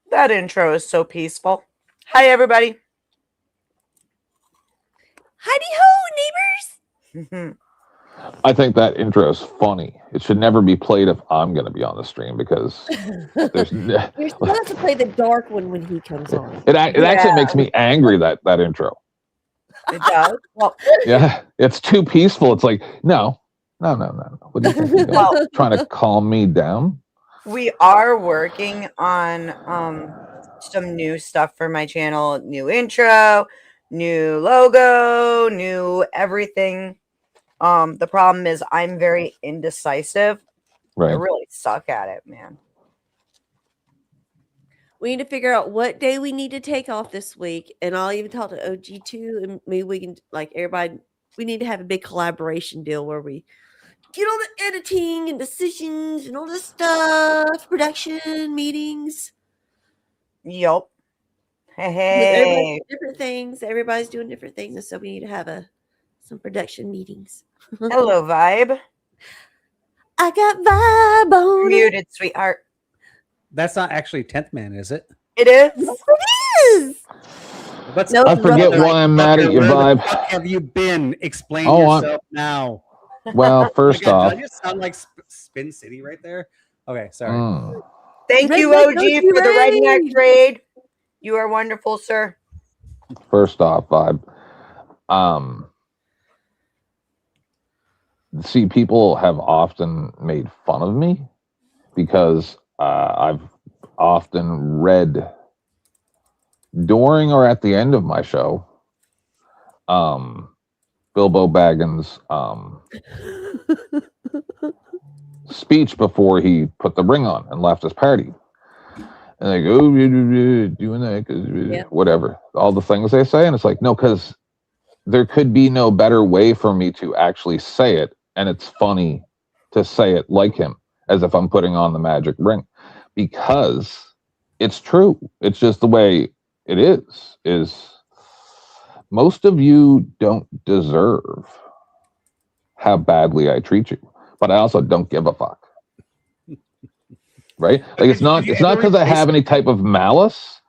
That intro is so peaceful. Hi, everybody. Howdy ho, neighbors. I think that intro is funny. It should never be played if I'm going to be on the stream because there's. You're supposed to play the dark one when he comes on. It actually makes me angry that intro. It does. Well, yeah, it's too peaceful. It's like no. What do you think? You're doing? Well, trying to calm me down? we are working on some new stuff for my channel. New intro, new logo, new everything. The problem is I'm very indecisive. Right. I really suck at it, man. We need to figure out what day we need to take off this week, and I'll even talk to OG too, and maybe we can everybody. We need to have a big collaboration deal where we get all the editing and decisions and all this stuff, production meetings. Yup. Hey. Different things. Everybody's doing different things, and so we need to have some production meetings. Hello, Vibe. I got vibe on Muted, sweetheart. That's not actually 10th Man, is it? It is. It is. I forget why I'm mad at your Vibe. What have you been? Explain yourself now. Well, first off, did I just sound like Spin City right there? Okay, sorry. Thank you, OG, for the redneck trade. You are wonderful, sir. First off, Vibe. See, people have often made fun of me because I've often read during or at the end of my show Bilbo Baggins' speech before he put the ring on and left his party. And they go, doing that because whatever, all the things they say. And it's like, no, because there could be no better way for me to actually say it. And it's funny to say it like him, as if I'm putting on the magic ring, because it's true. It's just the way it is most of you don't deserve how badly I treat you, but I also don't give a fuck. Right? Like it's not because I have any type of malice.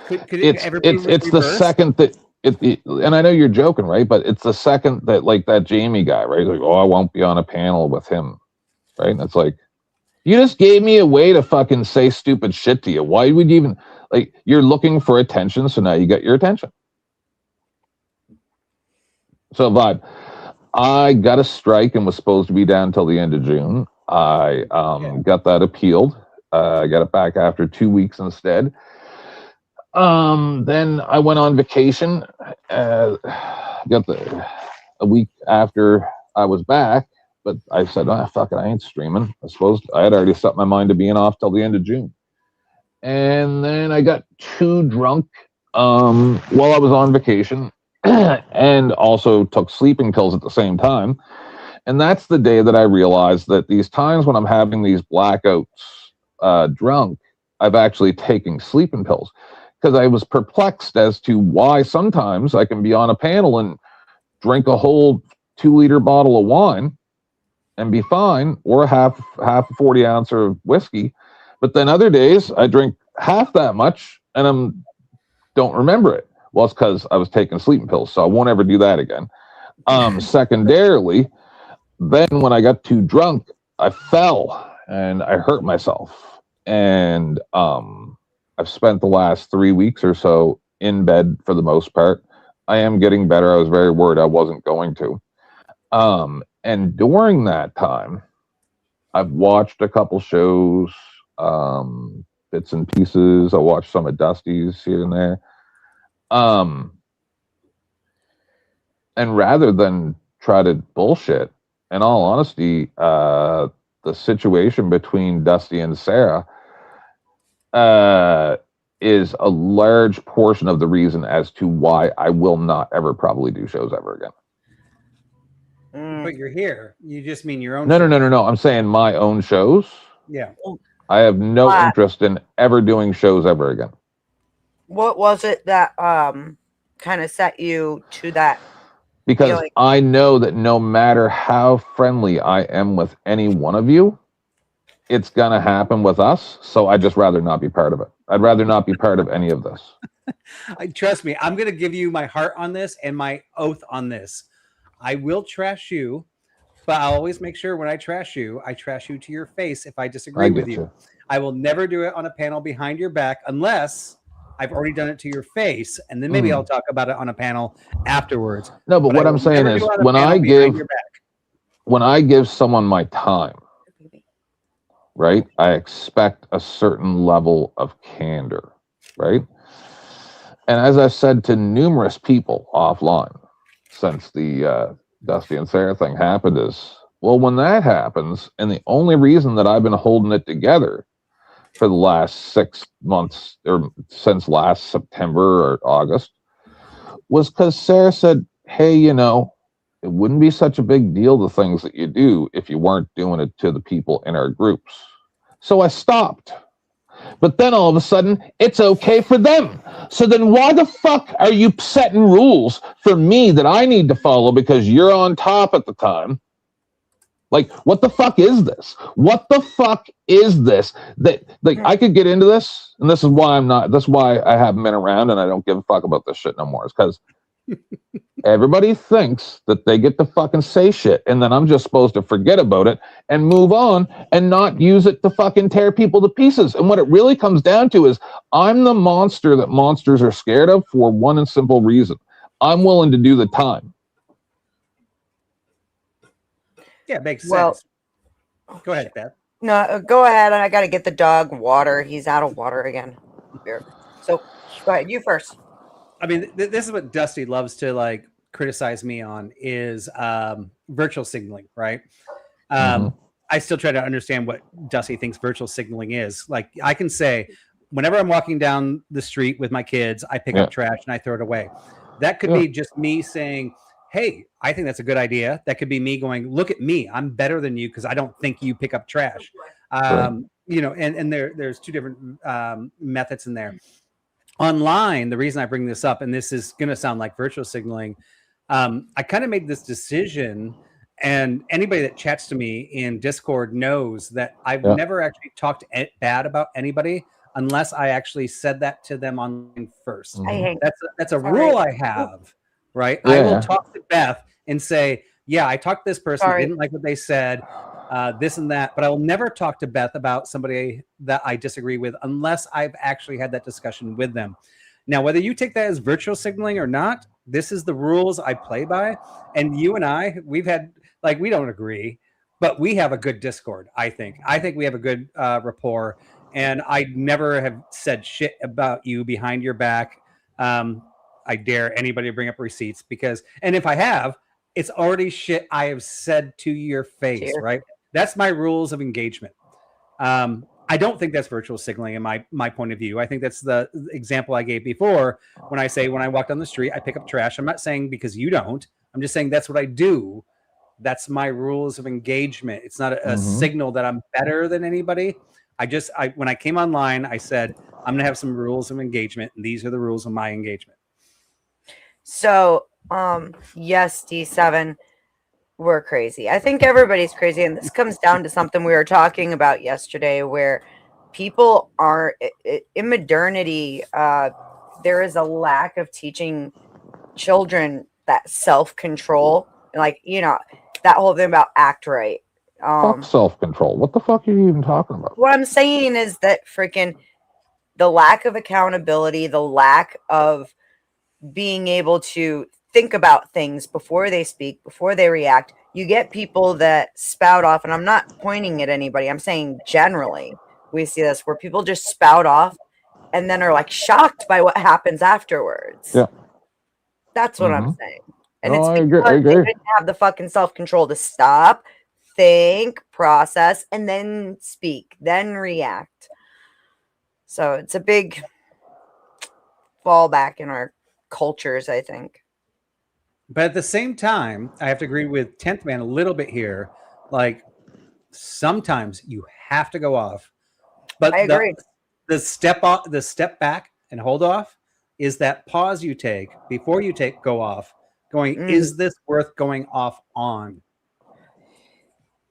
It's the second that and I know you're joking, right? But it's the second that like that Jamie guy, right? Like, oh, I won't be on a panel with him. Right? And it's like, you just gave me a way to fucking say stupid shit to you. Why would you even like you're looking for attention, so now you get your attention. So Vibe, I got a strike and was supposed to be down until the end of June. I got that appealed. I got it back after 2 weeks instead. Then I went on vacation. Got a week after I was back, but I said, "Oh fuck it, I ain't streaming." I had already set my mind to being off till the end of June. And then I got too drunk while I was on vacation, and also took sleeping pills at the same time. And that's the day that I realized that these times when I'm having these blackouts drunk, I've actually taken sleeping pills, because I was perplexed as to why sometimes I can be on a panel and drink a whole 2-liter bottle of wine and be fine, or half a 40-ounce of whiskey, but then other days I drink half that much and don't remember it. Well, it's because I was taking sleeping pills, so I won't ever do that again. Secondarily, then when I got too drunk, I fell and I hurt myself. And I've spent the last 3 weeks or so in bed for the most part. I am getting better. I was very worried I wasn't going to. And during that time, I've watched a couple shows, bits and pieces. I watched some of Dusty's here and there. And rather than try to bullshit, in all honesty, the situation between Dusty and Sarah is a large portion of the reason as to why I will not ever probably do shows ever again. But you're here. You just mean your own. No. I'm saying my own shows. Yeah. I have no interest in ever doing shows ever again. What was it that kind of set you to that? Because feeling? I know that no matter how friendly I am with any one of you, it's going to happen with us. So I'd just rather not be part of it. I'd rather not be part of any of this. Trust me, I'm going to give you my heart on this and my oath on this. I will trash you, but I'll always make sure when I trash you to your face if I disagree with you. I will never do it on a panel behind your back unless I've already done it to your face, and then maybe I'll talk about it on a panel afterwards. No, but what I'm saying is when I give someone my time, right, I expect a certain level of candor, right? And as I've said to numerous people offline since the Dusty and Sarah thing happened is, well, when that happens, and the only reason that I've been holding it together for the last 6 months or since last September or August was because Sarah said, hey, you know, it wouldn't be such a big deal, the things that you do, if you weren't doing it to the people in our groups. So I stopped. But then all of a sudden, it's okay for them. So then why the fuck are you setting rules for me that I need to follow because you're on top at the time? Like, what the fuck is this? What the fuck is this? That, like, I could get into this, and this is why that's why I haven't been around and I don't give a fuck about this shit no more. It's because everybody thinks that they get to fucking say shit, and then I'm just supposed to forget about it and move on and not use it to fucking tear people to pieces. And what it really comes down to is I'm the monster that monsters are scared of for one and simple reason. I'm willing to do the time. Yeah, it makes sense. Go ahead, Beth. No, go ahead. I got to get the dog water. He's out of water again. Here. So go ahead. You first. I mean, this is what Dusty loves to like criticize me on is virtual signaling, right? I still try to understand what Dusty thinks virtual signaling is. Like I can say, whenever I'm walking down the street with my kids, I pick up trash and I throw it away. That could be just me saying, hey, I think that's a good idea. That could be me going, look at me. I'm better than you because I don't think you pick up trash. You know, and there's two different methods in there. Online, the reason I bring this up, and this is going to sound like virtual signaling, I kind of made this decision, and anybody that chats to me in Discord knows that I've never actually talked bad about anybody unless I actually said that to them online first. That's a rule I have, right? I will talk to Beth and say, yeah, I talked to this person, I didn't like what they said, this and that, but I will never talk to Beth about somebody that I disagree with unless I've actually had that discussion with them. Now, whether you take that as virtual signaling or not, this is the rules I play by. And you and I, we've had, like, we don't agree, but we have a good Discord, I think. I think we have a good rapport, and I never have said shit about you behind your back. I dare anybody to bring up receipts because, and if I have, it's already shit I have said to your face, right? That's my rules of engagement. I don't think that's virtual signaling in my point of view. I think that's the example I gave before when I say when I walk down the street, I pick up trash. I'm not saying because you don't. I'm just saying that's what I do. That's my rules of engagement. It's not a signal that I'm better than anybody. When I came online, I said, I'm going to have some rules of engagement, and these are the rules of my engagement. So, yes, D7, we're crazy. I think everybody's crazy. And this comes down to something we were talking about yesterday where people are in modernity. There is a lack of teaching children that self-control, like, you know, that whole thing about act right. Fuck self-control. What the fuck are you even talking about? What I'm saying is that freaking the lack of accountability, the lack of being able to think about things before they speak, before they react. You get people that spout off, and I'm not pointing at anybody. I'm saying generally we see this where people just spout off and then are like shocked by what happens afterwards. Yeah. That's what I'm saying. And No, it's I because agree. they didn't have the fucking self-control to stop, think, process, and then speak, then react. So it's a big fallback in our cultures, I think. But at the same time, I have to agree with 10th Man a little bit here. Like sometimes you have to go off. But I agree. the step back and hold off is that pause you take before you go off, going, is this worth going off on?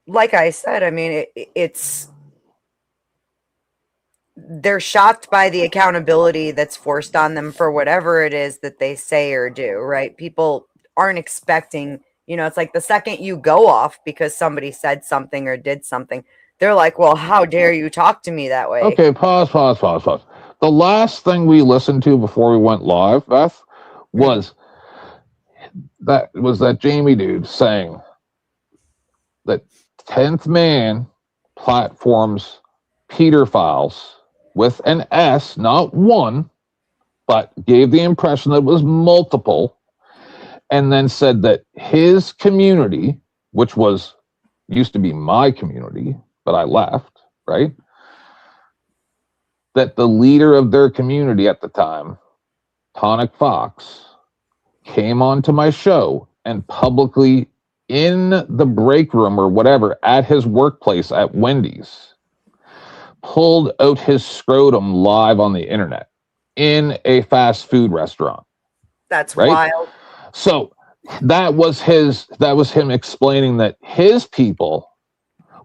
Like I said, I mean, it's they're shocked by the accountability that's forced on them for whatever it is that they say or do, right? People aren't expecting, it's like the second you go off because somebody said something or did something, they're like, well, how dare you talk to me that way? Okay, pause. The last thing we listened to before we went live, Beth, was that Jamie dude saying that 10th Man platforms Peter Files with an S, not one, but gave the impression that it was multiple, and then said that his community, which used to be my community, but I left, right? That the leader of their community at the time, Tonic Fox, came onto my show and publicly in the break room or whatever at his workplace at Wendy's pulled out his scrotum live on the internet in a fast food restaurant. That's right? wild. So that was him explaining that his people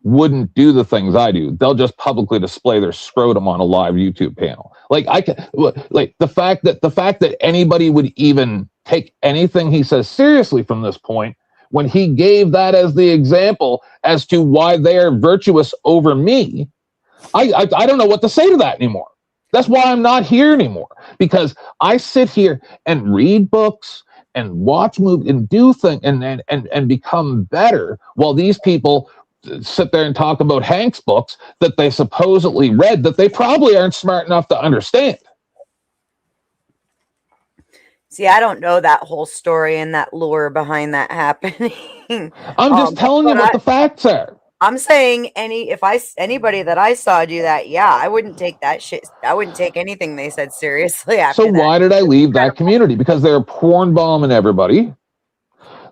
wouldn't do the things I do. They'll just publicly display their scrotum on a live YouTube panel. Like the fact that anybody would even take anything he says seriously from this point, when he gave that as the example as to why they are virtuous over me, I don't know what to say to that anymore. That's why I'm not here anymore, because I sit here and read books and watch movies and do things and become better, while these people sit there and talk about Hank's books that they supposedly read that they probably aren't smart enough to understand. See, I don't know that whole story and that lore behind that happening. I'm just telling you what the facts are. I'm saying anybody that I saw do that, yeah, I wouldn't take that shit. I wouldn't take anything they said seriously after So why did I leave that community? Because they were porn bombing everybody.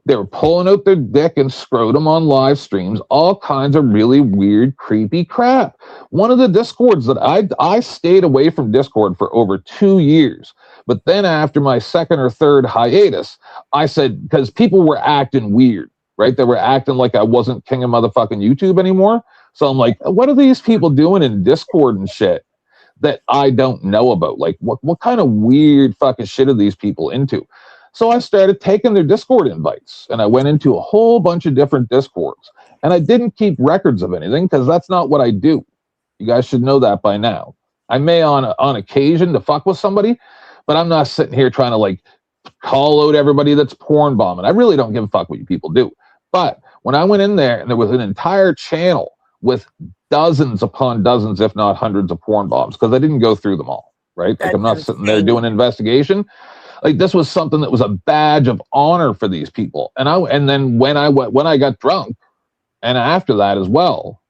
They were pulling out their dick and scrotum on live streams, all kinds of really weird, creepy crap. One of the Discords that I stayed away from Discord for over 2 years. But then after my second or third hiatus, I said, because people were acting weird, right? They were acting like I wasn't king of motherfucking YouTube anymore. So I'm like, what are these people doing in Discord and shit that I don't know about? Like, what kind of weird fucking shit are these people into? So I started taking their Discord invites, and I went into a whole bunch of different Discords, and I didn't keep records of anything because that's not what I do. You guys should know that by now. I may on occasion to fuck with somebody, but I'm not sitting here trying to like call out everybody that's porn bombing. I really don't give a fuck what you people do. But when I went in there and there was an entire channel with dozens upon dozens, if not hundreds of porn bombs, because I didn't go through them all, right? Like I'm not sitting there doing an investigation. Like this was something that was a badge of honor for these people. And then when I got drunk, and after that as well,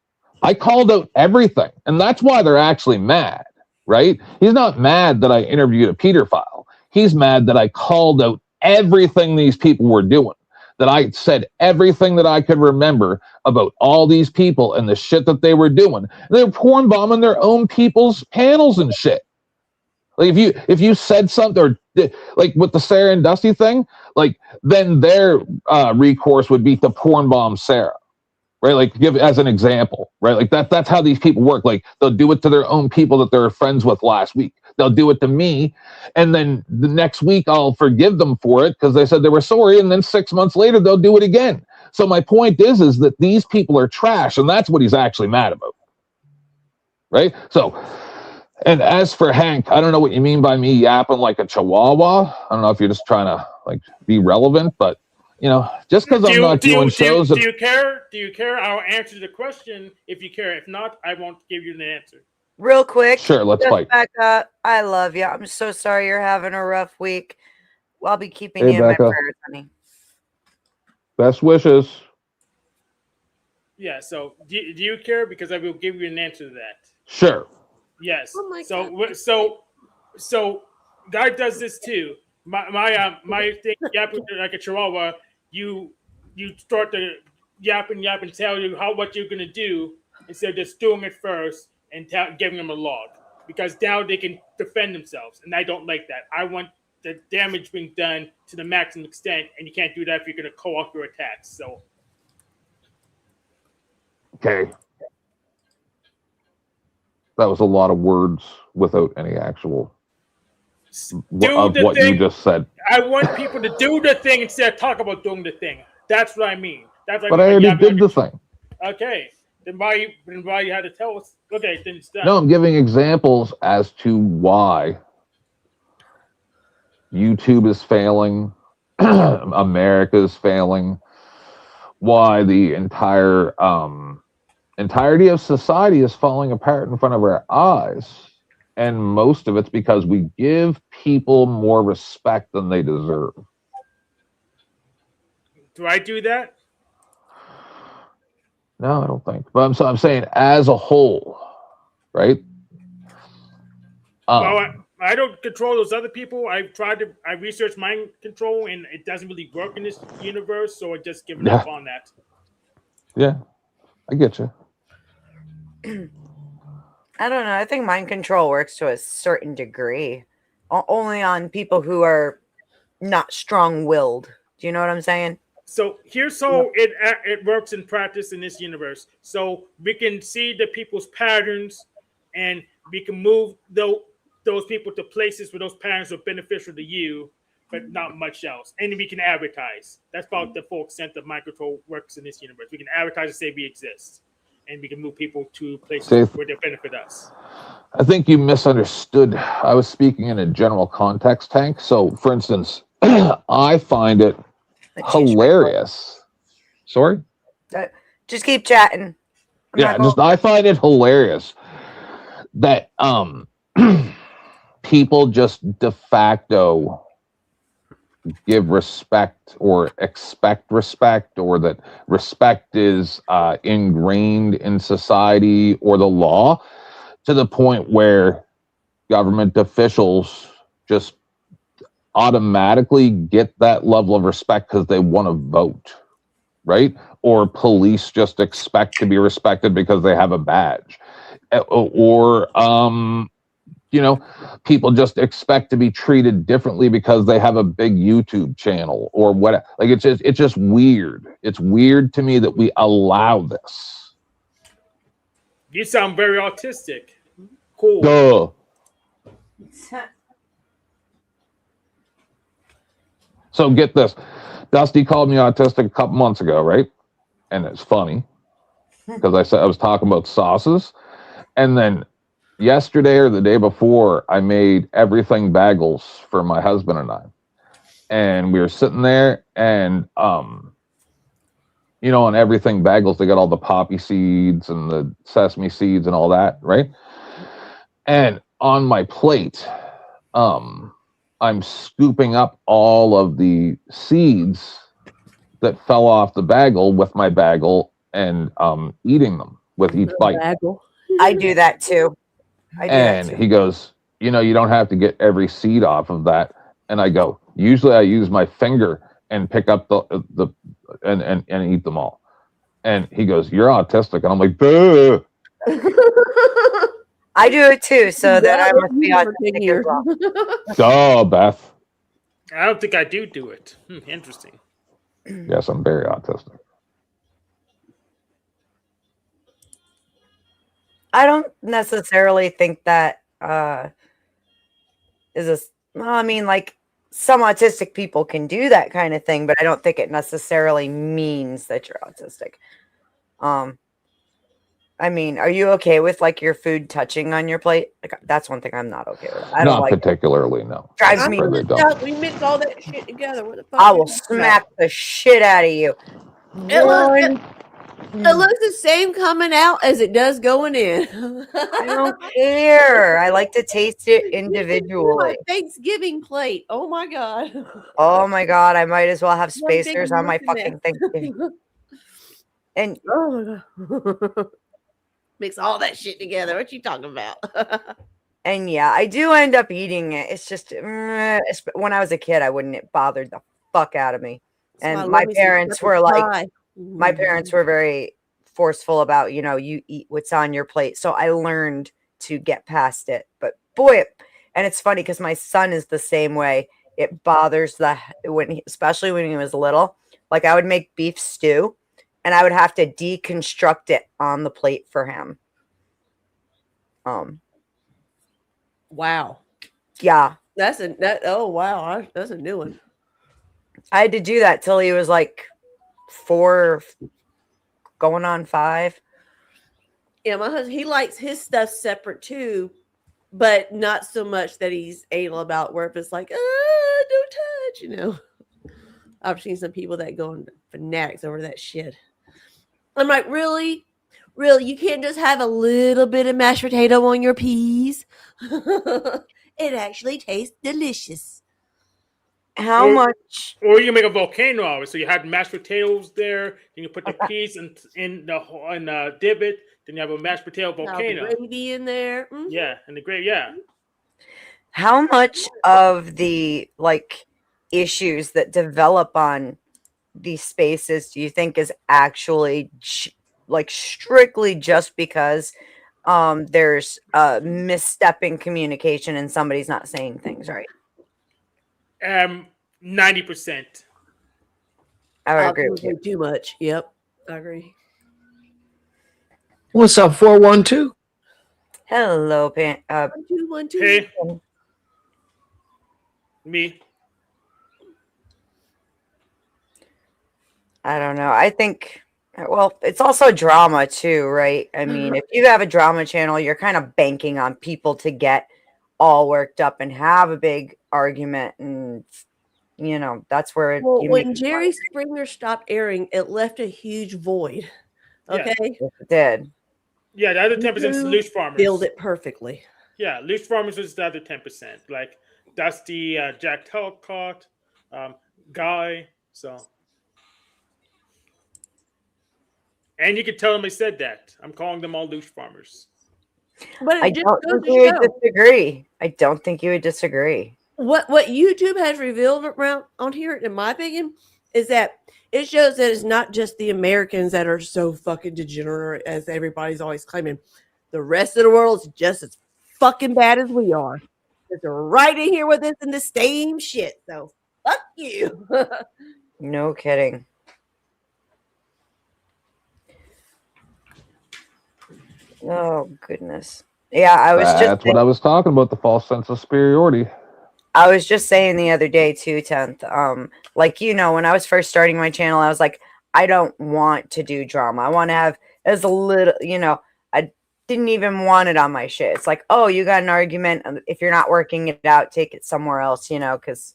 I called out everything. And that's why they're actually mad, right? He's not mad that I interviewed a Peter file. He's mad that I called out everything these people were doing, that I said everything that I could remember about all these people and the shit that they were doing. And they were porn bombing their own people's panels and shit. Like if you said something, or like with the Sarah and Dusty thing, like then their recourse would be to porn bomb Sarah, right? Like give as an example, right? Like that's how these people work. Like they'll do it to their own people that they were friends with last week. They'll do it to me, and then the next week I'll forgive them for it because they said they were sorry, and then 6 months later they'll do it again. So my point is that these people are trash, and that's what he's actually mad about, right? So. And as for Hank, I don't know what you mean by me yapping like a chihuahua. I don't know if you're just trying to like be relevant, but just because I'm not doing shows. Do you care? Do you care? I'll answer the question if you care. If not, I won't give you the answer. Real quick. Sure, let's fight. Becca, I love you. I'm so sorry you're having a rough week. Well, I'll be keeping you in my prayers, honey. Best wishes. Yeah. So do you care? Because I will give you an answer to that. Sure. Yes. Oh my so God. so guy does this too. My thing yapping like a chihuahua. You start to yap and tell you what you're gonna do instead of just doing it first and giving them a log, because now they can defend themselves, and I don't like that. I want the damage being done to the maximum extent, and you can't do that if you're gonna co-op your attacks. So Okay. That was a lot of words without any actual do of the what you thing. just said. I want people to do the thing instead of talk about doing the thing. That's what I mean. That's what But I I mean. already did the thing. Okay. Then why you had to tell us? Okay, then it's done. No, I'm giving examples as to why YouTube is failing, America is failing, why the entirety of society is falling apart in front of our eyes. And most of it's because we give people more respect than they deserve. Do I do that? No, I don't think. But I'm saying as a whole, right? Well, I don't control those other people. I researched mind control, and it doesn't really work in this universe, so I just given up on that. Yeah, I get you. I don't know. I think mind control works to a certain degree, only on people who are not strong-willed. Do you know what I'm saying? So here's how it works in practice in this universe. So we can see the people's patterns, and we can move those people to places where those patterns are beneficial to you, but not much else. And we can advertise. That's about the full extent of mind control works in this universe. We can advertise and say we exist, and we can move people to places where they benefit us. I think you misunderstood. I was speaking in a general context, Tank. So, for instance, I find it hilarious. Sorry? Just keep chatting. I find it hilarious that people just de facto give respect or expect respect, or that respect is ingrained in society or the law, to the point where government officials just automatically get that level of respect because they want to vote, right? Or police just expect to be respected because they have a badge, or people just expect to be treated differently because they have a big YouTube channel or what. Like, it's just weird. It's weird to me that we allow this. You sound very autistic. Cool. Duh. So get this. Dusty called me autistic a couple months ago, right? And it's funny because I said I was talking about sauces, and then yesterday or the day before, I made everything bagels for my husband and I. And we were sitting there, and on everything bagels, they got all the poppy seeds and the sesame seeds and all that, right? And on my plate, I'm scooping up all of the seeds that fell off the bagel with my bagel and eating them with each bite. I do that too. He goes, you don't have to get every seed off of that. And I go, usually I use my finger and pick up and eat them all. And he goes, you're autistic. And I'm like, duh. I do it too, so that I must be autistic as well. Duh, Beth. I don't think I do it. Interesting. Yes, I'm very autistic. I don't necessarily think that like some autistic people can do that kind of thing, but I don't think it necessarily means that you're autistic. Are you okay with like your food touching on your plate? Like, that's one thing I'm not okay with. I don't Not like particularly, no. Drives me. We mix all that shit together. What the fuck? I will smack the shit out of you. It looks the same coming out as it does going in. I don't care. I like to taste it individually. My Thanksgiving plate. Oh my god. Oh my god, I might as well have One big spacers on my muffin fucking Thanksgiving. And oh my god. Mix all that shit together. What you talking about? And yeah, I do end up eating it. It's just when I was a kid, I wouldn't. It bothered the fuck out of me. And my parents were like, my parents were very forceful about, you eat what's on your plate. So I learned to get past it. But boy, and it's funny because my son is the same way. It bothers especially when he was little. Like I would make beef stew, and I would have to deconstruct it on the plate for him. Wow. Yeah. Oh wow, that's a new one. I had to do that till he was like 4, going on 5. Yeah, my husband, he likes his stuff separate too, but not so much that he's anal about where if it's like, don't touch, I've seen some people that go into fanatics over that shit. I'm like, really? Really? You can't just have a little bit of mashed potato on your peas? It actually tastes delicious. How Or- much? Or you can make a volcano out of it. So you had mashed potatoes there, then you put the peas in the divot, then you have a mashed potato volcano. Gravy in there. Mhm. Yeah, and the gravy, yeah. How much of the issues that develop on these spaces do you think is actually strictly just because there's a misstep in communication and somebody's not saying things right? 90%. I would agree with you. Too much. Yep, I agree. What's up, 412? Hello, 1, 2. Hey, me. I don't know. I think, well, it's also drama too, right? I mean, if you have a drama channel, you're kind of banking on people to get all worked up and have a big argument, and that's where Well, you when make Jerry Springer stopped airing, it left a huge void. Yeah. Okay, it did. Yeah, the other 10% is You loose farmers. build it perfectly. Yeah, loose farmers is the other 10%. Like Dusty, Jack Telcott, Guy. So, and you can tell them I said that. I'm calling them all loose farmers. But it I just don't goes think to you would show disagree. I don't think you would disagree. what YouTube has revealed around on here, in my opinion, is that it shows that it's not just the Americans that are so fucking degenerate as everybody's always claiming. The rest of the world is just as fucking bad as we are. They're right in here with us in the same shit. So fuck you. No kidding. Oh goodness. Yeah, I was That's what I was talking about, the false sense of superiority. I was just saying the other day too, 10th. When I was first starting my channel, I was like, I don't want to do drama. I want to have as a little, I didn't even want it on my shit. It's like, oh, you got an argument. If you're not working it out, take it somewhere else, because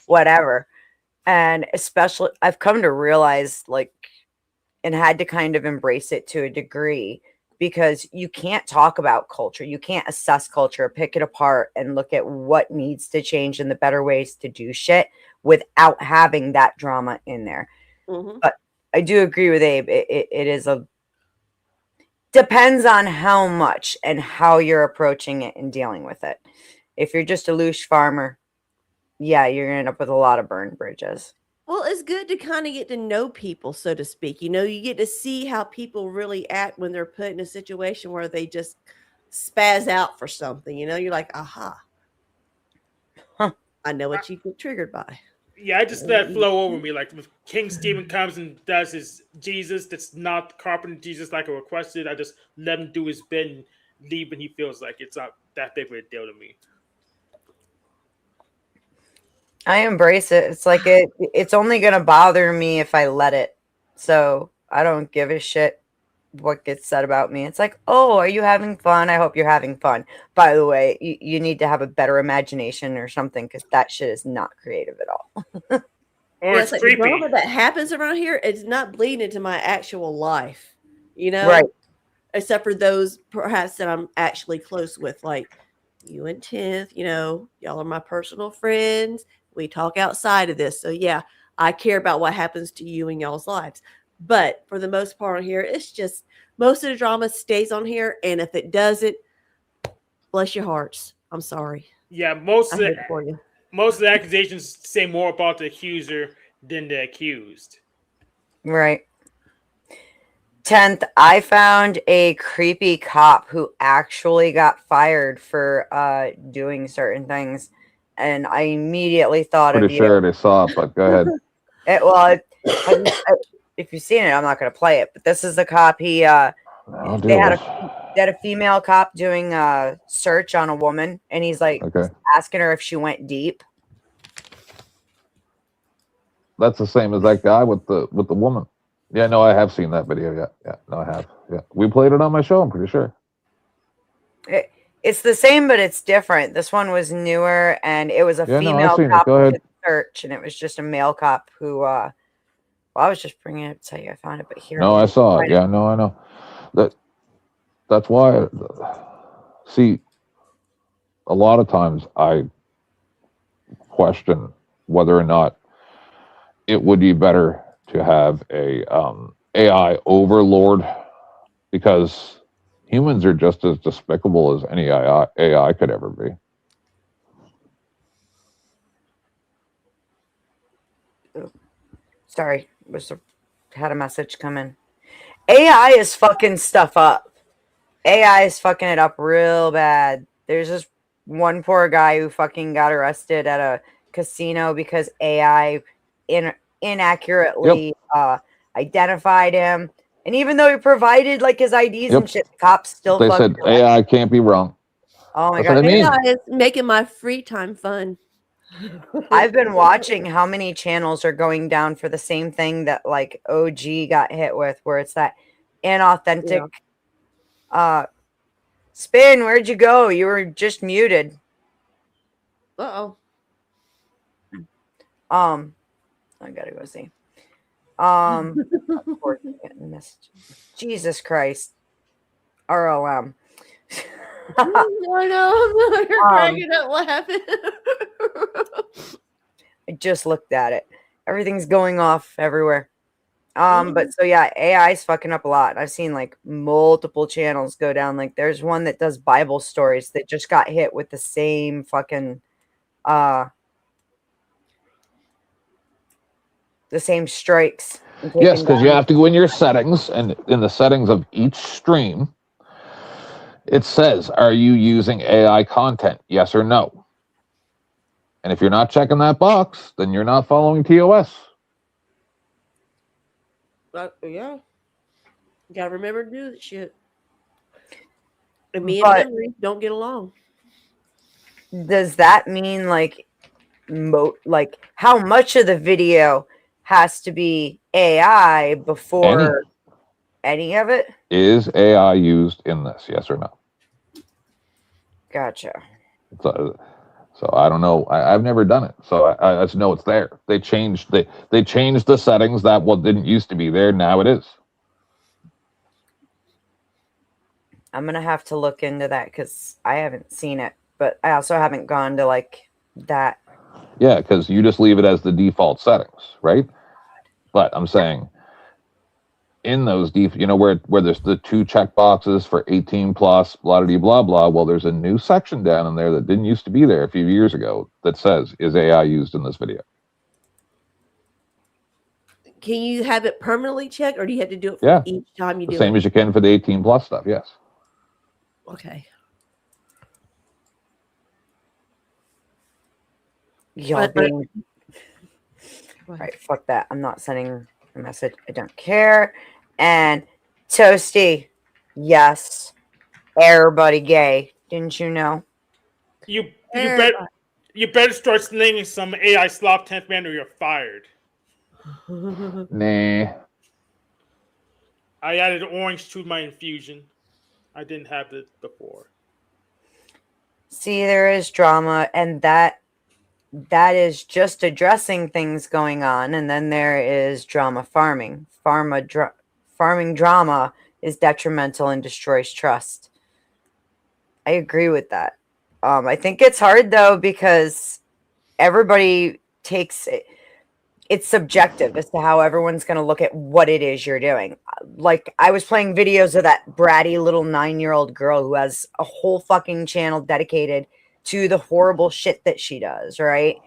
whatever. And especially, I've come to realize, and had to kind of embrace it to a degree, because you can't talk about culture. You can't assess culture, pick it apart, and look at what needs to change and the better ways to do shit without having that drama in there. Mhm. But I do agree with Abe. It is depends on how much and how you're approaching it and dealing with it. If you're just a loose farmer, yeah, you're going to end up with a lot of burned bridges. Well, it's good to kind of get to know people, so to speak. You get to see how people really act when they're put in a situation where they just spaz out for something. You're like, aha. Huh. I know what you get triggered by. Yeah, I just let it flow over me. Like if King Stephen comes and does his Jesus, that's not carpenter Jesus like I requested. I just let him do his bit and leave when he feels like it's not that big of a deal to me. I embrace it. It's like it's only going to bother me if I let it. So I don't give a shit what gets said about me. It's like, oh, are you having fun? I hope you're having fun. By the way, you need to have a better imagination or something, because that shit is not creative at all. Or It's it's like the creepy. drama that happens around here, it's not bleeding into my actual life, Right. Except for those perhaps that I'm actually close with, like you and 10th, y'all are my personal friends. We talk outside of this. So yeah, I care about what happens to you in y'all's lives. But for the most part here, it's just most of the drama stays on here, and if it doesn't, bless your hearts. I'm sorry. Yeah, I most of hate it for you. the accusations say more about the accuser than the accused. Right. 10th, I found a creepy cop who actually got fired for doing certain things, and I immediately thought Pretty of you. sure they saw it, but go ahead. If you've seen it, I'm not going to play it. But this is the cop. I'll do They had it. they had a female cop doing a search on a woman, and he's like Okay. asking her if she went deep. That's the same as that guy with the woman. Yeah, no, I have seen that video. Yeah, no, I have. Yeah, we played it on my show. I'm pretty sure. It's the same, but it's different. This one was newer, and it was a Yeah, no, I've female seen it. cop Go who ahead. did the search, and it was just a male cop who. Well, I was just bringing it to tell you I found it, but here. No, it I is. saw it. Yeah, no, I know. That's why. See, a lot of times I question whether or not it would be better to have a AI overlord, because humans are just as despicable as any AI could ever be. Sorry, had a message come in. AI is fucking stuff up. AI is fucking it up real bad. There's this one poor guy who fucking got arrested at a casino because AI inaccurately identified him. And even though he provided like his IDs and shit, the cops still They fucking said AI can't be wrong. Oh my That's god. what I mean. AI is making my free time fun. I've been watching how many channels are going down for the same thing that like OG got hit with, where it's that inauthentic Spin, where'd you go? You were just muted. Uh-oh. I gotta go see. Of course, I'm getting missed. Jesus Christ. RLM. I know. You're cracking up laughing. I just looked at it. Everything's going off everywhere. But so yeah, AI is fucking up a lot. I've seen like multiple channels go down. Like there's one that does Bible stories that just got hit with the same fucking the same strikes. Yes, because you have to go in your settings, and in the settings of each stream, it says, are you using AI content? Yes or no? And if you're not checking that box, then you're not following TOS. Yeah. You gotta remember to do that shit. And me and Henry don't get along. Does that mean like how much of the video has to be AI before any of it? Is AI used in this? Yes or no? Gotcha. So I don't know. I've never done it, so I just know it's there. They changed the settings that didn't used to be there. Now it is. I'm gonna have to look into that because I haven't seen it, but I also haven't gone to like that. Yeah, because you just leave it as the default settings, right? But I'm saying in those where there's the 2 check boxes for 18 plus, blah blah blah. Well, there's a new section down in there that didn't used to be there a few years ago that says, is AI used in this video? Can you have it permanently checked, or do you have to do it for each time you do it? Same as you can for the 18 plus stuff, yes. Okay. Y'all being right, fuck that. I'm not sending a message. I don't care. And Toasty, yes, everybody gay. Didn't you know? You better start slinging some AI slop 10th man or you're fired. Nah. I added orange to my infusion. I didn't have it before. See, there is drama, and that is just addressing things going on, and then there is drama farming. Farming drama is detrimental and destroys trust. I agree with that. I think it's hard though because everybody takes it. it's subjective as to how everyone's going to look at what it is you're doing. Like, I was playing videos of that bratty little 9-year-old girl who has a whole fucking channel dedicated to the horrible shit that she does, right?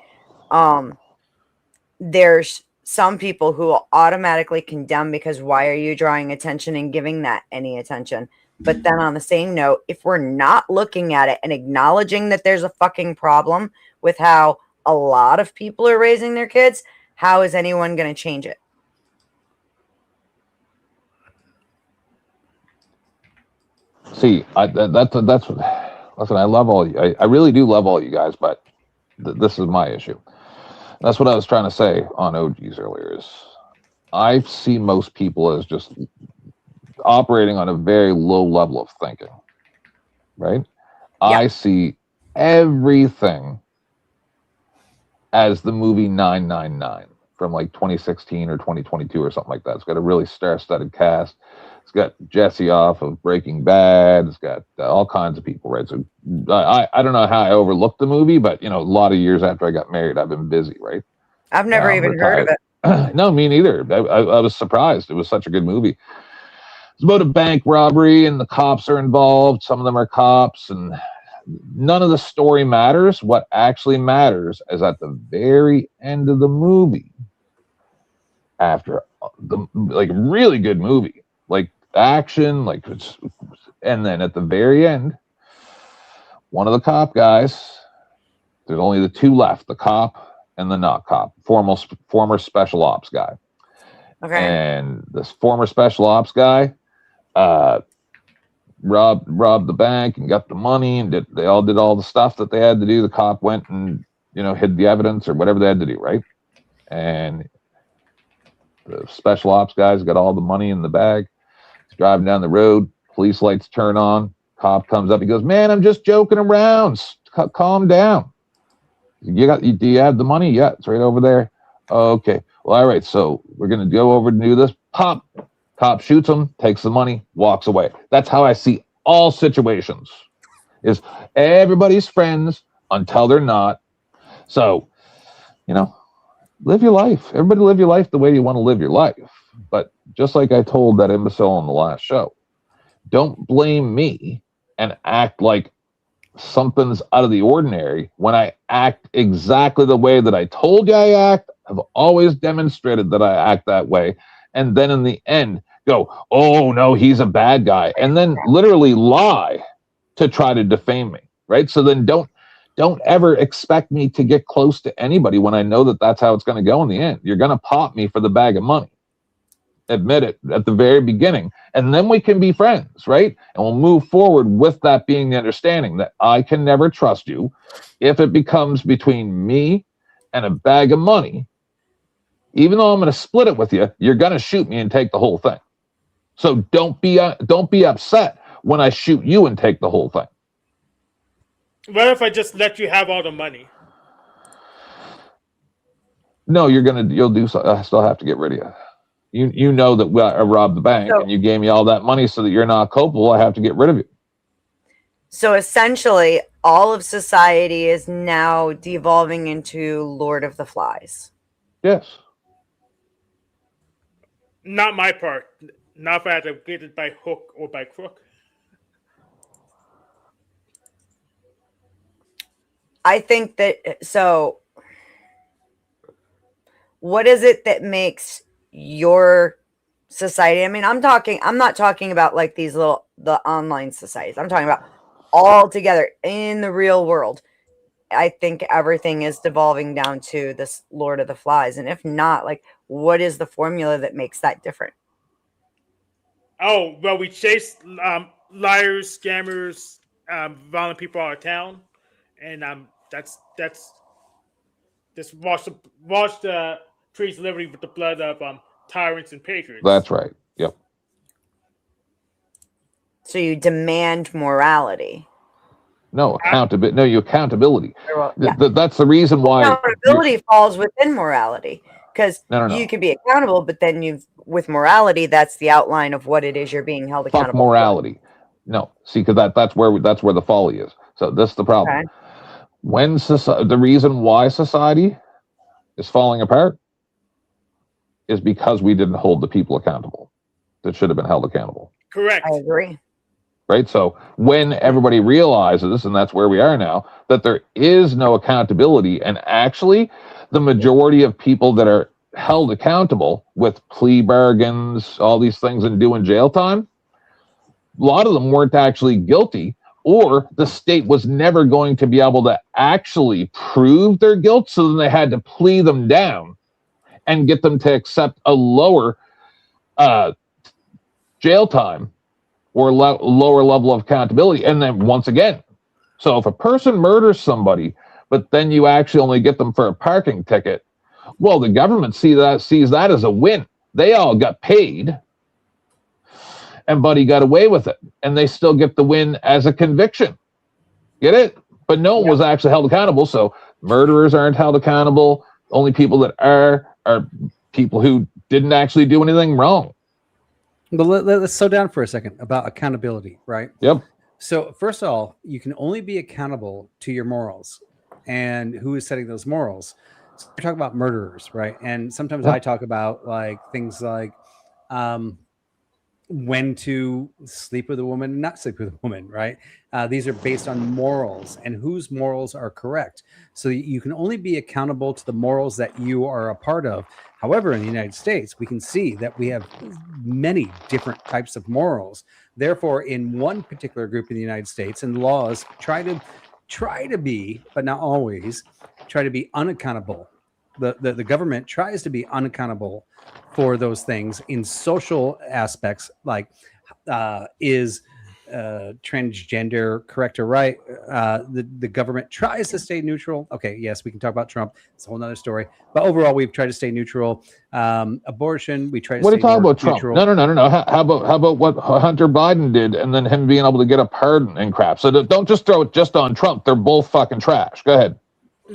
There's some people who will automatically condemn because why are you drawing attention and giving that any attention? But then on the same note, if we're not looking at it and acknowledging that there's a fucking problem with how a lot of people are raising their kids, how is anyone going to change it? See, that's what, listen, I love all you. I really do love all you guys, but this is my issue. That's what I was trying to say on OGs earlier. Is I see most people as just operating on a very low level of thinking, right? Yeah. I see everything as the movie 999 from like 2016 or 2022 or something like that. It's got a really star-studded cast. It's got Jesse off of Breaking Bad. It's got all kinds of people, right? So I don't know how I overlooked the movie, but a lot of years after I got married, I've been busy, right? I've never even heard of it. No, me neither. I was surprised. It was such a good movie. It's about a bank robbery, and the cops are involved. Some of them are cops, and none of the story matters. What actually matters is at the very end of the movie, after the really good movie, like action, and then at the very end, one of the cop guys, there's only the two left, the cop and the not cop, former special ops guy. Okay. And this former special ops guy robbed the bank and got the money, and they all did all the stuff that they had to do. The cop went and hid the evidence or whatever they had to do, right? And the special ops guys got all the money in the bag. He's driving down the road, police lights turn on, cop comes up, he goes, "Man, I'm just joking around, calm down. Do you have the money? Yeah, it's right over there." "Okay, well, all right, so we're gonna go over and do this." Pop, cop shoots him, takes the money, walks away. That's how I see all situations, is everybody's friends until they're not. So, live your life. Everybody live your life the way you want to live your life. But just like I told that imbecile on the last show, don't blame me and act like something's out of the ordinary when I act exactly the way that I told you I act. I've always demonstrated that I act that way. And then in the end, go, "Oh, no, he's a bad guy." And then literally lie to try to defame me, right? So then don't ever expect me to get close to anybody when I know that that's how it's going to go in the end. You're going to pop me for the bag of money. Admit it at the very beginning, and then we can be friends, right? And we'll move forward with that being the understanding that I can never trust you. If it becomes between me and a bag of money, even though I'm going to split it with you, you're going to shoot me and take the whole thing. So don't be upset when I shoot you and take the whole thing. What if I just let you have all the money? No, you'll do so. I still have to get rid of you. You know that I robbed the bank, and you gave me all that money so that you're not culpable. I have to get rid of you. So essentially, all of society is now devolving into Lord of the Flies. Yes. Not my part. Not if I had to get it by hook or by crook. I think that, so what is it that makes your society? I mean, I'm not talking about like the online societies. I'm talking about all together in the real world. I think everything is devolving down to this Lord of the Flies. And if not, like, what is the formula that makes that different? Oh, well, we chase liars, scammers, violent people out of town. And that's just wash the trees of liberty with the blood of tyrants and patriots. That's right. Yep. So you demand morality. No accountability. No, accountability. Well, yeah. That's the reason why accountability falls within morality, because you can be accountable, but then with morality, that's the outline of what it is you're being held accountable. Fuck morality. For. No, see, because that's where the folly is. So this is the problem. Okay. When the reason why society is falling apart is because we didn't hold the people accountable that should have been held accountable. Correct. I agree. Right? So when everybody realizes, and that's where we are now, that there is no accountability, and actually the majority of people that are held accountable with plea bargains, all these things, and doing jail time, a lot of them weren't actually guilty, or the state was never going to be able to actually prove their guilt, so then they had to plea them down and get them to accept a lower jail time or lower level of accountability. And then once again, so if a person murders somebody, but then you actually only get them for a parking ticket, well, the government sees that as a win. They all got paid, and Buddy got away with it, and they still get the win as a conviction. Get it? But no one was actually held accountable. So murderers aren't held accountable. Only people that are people who didn't actually do anything wrong. But let's slow down for a second about accountability, right? Yep. So first of all, you can only be accountable to your morals, and who is setting those morals. So we're talking about murderers, right? And sometimes I talk about like things like when to sleep with a woman and not sleep with a woman, right? These are based on morals and whose morals are correct. So you can only be accountable to the morals that you are a part of. However, in the United States, we can see that we have many different types of morals. Therefore, in one particular group in the United States, and laws try to be, but not always, try to be unaccountable. The government tries to be unaccountable for those things in social aspects, like is transgender correct or right? The government tries to stay neutral. Okay, yes, we can talk about Trump. It's a whole nother story. But overall, we've tried to stay neutral. Abortion, we try to. What are you stay talking about, Trump? neutral. No. How about what Hunter Biden did, and then him being able to get a pardon and crap? So don't just throw it just on Trump. They're both fucking trash. Go ahead.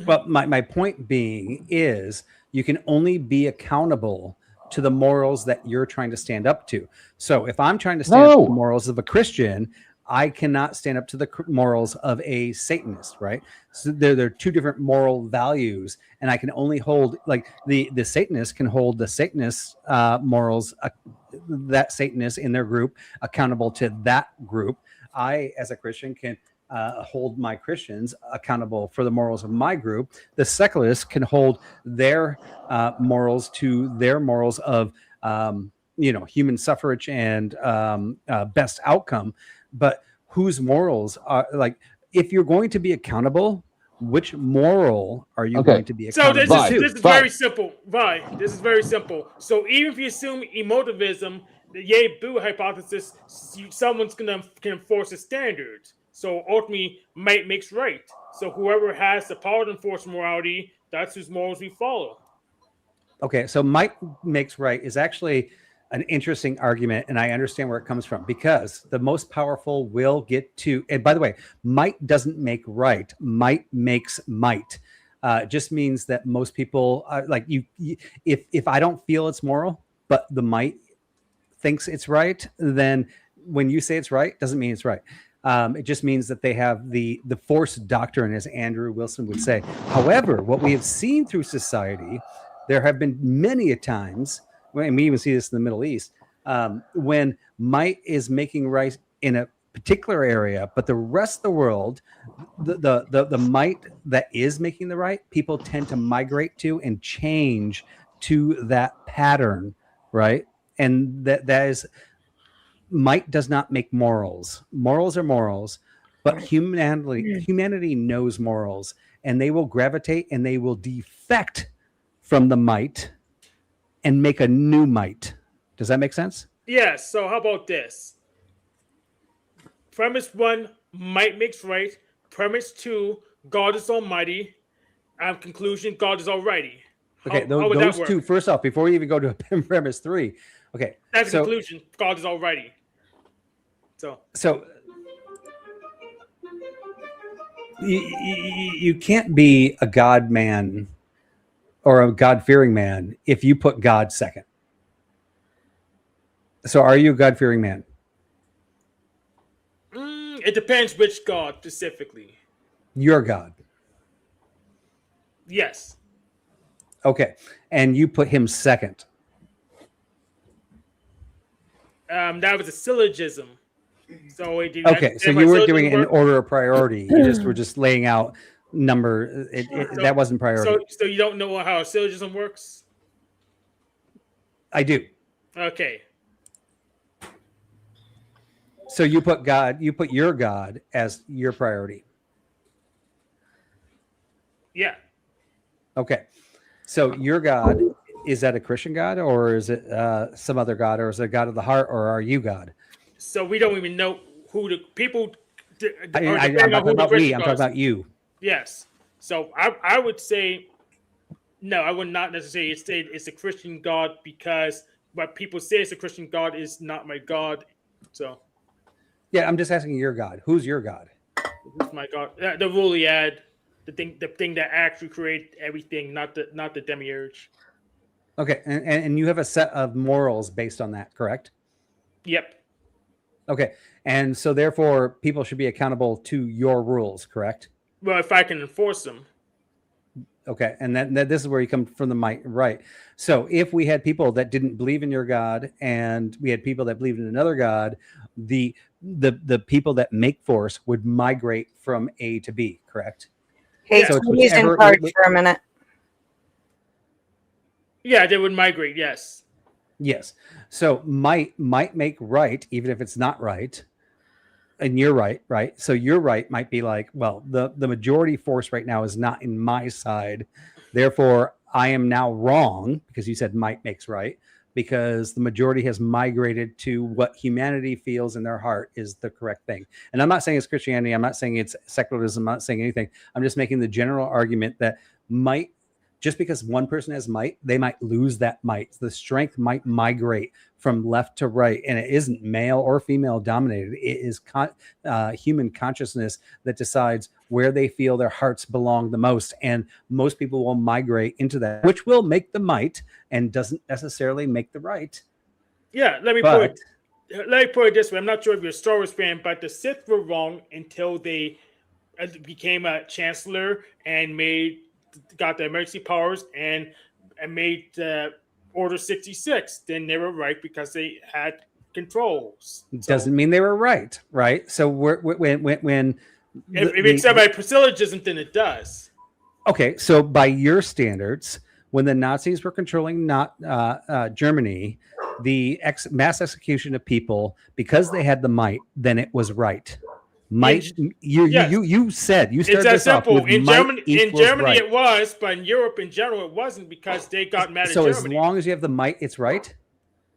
But my point being is you can only be accountable to the morals that you're trying to stand up to. So if I'm trying to stand up to the morals of a Christian, I cannot stand up to the morals of a Satanist, right? So there are two different moral values, and I can only hold, like the Satanist can hold the Satanist morals, that Satanist in their group accountable to that group. I, as a Christian, can hold my Christians accountable for the morals of my group. The secularists can hold their morals to their morals of, human suffrage and best outcome. But whose morals are, like, if you're going to be accountable, which moral are you going to be accountable So to? this is very simple. Right. This is very simple. So even if you assume emotivism, the yay boo hypothesis, someone's can enforce a standard. So ultimately, might makes right. So whoever has the power to enforce morality, that's whose morals we follow. Okay, so might makes right is actually an interesting argument, and I understand where it comes from, because the most powerful will get to. And by the way, might doesn't make right. Might makes might. It just means that most people are like you. If I don't feel it's moral, but the might thinks it's right, then when you say it's right, doesn't mean it's right. It just means that they have the force doctrine, as Andrew Wilson would say. However, what we have seen through society, there have been many a times, and we even see this in the Middle East, when might is making right in a particular area, but the rest of the world, the might that is making the right, people tend to migrate to and change to that pattern, right? And that is. Might does not make morals. Morals are morals, but humanity knows morals, and they will gravitate and they will defect from the might and make a new might. Does that make sense? Yes. So how about this? Premise 1, might makes right. Premise 2, God is almighty. And conclusion, God is alrighty. Okay, those two, first off, before we even go to premise 3, okay. That's the conclusion, God is alrighty. So you can't be a God man or a God-fearing man if you put God second. So are you a God-fearing man? It depends which God specifically. Your God. Yes. Okay. And you put him second. That was a syllogism. So it did Okay, so you were doing it in order of priority. You just were just laying out number. That wasn't priority. So you don't know how a syllogism works? I do. Okay. So you put your God as your priority. Yeah. Okay. So your God, is that a Christian God, or is it some other God, or is it a God of the heart, or are you God? So we don't even know who the people I'm not talking about we. I'm talking about you. Yes. So I would say no. I would not necessarily say it's a Christian God, because what people say is a Christian God is not my God. So Yeah, I'm just asking your God. Who's your God? who's my God? The Rulliad, the thing that actually created everything, not the demiurge. Okay, and you have a set of morals based on that, correct? Yep. Okay, and so therefore people should be accountable to your rules, correct? Well, if I can enforce them. Okay, and that this is where you come from the might, right? So if we had people that didn't believe in your God, and we had people that believed in another God, the people that make force would migrate from A to B, correct? Hey, Yeah. So it's Tony's in whichever- charge for a minute. Yeah, they would migrate. Yes. Yes. So might make right, even if it's not right. And you're right, right? So your right might be like, well, the majority force right now is not in my side. Therefore, I am now wrong, because you said might makes right, because the majority has migrated to what humanity feels in their heart is the correct thing. And I'm not saying it's Christianity. I'm not saying it's secularism. I'm not saying anything. I'm just making the general argument that might, just because one person has might, they might lose that might. The strength might migrate from left to right, and it isn't male or female dominated. It is human consciousness that decides where they feel their hearts belong the most, and most people will migrate into that, which will make the might and doesn't necessarily make the right. Yeah. Let me put it this way. I'm not sure if you're a Star Wars fan, but the Sith were wrong until they became a chancellor and got the emergency powers and made Order 66. Then they were right because they had controls. Doesn't mean they were right, right? So when if it's said by syllogism, then it does. Okay, so by your standards, when the Nazis were controlling Germany, the mass execution of people, because they had the might, then it was right. Might you said you started it's that simple. In Germany, right. It was, but in Europe in general, it wasn't, because they got mad at so Germany. So as long as you have the might, it's right.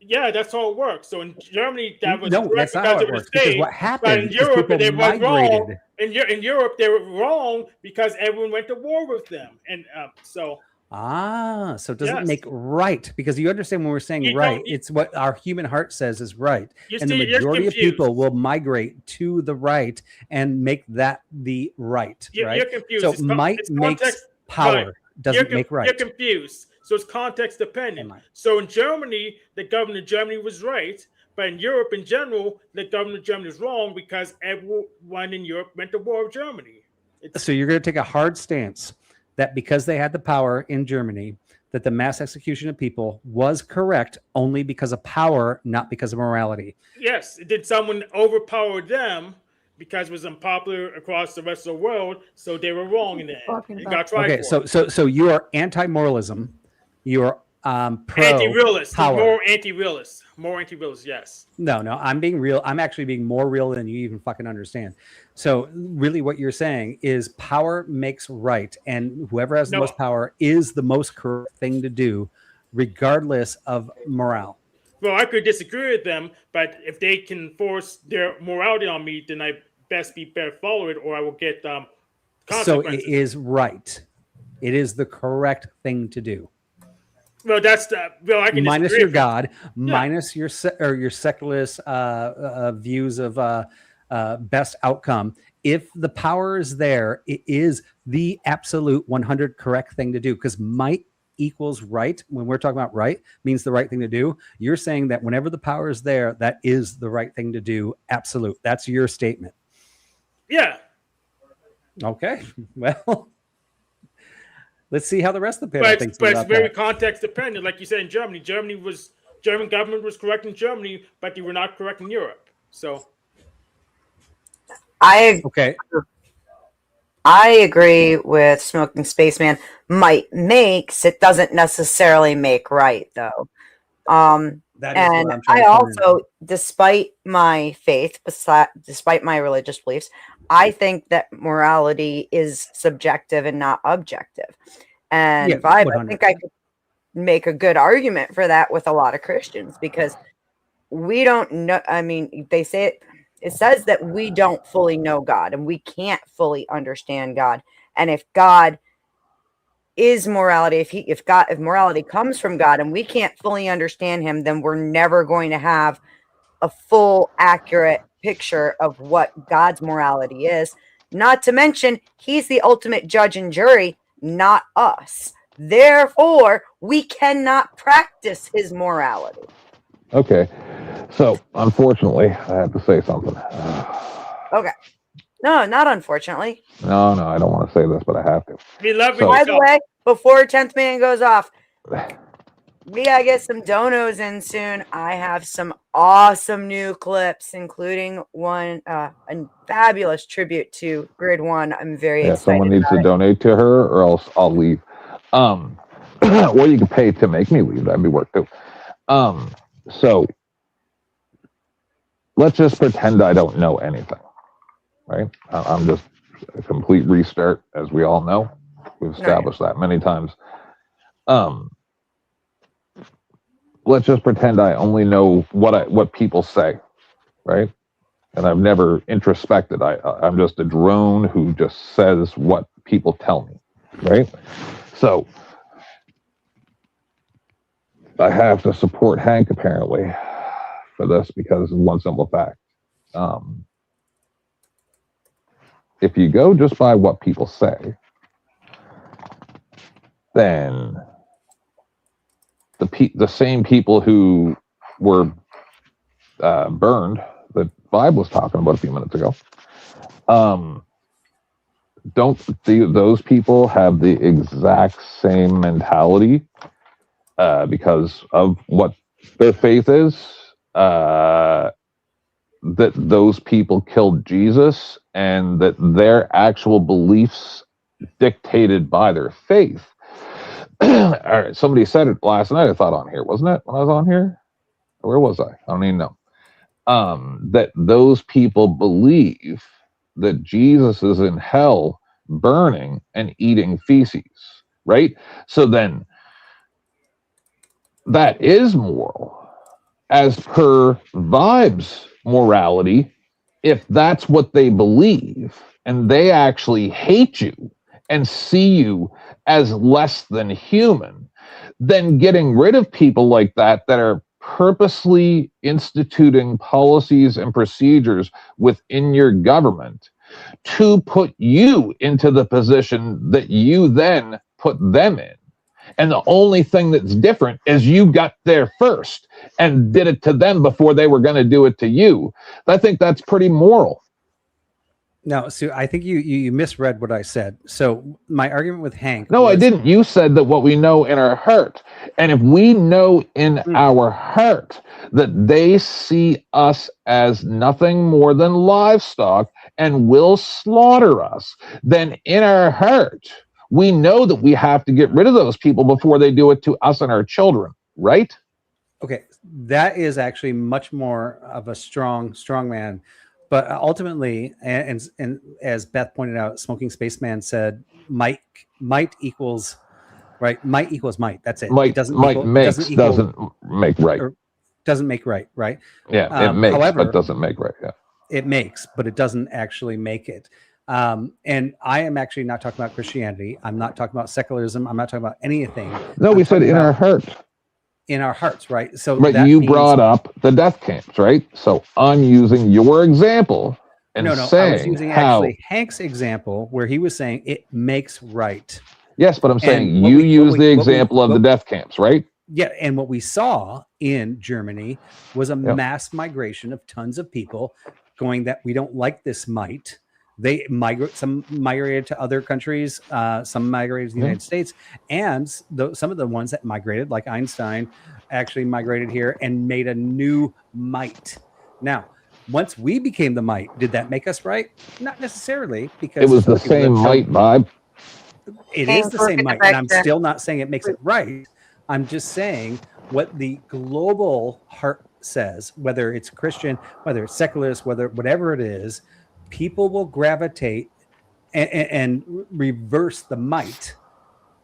Yeah, that's how it works. So in Germany, that was no, that's not how it works. Because what happened in Europe, is they people were migrated. wrong. In Europe, they were wrong because everyone went to war with them, and so. So it doesn't make right, because you understand when we're saying right, it's what our human heart says is right, and the majority of people will migrate to the right and make that the right. Right. You're confused. So might makes power, doesn't make right. You're confused. So it's context dependent. So in Germany, the governor of Germany was right, but in Europe in general, the governor of Germany was wrong because everyone in Europe went to war with Germany. So you're going to take a hard stance that because they had the power in Germany, that the mass execution of people was correct only because of power, not because of morality. Yes. Did someone overpower them because it was unpopular across the rest of the world, so they were wrong in the end. Got tried okay, for so you are anti-moralism. You are pro anti-realist. power. More anti-realist. More anti-realist, yes. No, I'm being real. I'm actually being more real than you even fucking understand. So really what you're saying is power makes right, and whoever has the most power is the most correct thing to do, regardless of morale. Well, I could disagree with them, but if they can force their morality on me, then I best be better follow it, or I will get consequences. So it is right. It is the correct thing to do. Well, that's I can minus your God, minus your secularist views of best outcome. If the power is there, it is the absolute 100 correct thing to do, because might equals right. When we're talking about right, means the right thing to do. You're saying that whenever the power is there, that is the right thing to do. Absolute. That's your statement. Yeah. Okay. Well, let's see how the rest of the panel thinks but about it's very that. context dependent. Like you said, in Germany was German government was correct in Germany, but they were not correct in Europe. So I Okay. I agree with Smoking Spaceman. Might makes it doesn't necessarily make right though. That is And what I'm trying I to point out. also, despite my faith, despite my religious beliefs, I think that morality is subjective and not objective. And Yeah, Vibe, I 100. think I could make a good argument for that with a lot of Christians because we don't know. I mean, they say it says that we don't fully know God and we can't fully understand God. And if God is morality, if morality comes from God and we can't fully understand him, then we're never going to have a full accurate picture of what God's morality is. Not to mention he's the ultimate judge and jury, not us. Therefore, we cannot practice his morality. Okay. So, unfortunately, I have to say something. Okay. No, not unfortunately. No, I don't want to say this, but I have to. we love So- By you. the way, before 10th man goes off, we gotta get some donos in soon. I have some awesome new clips, including one a fabulous tribute to Grid One. I'm very Yeah, excited. someone needs to about it. donate to her, or else I'll leave. Or you can pay to make me leave. That'd be work too. So let's just pretend I don't know anything, right? I'm just a complete restart, as we all know. We've established that many times. Let's just pretend I only know what people say, right? And I've never introspected. I'm just a drone who just says what people tell me, right? So I have to support Hank apparently for this because of one simple fact. If you go just by what people say, then the same people who were burned that Vibe was talking about a few minutes ago, those people have the exact same mentality because of what their faith is, that those people killed Jesus and that their actual beliefs dictated by their faith. All right, somebody said it last night, I thought, on here, wasn't it? When I was on here? Where was I? I don't even know. That those people believe that Jesus is in hell burning and eating feces, right? So then that is moral as per Vibe's morality. If that's what they believe and they actually hate you and see you as less than human, then getting rid of people like that are purposely instituting policies and procedures within your government to put you into the position that you then put them in. And the only thing that's different is you got there first and did it to them before they were going to do it to you. I think that's pretty moral. No, Sue, I think you misread what I said. So my argument with Hank. No, I didn't. You said that what we know in our heart. And if we know in our heart that they see us as nothing more than livestock and will slaughter us, then in our heart, we know that we have to get rid of those people before they do it to us and our children, right? Okay, that is actually much more of a strong man. But ultimately, and as Beth pointed out, Smoking Spaceman said, might equals right. Might equals might. That's it. Might it doesn't make right. Doesn't make right. Right. Yeah, it makes, however, but doesn't make right. Yeah. It makes, but it doesn't actually make it. And I am actually not talking about Christianity. I'm not talking about secularism. I'm not talking about anything. No, we said in our heart. In our hearts, right? So right, you brought up the death camps, right? So I'm using your example and saying I was using actually Hank's example where he was saying it makes right. Yes, but I'm saying you use the example of the death camps, right? Yeah, and what we saw in Germany was a mass migration of tons of people going that we don't like this might. They some migrated to other countries, some migrated to the United States, and some of the ones that migrated, like Einstein, actually migrated here and made a new might. Now, once we became the might, did that make us right? Not necessarily, because It was some the people same have might vibe. it King is the same Crooked might, and I'm Vector. still not saying it makes it right. I'm just saying what the global heart says, whether it's Christian, whether it's secularist, whatever it is, people will gravitate and reverse the might.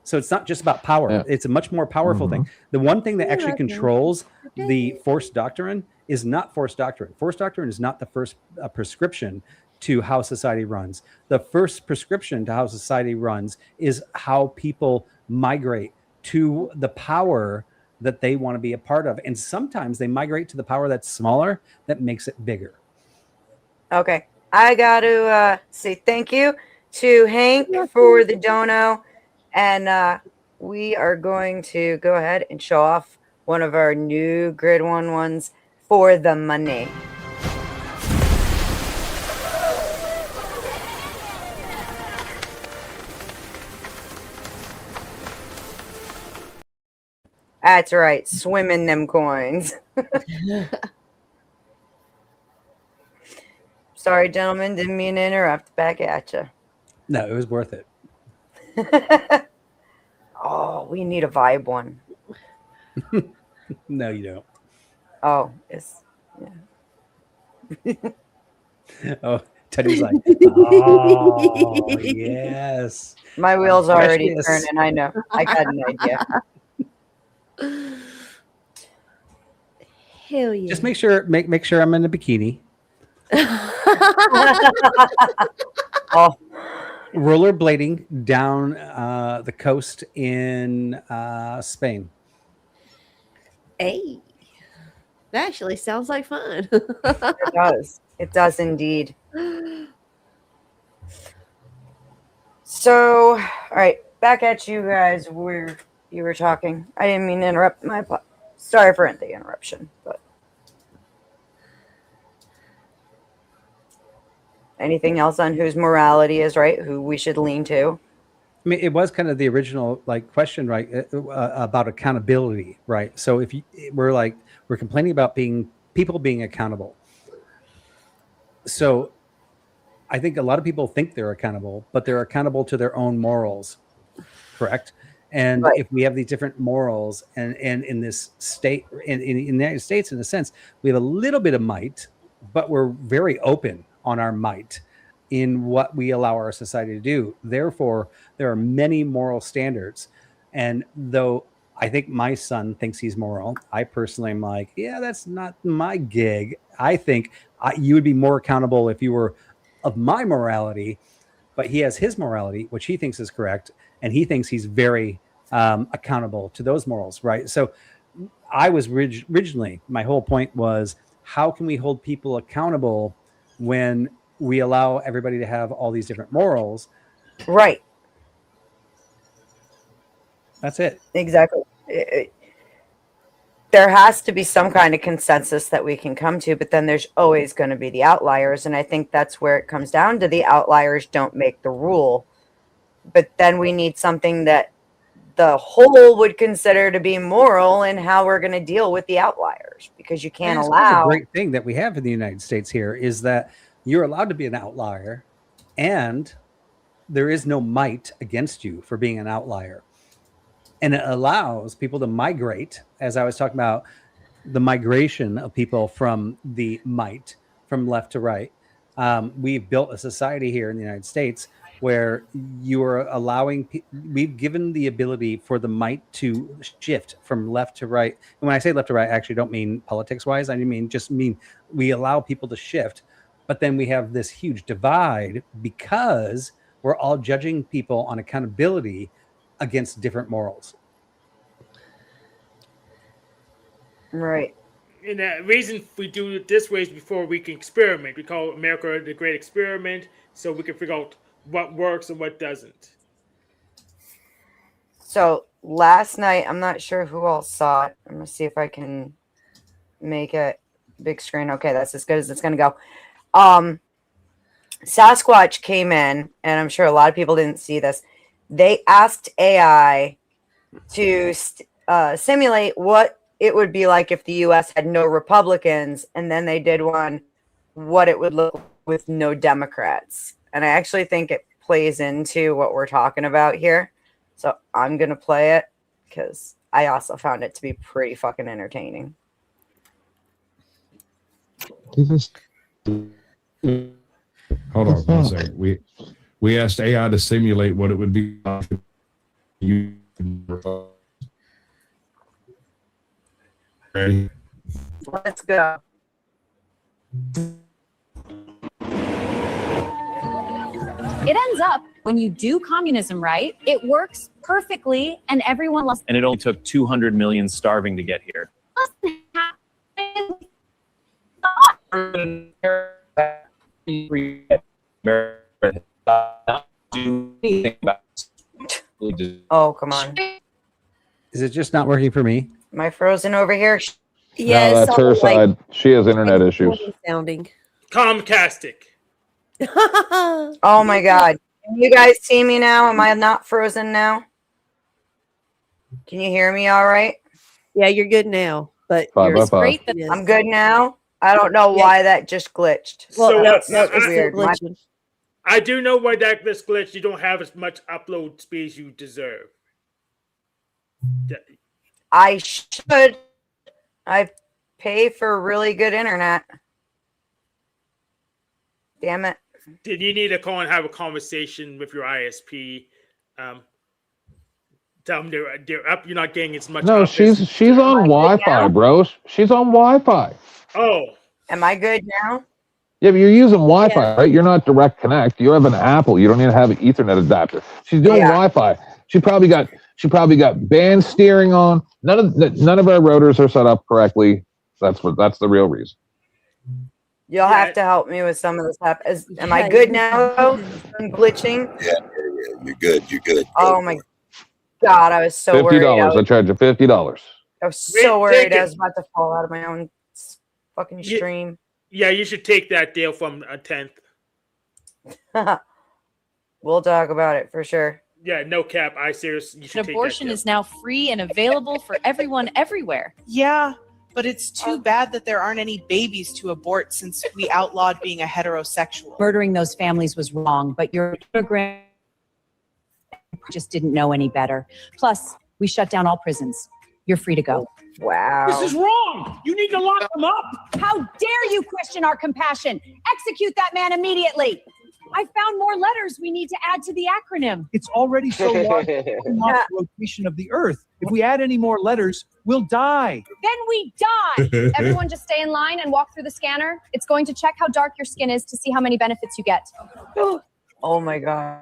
So it's not just about power. Yeah. It's a much more powerful thing. The one thing that Yeah, actually I know. controls the force doctrine is not force doctrine. Force doctrine is not the first prescription to how society runs. The first prescription to how society runs is how people migrate to the power that they want to be a part of. And sometimes they migrate to the power that's smaller that makes it bigger. Okay. I got to say thank you to Hank for the dono. And we are going to go ahead and show off one of our new Grid 1 ones for the money. That's right. Swim in them coins. Sorry, gentlemen. Didn't mean to interrupt. Back at you. No, it was worth it. Oh, we need a vibe one. No, you don't. Oh, it's Oh, Teddy's like, oh, yes. my wheels are already Precious. turning. I know. I got an idea. Hell yeah. Just make sure I'm in a bikini. Oh, Rollerblading down the coast in Spain. Hey, that actually sounds like fun. it does. It does indeed. So, all right, back at you guys where you were talking. I didn't mean to interrupt. Sorry for the interruption, but anything else on whose morality is right, who we should lean to? I mean, it was kind of the original question, right? About accountability, right? So if we're complaining about people being accountable. So I think a lot of people think they're accountable, but they're accountable to their own morals, correct? And Right. if we have these different morals, and in this state, in the United States, in a sense, we have a little bit of might, but we're very open on our might in what we allow our society to do. Therefore, there are many moral standards. And though I think my son thinks he's moral, I personally am like, yeah, that's not my gig. I think you would be more accountable if you were of my morality, but he has his morality, which he thinks is correct. And he thinks he's very accountable to those morals, right? So I was originally, my whole point was, how can we hold people accountable when we allow everybody to have all these different morals? Right. That's it. Exactly. There has to be some kind of consensus that we can come to, but then there's always going to be the outliers. And I think that's where it comes down to: the outliers don't make the rule. But then we need something that the whole would consider to be moral in how we're going to deal with the outliers, because you can't And it's allow. a great thing that we have in the United States here is that you're allowed to be an outlier, and there is no might against you for being an outlier. And it allows people to migrate, as I was talking about, the migration of people from the might, from left to right. We've built a society here in the United States where you are allowing, we've given the ability for the might to shift from left to right. And when I say left to right, I actually don't mean politics wise. I mean we allow people to shift, but then we have this huge divide because we're all judging people on accountability against different morals. Right. And the reason we do it this way is before we can experiment. We call America the Great Experiment, so we can figure out what works and what doesn't. So last night, I'm not sure who else saw it. I'm going to see if I can make it big screen. Okay, that's as good as it's going to go. Sasquatch came in, and I'm sure a lot of people didn't see this. They asked AI to simulate what it would be like if the US had no Republicans and then they did one, what it would look like with no Democrats. And I actually think it plays into what we're talking about here. So I'm going to play it because I also found it to be pretty fucking entertaining. Hold on one second. We asked AI to simulate what it would be like if you ready. Let's go. It ends up when you do communism right, it works perfectly and everyone loves And it only took 200 million starving to get here. Oh, come on. Is it just not working for me? Am I frozen over here? Yeah, No, it's that's her all like side. She has internet issues. sounding. Comcastic. Oh my God. Can you guys see me now? Am I not frozen now? Can you hear me all right? Yeah, you're good now, but Five you're by five. great that yes. I'm good now. I don't know Yeah. why that just glitched. Well, So, no, that's no, it's still weird. My- glitching. I do know why that this glitch. You don't have as much upload speed as you deserve. I should. I pay for really good internet. Damn it. Did you need to call and have a conversation with your ISP? Tell them they're up. You're not getting as much. No, up as- she's on Wi-Fi, bro. She's on Wi-Fi. Oh, Am I good now? Yeah, but you're using Wi-Fi, right? You're not direct connect. You have an Apple. You don't even have an Ethernet adapter. She's doing Yeah. Wi-Fi. She probably got band steering on. None of our routers are set up correctly. That's the real reason. You'll Yeah. have to help me with some of this stuff. Am I Yeah, good you- now though? I'm glitching. Yeah, you're good. You're good. Oh my God, I was so $50. worried. I charge you $50. I was so Wait, worried take I it. was about to fall out of my own fucking Yeah. stream. yeah. You should take that deal from a 10th. We'll talk about it for sure. Yeah, no cap. I seriously. You should an take abortion that is now free and available for everyone everywhere. Yeah, but it's too bad that there aren't any babies to abort since we outlawed being a heterosexual. Murdering those families was wrong, but your immigrant just didn't know any better. Plus, we shut down all prisons. You're free to go. Wow. wrong. You need to lock them up. How dare you question our compassion? Execute that man immediately. I found more letters we need to add to the acronym. It's already so large in the rotation of the Earth. If we add any more letters, we'll die. Then we die. Everyone just stay in line and walk through the scanner. It's going to check how dark your skin is to see how many benefits you get. Oh my God.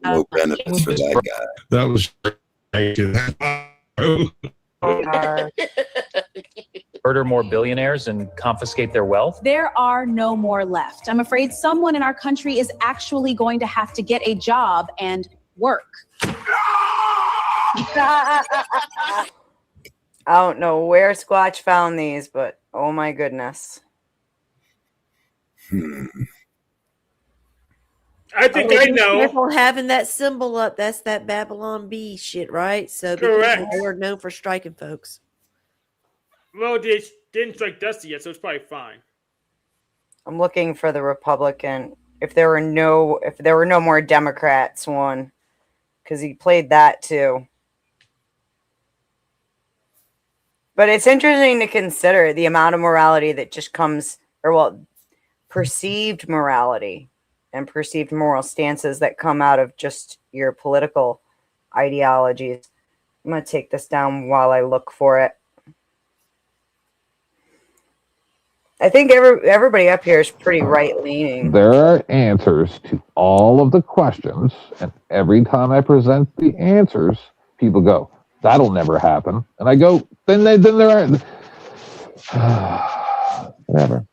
No benefits for that guy. That was Murder more billionaires and confiscate their wealth? There are no more left. I'm afraid someone in our country is actually going to have to get a job and work. I don't know where Squatch found these, but oh my goodness. I think I know. Careful having that symbol up. That's that Babylon Bee shit, right? So Correct. because they are known for striking folks. Well, they didn't strike Dusty yet, so it's probably fine. I'm looking for the Republican. If there were no more Democrats one, because he played that too. But it's interesting to consider the amount of morality that just comes, or well, perceived morality and perceived moral stances that come out of just your political ideologies. I'm going to take this down while I look for it. I think everybody up here is pretty right-leaning. There are answers to all of the questions, and every time I present the answers, people go, "That'll never happen," and I go, "Then there are whatever."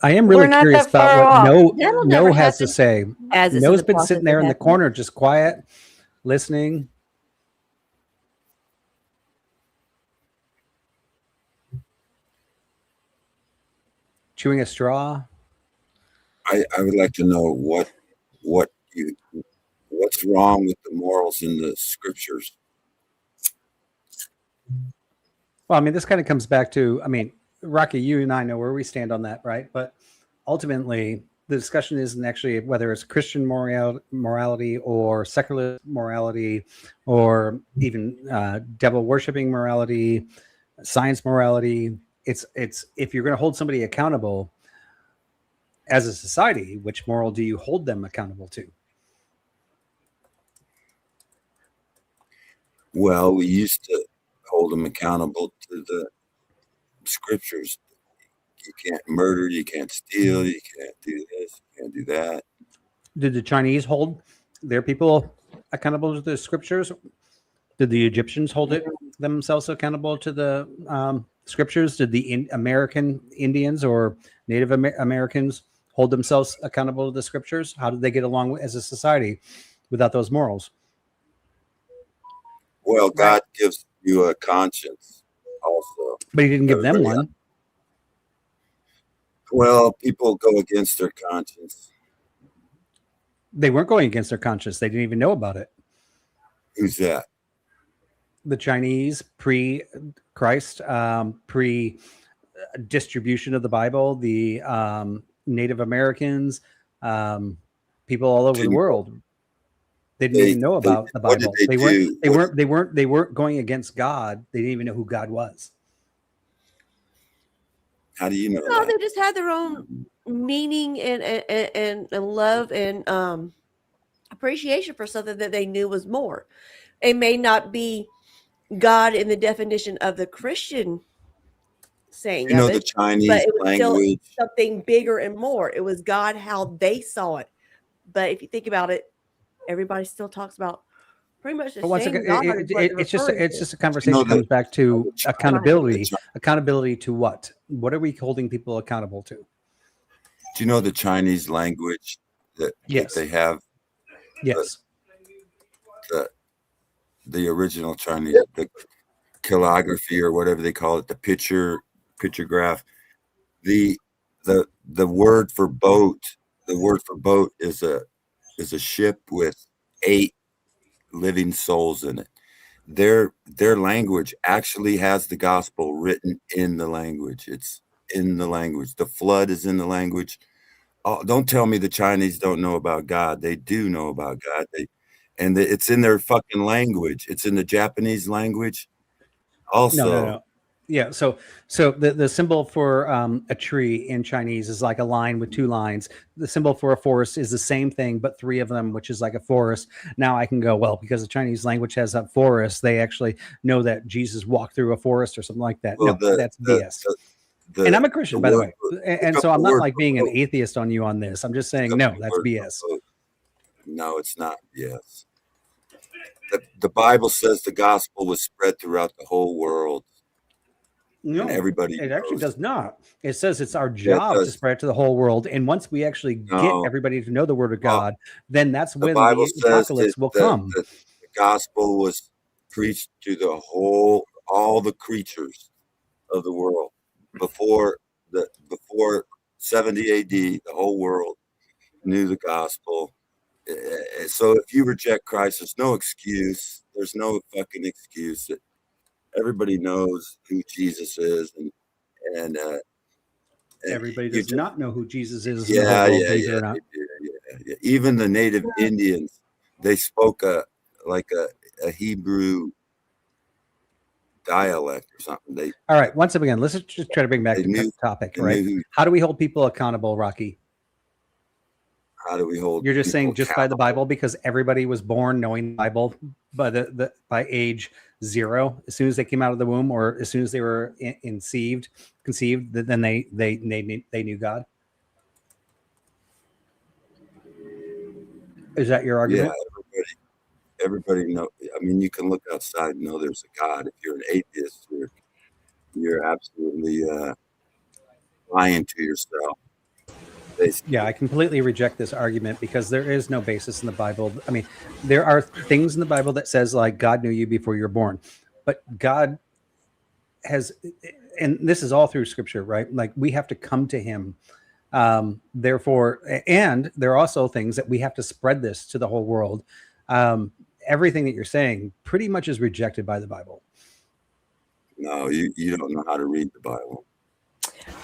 I am really We're not curious that far about what That'll No never has to happen. say. As it's No's in the been process sitting there of in the happening. corner, just quiet, listening. Chewing a straw. I would like to know what What's wrong with the morals in the scriptures? Well, I mean, this kind of comes back to, I mean, Rocky, you and I know where we stand on that, right? But ultimately, the discussion isn't actually whether it's Christian morality or secular morality or even devil worshiping morality, science morality. It's if you're going to hold somebody accountable as a society, which moral do you hold them accountable to? Well, we used to hold them accountable to the scriptures. You can't murder, you can't steal, you can't do this, you can't do that. Did the Chinese hold their people accountable to the scriptures? Did the Egyptians hold it themselves accountable to the scriptures? Did the American Indians or Native Americans hold themselves accountable to the scriptures? How did they get along as a society without those morals? Well, God gives you a conscience also. But he didn't give them one. Well, people go against their conscience. They weren't going against their conscience. They didn't even know about it. Who's that? The Chinese pre-Christ, pre-distribution of the Bible, the Native Americans, people all over the world. They didn't even know about the Bible. They weren't going against God. They didn't even know who God was. How do you know? No, they just had their own meaning and love and appreciation for something that they knew was more. It may not be God in the definition of the Christian saying You know, of the it, Chinese but it was language. still something bigger and more. It was God how they saw it. But if you think about it, everybody still talks about pretty much the But once same again, God. is what it's they're just a referring to. conversation that comes back to accountability. China- Accountability to what? What are we holding people accountable to? Do you know the Chinese language that Yes. they have? Yes. The original Chinese, the calligraphy or whatever they call it, the picture graph. The word for boat, is a ship with 8 living souls in it. Their language actually has the gospel written in the language. It's in the language. The flood is in the language. Oh, don't tell me the Chinese don't know about God. They do know about God. It's in their fucking language. It's in the Japanese language. Also, No. Yeah. So the symbol for a tree in Chinese is like a line with 2 lines. The symbol for a forest is the same thing, but 3 of them, which is like a forest. Now I can go, well, because the Chinese language has a forest, they actually know that Jesus walked through a forest or something like that. Well, no, that's BS. And I'm a Christian, by the way. And so I'm not like being an atheist on you on this. I'm just saying, no, that's BS. No, it's not BS. The Bible says the gospel was spread throughout the whole world. No, and everybody it actually knows. does not. It says it's our job to spread it to the whole world. And once we actually get everybody to know the word of God, then that's when Bible the says apocalypse will come. the gospel was preached to all the creatures of the world before 70 AD. The whole world knew the gospel. So if you reject Christ, there's no excuse. There's no fucking excuse. Everybody knows who Jesus is, and everybody does not know who Jesus is. Yeah. Yeah. Even the native Indians, they spoke a Hebrew dialect or something. All right. Once again, let's just try to bring back the topic. Right? How do we hold people accountable, Rocky? How do we hold? You're just saying just by the accountable? Bible, because everybody was born knowing the Bible by age 0, as soon as they came out of the womb, or as soon as they were conceived, then they knew God. Is that your argument? Yeah, everybody know. I mean, you can look outside and know there's a God. If you're an atheist, you're absolutely lying to yourself. Basically. Yeah, I completely reject this argument because there is no basis in the Bible. I mean, there are things in the Bible that says like God knew you before you were born, but God has, and this is all through Scripture, right? Like we have to come to Him Therefore, and there are also things that we have to spread this to the whole world. Everything that you're saying pretty much is rejected by the Bible. No, you don't know how to read the Bible.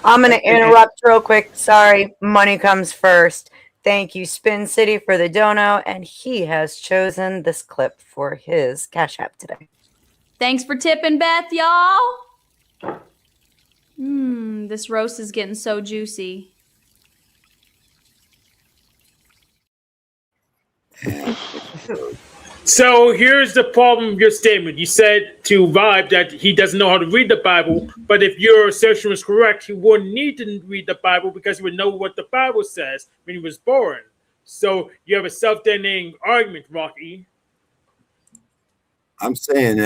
I'm going to interrupt real quick. Sorry. Money comes first. Thank you, Spin City, for the dono. And he has chosen this clip for his Cash App today. Thanks for tipping, Beth, y'all. This roast is getting so juicy. So here's the problem with your statement. You said to Vibe that he doesn't know how to read the Bible, but if your assertion was correct, he wouldn't need to read the Bible because he would know what the Bible says when he was born. So you have a self-denying argument, Rocky. I'm saying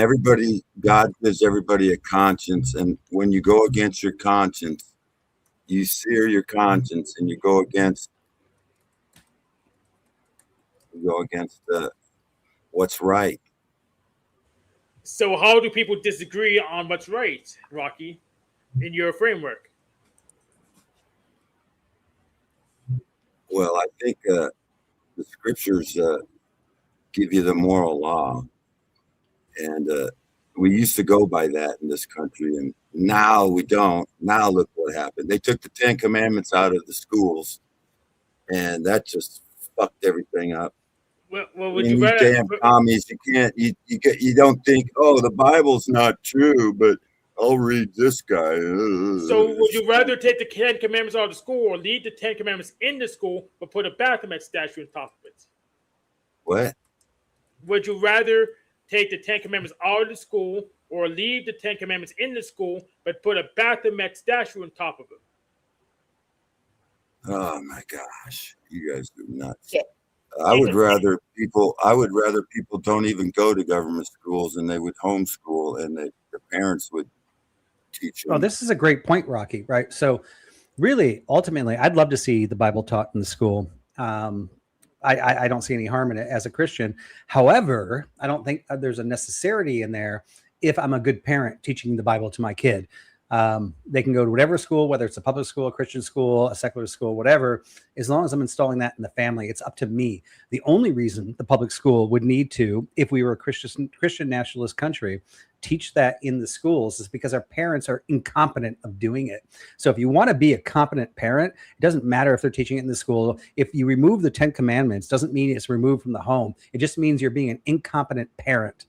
God gives everybody a conscience, and when you go against your conscience, you sear your conscience, and you go against what's right. So how do people disagree on what's right, Rocky, in your framework? Well, I think the scriptures give you the moral law. And we used to go by that in this country, and now we don't. Now look what happened. They took the 10 Commandments out of the schools, and that just fucked everything up. Well, would you rather? Damn commies! You can't. You don't think, oh, the Bible's not true, but I'll read this guy. So would you rather take the 10 Commandments out of the school, or leave the 10 Commandments in the school, but put a Baphomet statue on top of it? What? Would you rather take the 10 Commandments out of the school, or leave the 10 Commandments in the school, but put a Baphomet statue on top of it? Oh my gosh, you guys are nuts. Yeah. I would rather people don't even go to government schools, and they would homeschool, and the parents would teach them. Oh, this is a great point, Rocky. Right. So, really, ultimately, I'd love to see the Bible taught in the school. I don't see any harm in it as a Christian. However, I don't think there's a necessity in there if I'm a good parent teaching the Bible to my kid. They can go to whatever school, whether it's a public school, a Christian school, a secular school, whatever, as long as I'm installing that in the family, it's up to me. The only reason the public school would need to, if we were a Christian nationalist country, teach that in the schools is because our parents are incompetent of doing it. So if you want to be a competent parent, it doesn't matter if they're teaching it in the school. If you remove the 10 Commandments, doesn't mean it's removed from the home. It just means you're being an incompetent parent.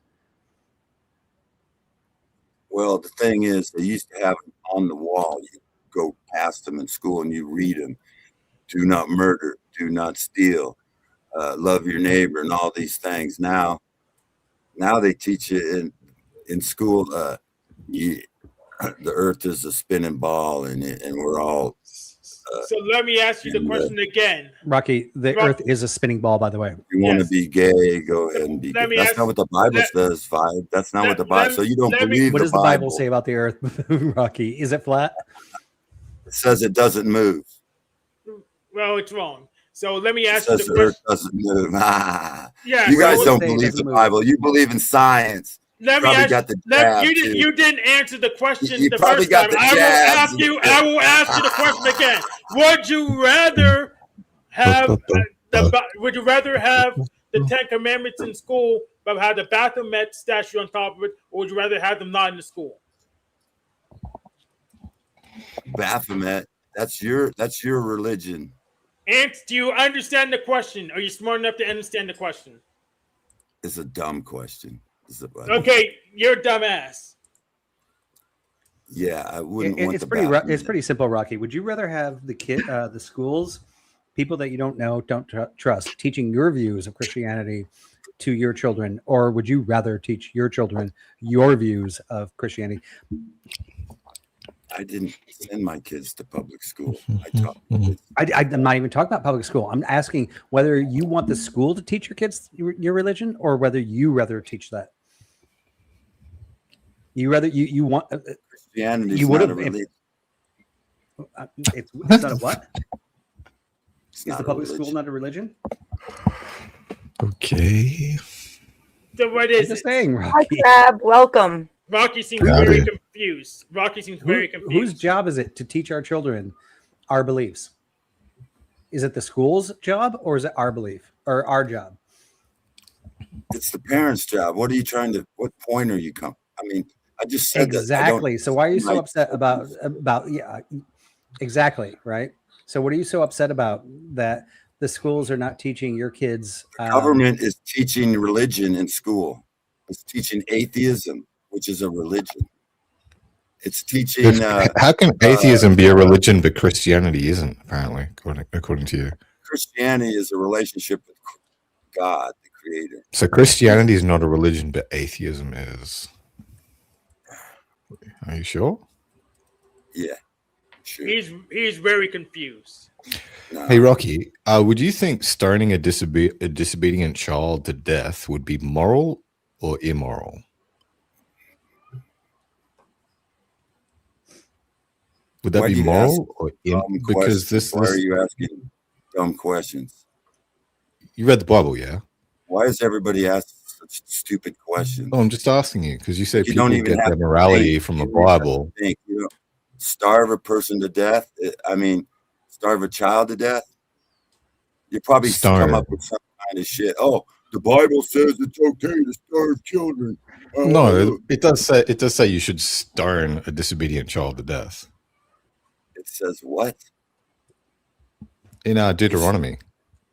Well, the thing is, they used to have them on the wall. You go past them in school and you read them. Do not murder. Do not steal. Love your neighbor, and all these things. Now they teach you in school. The earth is a spinning ball, and we're all. So let me ask you the question again. Rocky, the earth is a spinning ball, by the way. If you want to be gay, go ahead and be gay. That's not what the Bible says, Vibe. That's not what the Bible. So you don't believe what the does the Bible say about the earth, Rocky? Is it flat? It says it doesn't move. Well, it's wrong. So let me ask you the question. Earth doesn't move. Yeah, you guys don't believe the Bible. You believe in science. Let me ask you didn't answer the question the first time. I will ask you the question again. Would you rather have the 10 Commandments in school but have the Baphomet statue on top of it, or would you rather have them not in the school? Baphomet, that's your religion. And do you understand the question? Are you smart enough to understand the question? It's a dumb question. Okay, you're a dumbass. Yeah, I wouldn't want it's pretty simple, Rocky. Would you rather have the schools, people that you don't know, don't trust, teaching your views of Christianity to your children, or would you rather teach your children your views of Christianity? I didn't send my kids to public school. I'm not even talking about public school. I'm asking whether you want the school to teach your kids your religion, or whether you rather teach that. You want Christianity? You would have. It's not a what? Is the public school not a religion? Okay. So what is it? Saying, Rocky. Hi, Crab. Welcome. Rocky seems very confused. Rocky seems very confused. Whose job is it to teach our children our beliefs? Is it the school's job or is it our belief or our job? It's the parents' job. What point are you coming? I mean, I just said exactly. So why are you so like- upset about yeah, exactly, right? So what are you so upset about that the schools are not teaching your kids? Government is teaching religion in school. It's teaching atheism, which is a religion. It's teaching. How can atheism be a religion, but Christianity isn't? Apparently, according to you, Christianity is a relationship with God, the Creator. so Christianity is not a religion, but atheism is. Are you sure? Yeah, sure. He's very confused. No. Hey, Rocky, would you think stoning a disobedient child to death would be moral or immoral? Would that Why be do you moral ask or dumb because questions? Why are you asking dumb questions? You read the Bible, yeah? Why is everybody asking such stupid questions? Oh, I'm just asking you because you said You people don't even get have their to morality think. from You the don't even have to Bible. think. You know, starve a person to death. I mean, starve a child to death. You probably come up with some kind of shit. Oh, the Bible says it's okay to starve children. No, it does say you should stone a disobedient child to death. It says what? In Deuteronomy.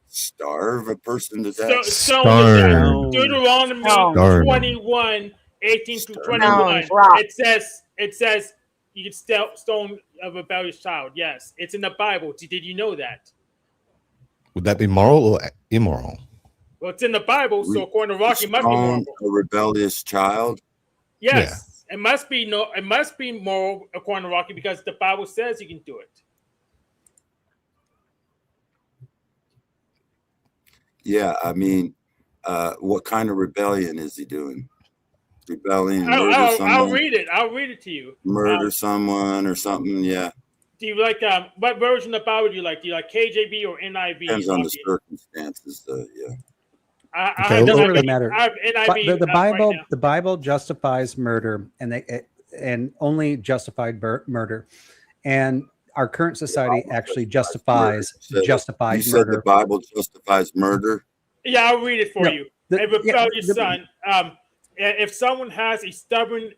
Starve a person to death. Stone. Deuteronomy Stone. 21, 18 to 21. Rock. It says you can stone a rebellious child. Yes, it's in the Bible. Did you know that? Would that be moral or immoral? Well, it's in the Bible, so according to Rocky, it must be moral. A rebellious child. Yes, it must be It must be moral according to Rocky because the Bible says you can do it. Yeah, I mean, what kind of rebellion is he doing? Rebellion, murder someone. I'll read it. I'll read it to you. Murder someone or something. Yeah. Do you like what version of the Bible do you like? Do you like KJV or NIV? Depends on the circumstances. Yeah. It doesn't really matter. I have NIV The up Bible, right now. the Bible justifies murder, and only justified murder, and our current society actually justifies justified You said murder. the Bible justifies murder. Yeah, I'll read it for No, you. the- A rebellious yeah, the- son. If someone has a stubborn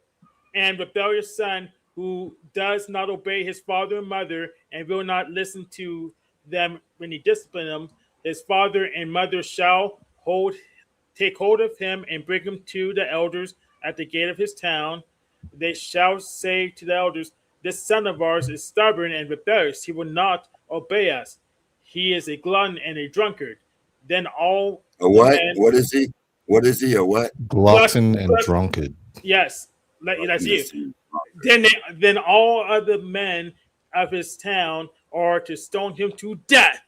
and rebellious son who does not obey his father and mother and will not listen to them when he disciplines them, his father and mother shall take hold of him and bring him to the elders at the gate of his town. They shall say to the elders, "This son of ours is stubborn and rebellious. He will not obey us. He is a glutton and a drunkard." Then all A what? the men- What is he? What is he? A what? Glutton and drunkard. Yes, that's you. Then all other men of his town are to stone him to death.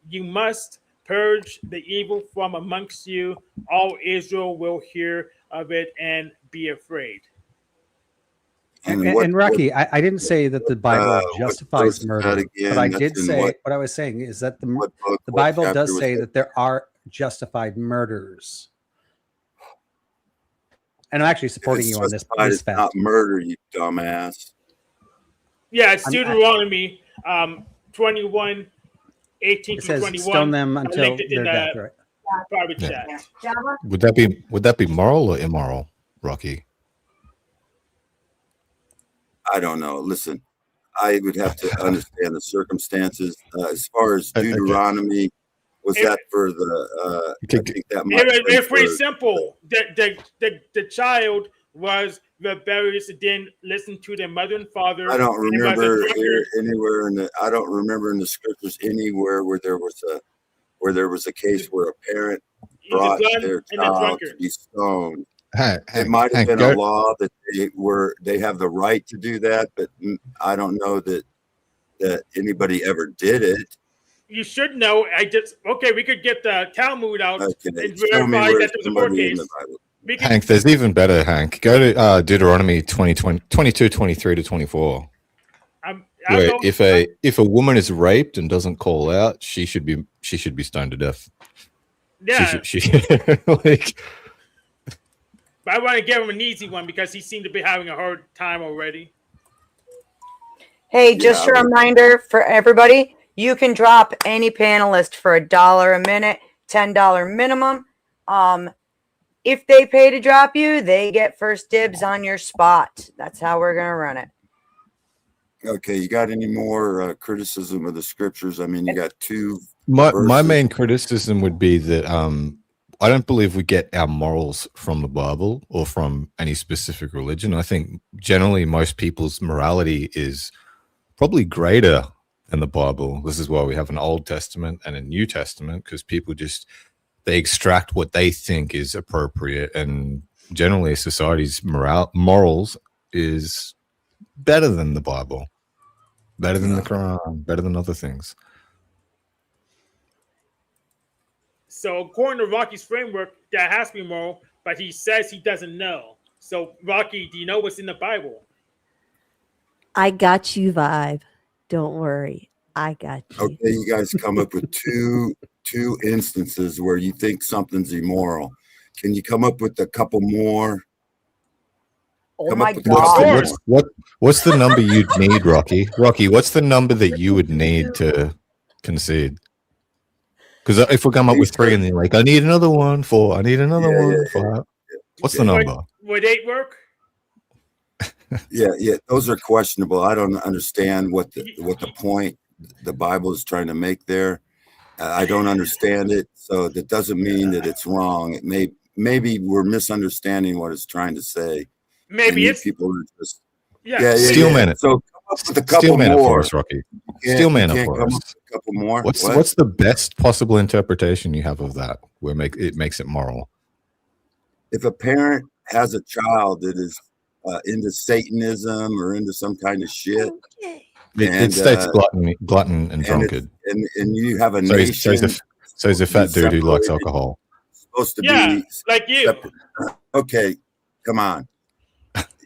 You must purge the evil from amongst you. All Israel will hear of it and be afraid. And Rocky, I didn't say that the Bible what justifies verse is murder, that again? but I That's did in say what I was saying is that the book, Bible what does chapter say was that there are justified murders. And I'm actually supporting you on this It's fact. not murder, you dumbass. Yeah, it's Deuteronomy 21, 18 It to says 21. stone them I until linked it in they're dead, the right? private Yeah. chat. Would that be moral or immoral, Rocky? I don't know. Listen, I would have to understand the circumstances. As far as Deuteronomy, was that for the? I think that might have been It's pretty for- simple. The child was rebellious and didn't listen to their mother and father. I don't and was a remember drunkard. anywhere in the. I don't remember in the scriptures anywhere where there was a case where a parent He's a brought glutton their and a child to drunkard. be stoned. Hank, It might have Hank, been go- a law that they have the right to do that, but I don't know that anybody ever did it. You should know. We could get the Talmud out Okay, and show me verify where that there was a court somebody in case. the Bible. We could, Hank, there's even better, Hank. Go to Deuteronomy 22, 23 to 24. I Where don't- if a woman is raped and doesn't call out, she should be stoned to death. yeah, She like but I want to give him an easy one because he seemed to be having a hard time already. Hey, just a reminder for everybody, You can drop any panelist for $1 a minute, $10 minimum. If they pay to drop you, they get first dibs on your spot. That's how we're gonna run it. Okay, you got any more criticism of the scriptures? I mean, you got two. My verses. main criticism would be that I don't believe we get our morals from the Bible or from any specific religion. I think generally most people's morality is probably greater than the Bible. This is why we have an Old Testament and a New Testament, because people just they extract what they think is appropriate, and generally society's morals is better than the Bible, better than the Quran, better than other things. So according to Rocky's framework, that has to be moral, but he says he doesn't know. So Rocky, do you know what's in the Bible? I got you vibe. Don't worry. I got you. Okay, you guys come up with two instances where you think something's immoral. Can you come up with a couple more? Oh Come my up with a couple God. more. What's the number you'd need, Rocky? Rocky, what's the number that you would need to concede? Because if we come up with 3 and then like, I need another one, 4, I need another one, 5. What's the number? Would 8 work? Yeah, those are questionable. I don't understand what the point the Bible is trying to make there. I don't understand it, so that doesn't mean that it's wrong. It maybe we're misunderstanding what it's trying to say. Maybe and it's people are just Steelman it. So come up with a couple Steelman it more. for us, Rocky. You Steelman it can't for come us. up with a couple more. What's the best possible interpretation you have of that where it makes it moral? If a parent has a child that is into Satanism or into some kind of shit, It states glutton and drunkard. and you have a So nation. he's a fat dude who likes alcohol. Supposed to Yeah, be like you. separate. Okay, come on.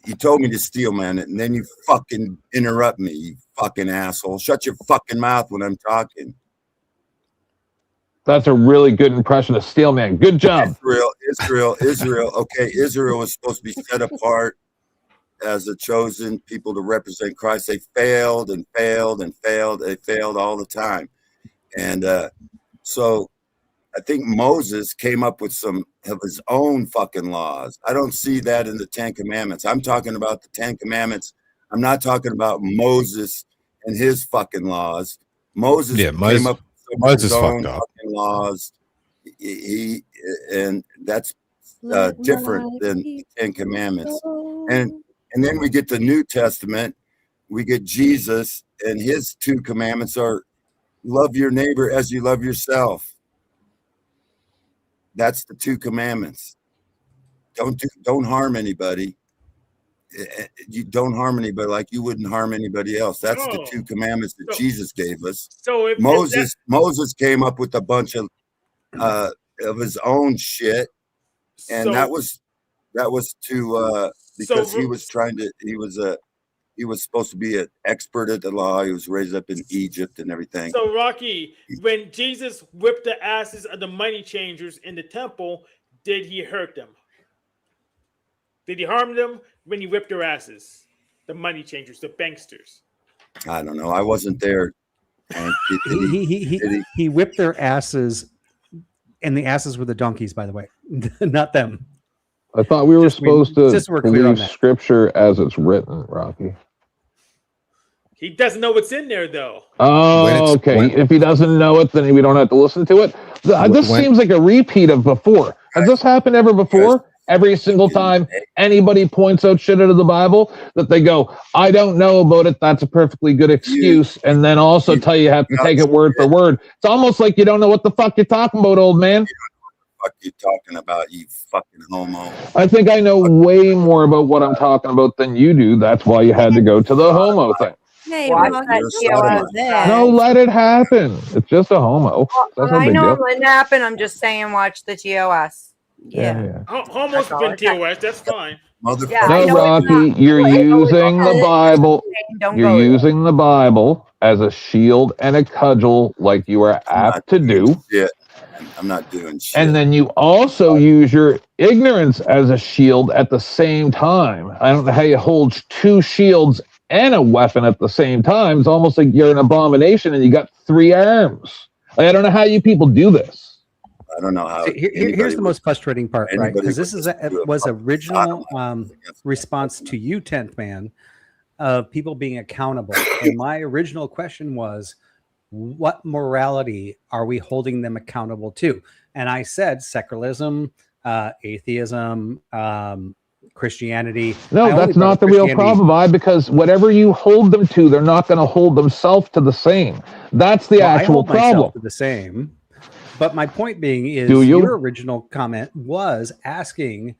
You told me to steal, man, and then you fucking interrupt me, you fucking asshole. Shut your fucking mouth when I'm talking. That's a really good impression of Steelman. Good job. Israel. Okay, Israel was supposed to be set apart as a chosen people to represent Christ. They failed and failed and failed. They failed all the time. And so I think Moses came up with some of his own fucking laws. I don't see that in the 10 Commandments. I'm talking about the 10 Commandments. I'm not talking about Moses and his fucking laws. Moses came up with some of his own fucking laws. And that's different than the 10 Commandments. And then we get the New Testament. We get Jesus, and his 2 commandments are love your neighbor as you love yourself. That's the 2 commandments. Don't harm anybody. You don't harm anybody like you wouldn't harm anybody else. That's the 2 commandments that Jesus gave us. So if Moses came up with a bunch of his own shit, and that was to because he was supposed to be an expert at the law. He was raised up in Egypt and everything. So Rocky, when Jesus whipped the asses of the money changers in the temple, did he hurt them? Did he harm them when he whipped their asses? The money changers, the banksters. I don't know. I wasn't there. He whipped their asses, and the asses were the donkeys, by the way, not them. I thought we were supposed to just so we're clear on believe that. scripture as it's written, Rocky. He doesn't know what's in there, though. Oh, okay. If he doesn't know it, then we don't have to listen to it. This seems like a repeat of before. Has this happened ever before? Every single time anybody points out shit out of the Bible, that they go, I don't know about it. That's a perfectly good excuse. And then also tell you have to take it word for word. It's almost like you don't know what the fuck you're talking about, old man. What you talking about, you fucking homo? I think I know way more about what I'm talking about than you do. That's why you had to go to the homo thing. Hey, Watch Rocky, that TOS. No, let it happen. It's just a homo. That's no I big know it deal. wouldn't happen. I'm just saying, watch the TOS. Yeah. Almost been TOS. That's fine. Yeah, I No, know it's Rocky, not- you're I know it's using not- the Bible. Don't You're go there. using the Bible as a shield and a cudgel, like you are apt to do. Yeah, I'm not doing shit. And then you also use your ignorance as a shield at the same time. I don't know how you hold 2 shields and a weapon at the same time. It's almost like you're an abomination and you got 3 arms. Like, I don't know how you people do this. I don't know how. Here's the most frustrating part, right? anybody Because this would is just do a was fucking original sodomite response to you, 10th Man, of people being accountable. And my original question was, what morality are we holding them accountable to? And I said secularism, atheism, Christianity. No, I only that's brought not up the real Christianity- problem, Vi, because whatever you hold them to, they're not going to hold themselves to the same. That's the Well, I actual hold myself problem. to the same. But my point being is, Do you? your original comment was asking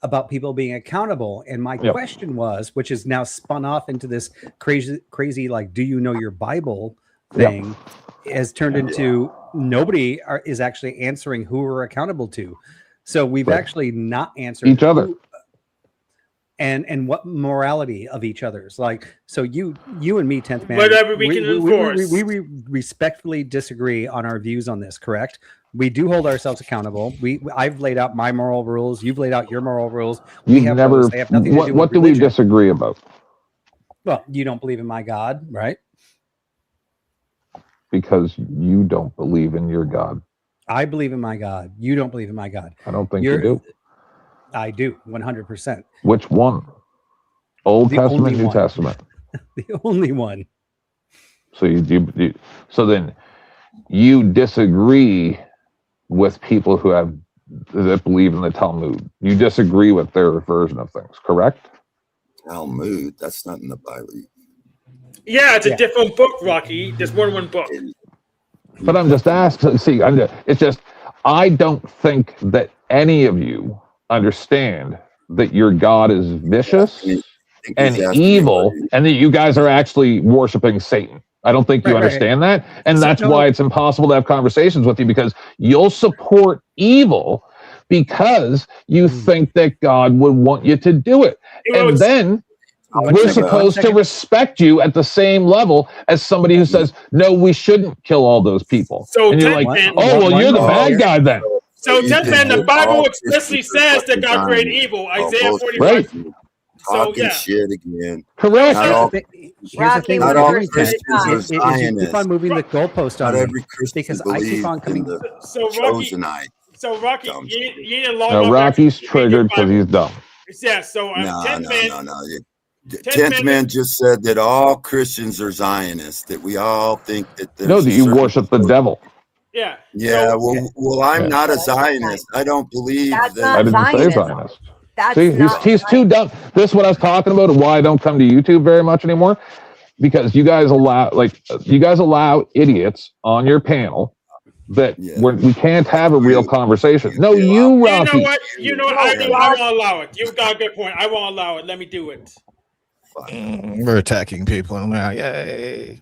about people being accountable, and my Yep. question was, which is now spun off into this crazy like, do you know your Bible Yep. thing, has turned into nobody is actually answering who we're accountable to. So we've Right. actually not answered Each other. who- and what morality of each other's. Like, so you and me, 10th Man, Whatever we can enforce. we respectfully disagree on our views on this, correct? We do hold ourselves accountable. I've laid out my moral rules, you've laid out your moral rules. We You've have never. those. They have nothing to do What with do we religion. disagree about? Well, you don't believe in my God, right? Because you don't believe in your God. I believe in my God. You don't believe in my God. I don't think You're- you do. I do, 100%. Which one? Old The Testament, only New one. Testament. The only one. So so then you disagree with people that believe in the Talmud. You disagree with their version of things, correct? Talmud. That's not in the Bible. Yeah, it's a Yeah. different book, Rocky. There's more than one book. But I'm just asking. See, it's just I don't think that any of you understand that your God is vicious and evil, and that you guys are actually worshiping Satan. I don't think you Right, right. understand that, and So- that's no, why no. it's impossible to have conversations with you, because you'll support evil because you think that God would want you to do it, and then One we're second, one supposed to second. respect you at the same level as somebody who says, no, we shouldn't kill all those people. So And you're like, Ted- oh, well, one you're the more bad here. guy then. So, You just think the that Bible all explicitly Christians are says that fucking God created Zionists. evil. Oh, Isaiah bullshit. 45. Right. Talking yeah. shit again. Correct. Not all, Here's the Rocky, thing not with all doing that Christians are is you keep Zionists. on moving the goalpost on Not me every Christian because I keep believes on in coming. the So Rocky, Chosenite. so Rocky, Dumb you need to log Now, on Rocky's back to read your triggered because Bible. he's dumb. Yeah, so No, 10th no, man, no, no. Tenth Tenth man- man just said that all Christians are Zionists. That we all think that there's No, that a you certain- worship the devil. yeah. Yeah, So, well, I'm Yeah. not a Zionist. I don't believe That's that. not I didn't say Zionism. Zionist. That's See, not he's too dumb. This is what I was talking about, and why I don't come to YouTube very much anymore, because you guys allow idiots on your panel that Yeah. we can't have a real conversation. No, you, you Rocky. know what? You know what? I won't allow it. You've got a good point. I won't allow it. Let me do it. We're attacking people now. Yay.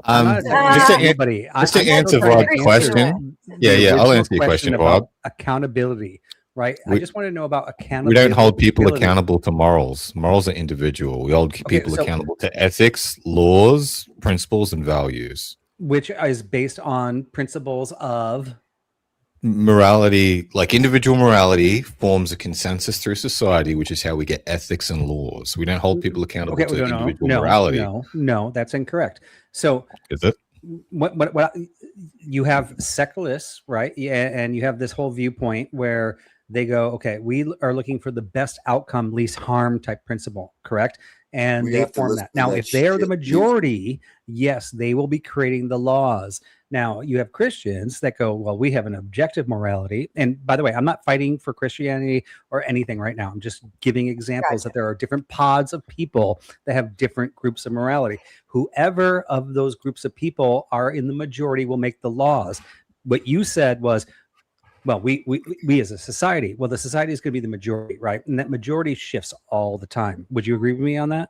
I'm not attacking Just to, anybody. just to I'm still answer trying Rob's to question. answer Yeah, the yeah. I'll original answer your question, about Bob. accountability, right? I We- just want to know about We accountability. don't hold people accountable to morals. Morals are individual. We hold Okay, people so- accountable to ethics, laws, principles, and values. which is based on principles of Morality, like individual morality, forms a consensus through society, which is how we get ethics and laws. We don't hold people accountable to individual morality. No, that's incorrect. So Is it? what you have secularists, right? Yeah, and you have this whole viewpoint where they go, okay, we are looking for the best outcome, least harm type principle, correct? And We they have to form listen that. to Now, that if they are the shit. majority, yes, they will be creating the laws. Now, you have Christians that go, well, we have an objective morality. And by the way, I'm not fighting for Christianity or anything right now. I'm just giving examples that there are different pods of people that have different groups of morality. Whoever of those groups of people are in the majority will make the laws. What you said was, well, we as a society, well, the society is going to be the majority, right? And that majority shifts all the time. Would you agree with me on that?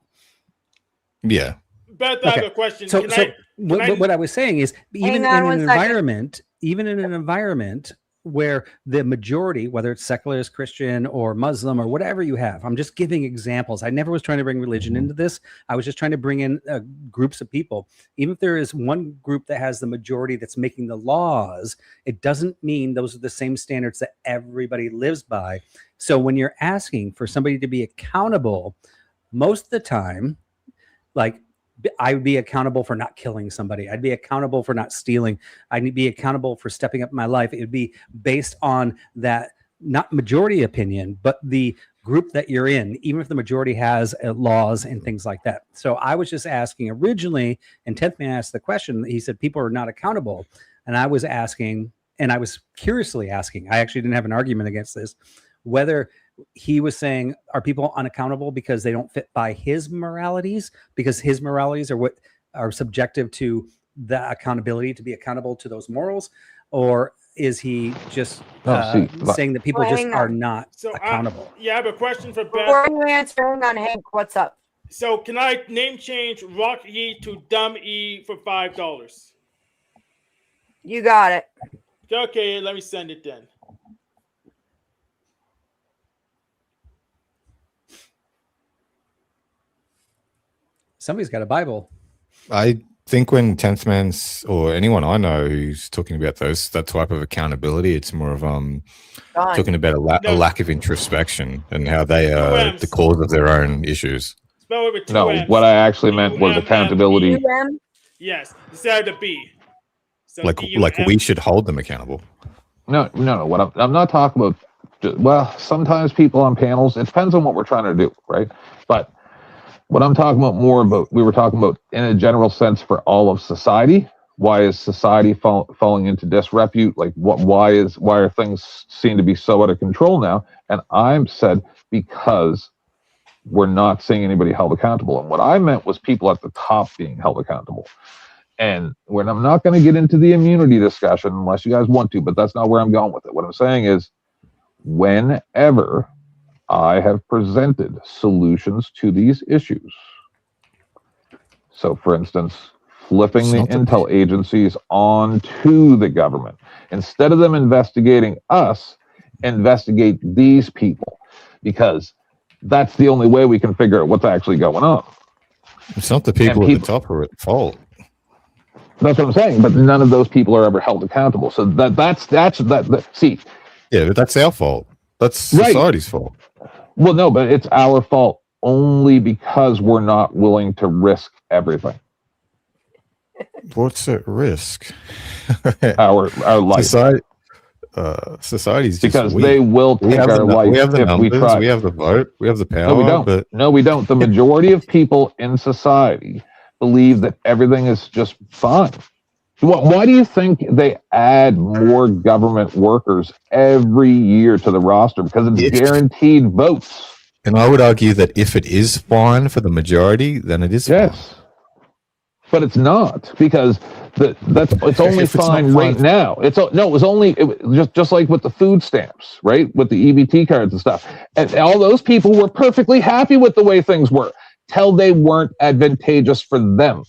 Yeah. Beth, I have a question. So, Can so I- what I was saying is, even Hang on in one an second. environment, even in an environment where the majority, whether it's secularist, Christian, or Muslim, or whatever you have, I'm just giving examples. I never was trying to bring religion into this. I was just trying to bring in groups of people. Even if there is one group that has the majority that's making the laws, it doesn't mean those are the same standards that everybody lives by. So when you're asking for somebody to be accountable, most of the time, I would be accountable for not killing somebody. I'd be accountable for not stealing. I'd be accountable for stepping up in my life. It would be based on that, not majority opinion, but the group that you're in, even if the majority has laws and things like that. So I was just asking originally, and 10th Man asked the question, he said people are not accountable. And I was asking, and I was curiously asking, I actually didn't have an argument against this, whether he was saying, are people unaccountable because they don't fit by his moralities, because his moralities are what are subjective to the accountability to be accountable to those morals, or is he just saying that people just are not accountable? I have a question for Beth. Before you answer, hang on, Hank, what's up? So can I name change Rock E to Dumb E for $5? You got it. Okay, let me send it then. Somebody's got a Bible. I think when 10th Man's or anyone I know who's talking about that type of accountability, it's more of talking about a lack of introspection and how they are the cause of their own issues. Spell it with two No, M's. what I actually meant was accountability. Yes, instead of the B. So Like D-U-M. we should hold them accountable. No. What I'm not talking about. Well, sometimes people on panels. It depends on what we're trying to do, right? But what I'm talking about we were talking about in a general sense for all of society. Why is society falling into disrepute? Like why are things seem to be so out of control now? And I said because we're not seeing anybody held accountable. And what I meant was people at the top being held accountable. And when I'm not going to get into the immunity discussion unless you guys want to, but that's not where I'm going with it. What I'm saying is whenever I have presented solutions to these issues. So, for instance, flipping the intel agencies onto the government. Instead of them investigating us, investigate these people. Because that's the only way we can figure out what's actually going on. It's not the people at the top who are at fault. That's what I'm saying. But none of those people are ever held accountable. So that's see. Yeah, but that's our fault. That's society's fault. Well, no, but it's our fault only because we're not willing to risk everything. What's at risk? our life. Society's just because weak. they will take our life we have the if numbers, we try. We have the vote. We have the power. No, we don't. But No, we don't. The majority of people in society believe that everything is just fine. Why do you think they add more government workers every year to the roster? Because it's guaranteed votes. And I would argue that if it is fine for the majority, then it is fine. But it's not, because it's only fine right now. It was just like with the food stamps, right? With the EBT cards and stuff. And all those people were perfectly happy with the way things were till they weren't advantageous for them.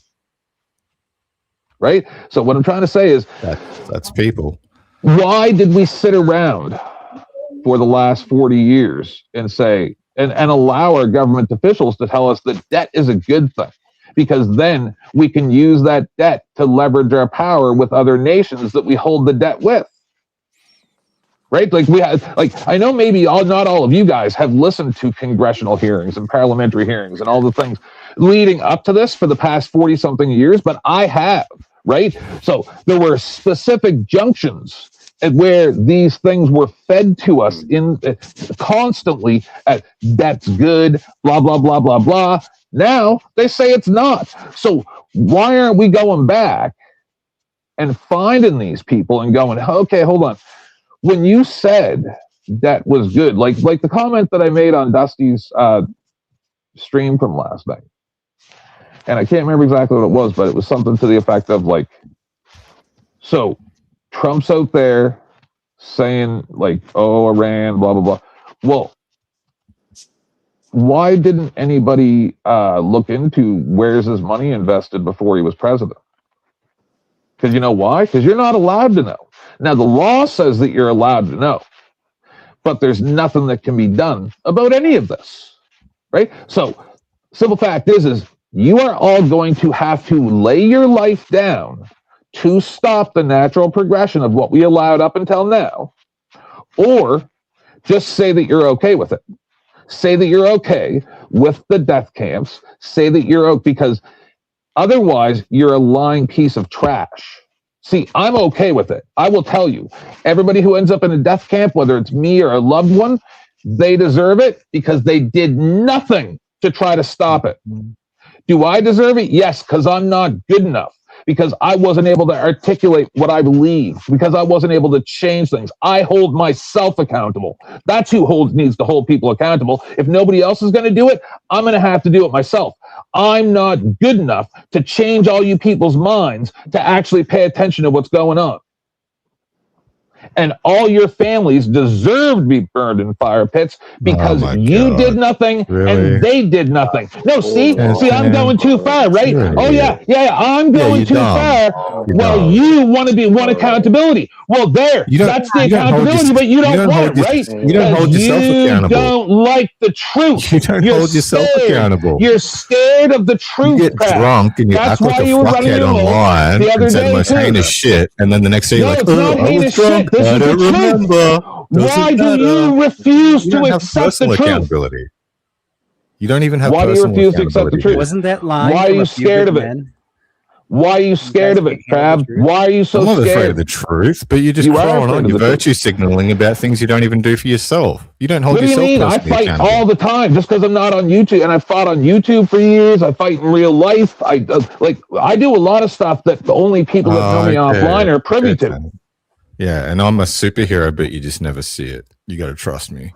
Right? So what I'm trying to say is that's people. Why did we sit around for the last 40 years and say and allow our government officials to tell us that debt is a good thing? Because then we can use that debt to leverage our power with other nations that we hold the debt with. Right? I know maybe not all of you guys have listened to congressional hearings and parliamentary hearings and all the things leading up to this for the past 40 something years, but I have, right? So there were specific junctions at where these things were fed to us in constantly at that's good, blah, blah, blah, blah, blah. Now they say it's not. So why aren't we going back and finding these people and going, okay, hold on. When you said that was good, like the comment that I made on Dusty's stream from last night, and I can't remember exactly what it was, but it was something to the effect of so Trump's out there saying oh, Iran, blah, blah, blah. Well, why didn't anybody look into where's his money invested before he was president? Because you know why? Because you're not allowed to know. Now, the law says that you're allowed to know, but there's nothing that can be done about any of this, right? So, simple fact is you are all going to have to lay your life down to stop the natural progression of what we allowed up until now, or just say that you're okay with it. Say that you're okay with the death camps, say that you're out, because otherwise you're a lying piece of trash. See, I'm okay with it. I will tell you, everybody who ends up in a death camp, whether it's me or a loved one, they deserve it because they did nothing to try to stop it. Do I deserve it? Yes, because I'm not good enough, because I wasn't able to articulate what I believe, because I wasn't able to change things. I hold myself accountable. That's who needs to hold people accountable. If nobody else is going to do it, I'm going to have to do it myself. I'm not good enough to change all you people's minds to actually pay attention to what's going on. And all your families deserve to be burned in fire pits because you did nothing and they did nothing. No, see, I'm going too far, right? Oh yeah, I'm going too far. Well, you want accountability. Well, that's the accountability, but you don't want it, right? You don't hold yourself accountable. You don't like the truth. You don't hold yourself accountable. You're scared of the truth. You get drunk and you act like a fuckhead online and say the most heinous shit, and then the next day you're like, oh, I was drunk. I don't remember. Why do you refuse to accept the truth? Accountability. You don't even have. Why do you refuse to accept the truth? Wasn't that line? Why are you scared of it? Why are you scared of it, Trav? Why are you so scared? I'm not afraid of the truth, but you're just crawling on. You're virtue signaling about things you don't even do for yourself. You don't hold yourself personally accountable. I fight all the time just because I'm not on YouTube, and I fought on YouTube for years. I fight in real life. I do a lot of stuff that only people that know me offline are privy to. Yeah, and I'm a superhero, but you just never see it. You got to trust me.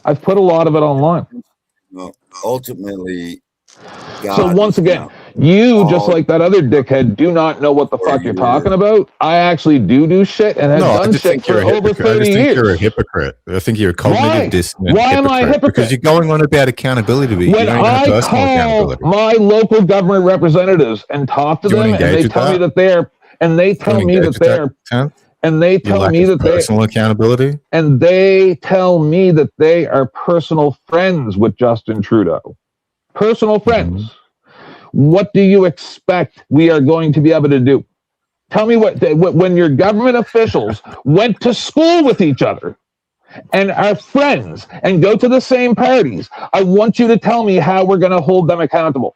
I've put a lot of it online. Well, ultimately, so once again, you, just like that other dickhead, do not know what the fuck you're talking about. I actually do shit and have done shit for over 30 years. I think you're a hypocrite. I think you're a cognitive dissonant. Why am I a hypocrite? Because you're going on about accountability, but you don't even have personal accountability. My local government representatives and talk to them, and they tell me that they're, and they tell me that they're, and they tell me that personal accountability, and they tell me that they are personal friends with Justin Trudeau. Personal friends. Mm-hmm. What do you expect we are going to be able to do? Tell me when your government officials went to school with each other and are friends and go to the same parties. I want you to tell me how we're going to hold them accountable.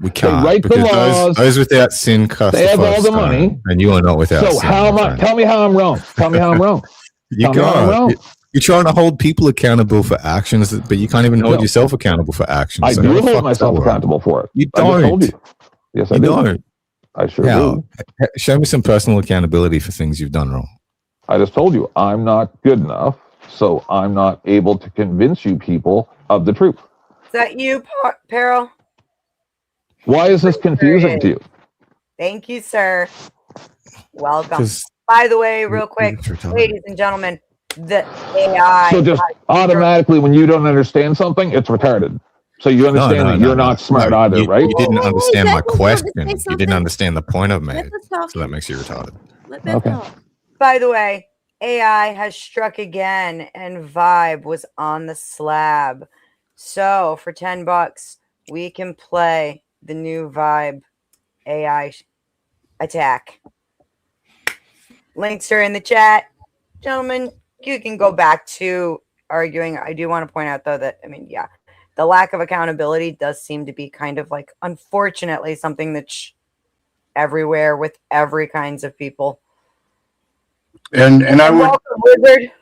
We can't. They write the laws. Those without sin cost. They have all the money, and you are not without sin. So tell me how I'm wrong. Tell me how I'm wrong. You can't. You're trying to hold people accountable for actions, but you can't even hold yourself accountable for actions. I do hold myself accountable for it. You don't. Yes, I do. Don't. I sure do. Show me some personal accountability for things you've done wrong. I just told you I'm not good enough, so I'm not able to convince you people of the truth. Is that you, Peril? Why is this confusing to you? Thank you, sir. Welcome. By the way, real quick, ladies and gentlemen, the AI. So just automatically, when you don't understand something, it's retarded. So you understand that you're not smart either, right? You didn't understand my question. You didn't understand the point I've made. So that makes you retarded. Okay. By the way, AI has struck again, and Vibe was on the slab. So for $10, we can play the new Vibe AI attack. Links are in the chat. Gentlemen, you can go back to arguing. I do want to point out, though, that, the lack of accountability does seem to be kind of like, unfortunately, something that's everywhere with every kinds of people. And I would, welcome, Wizard.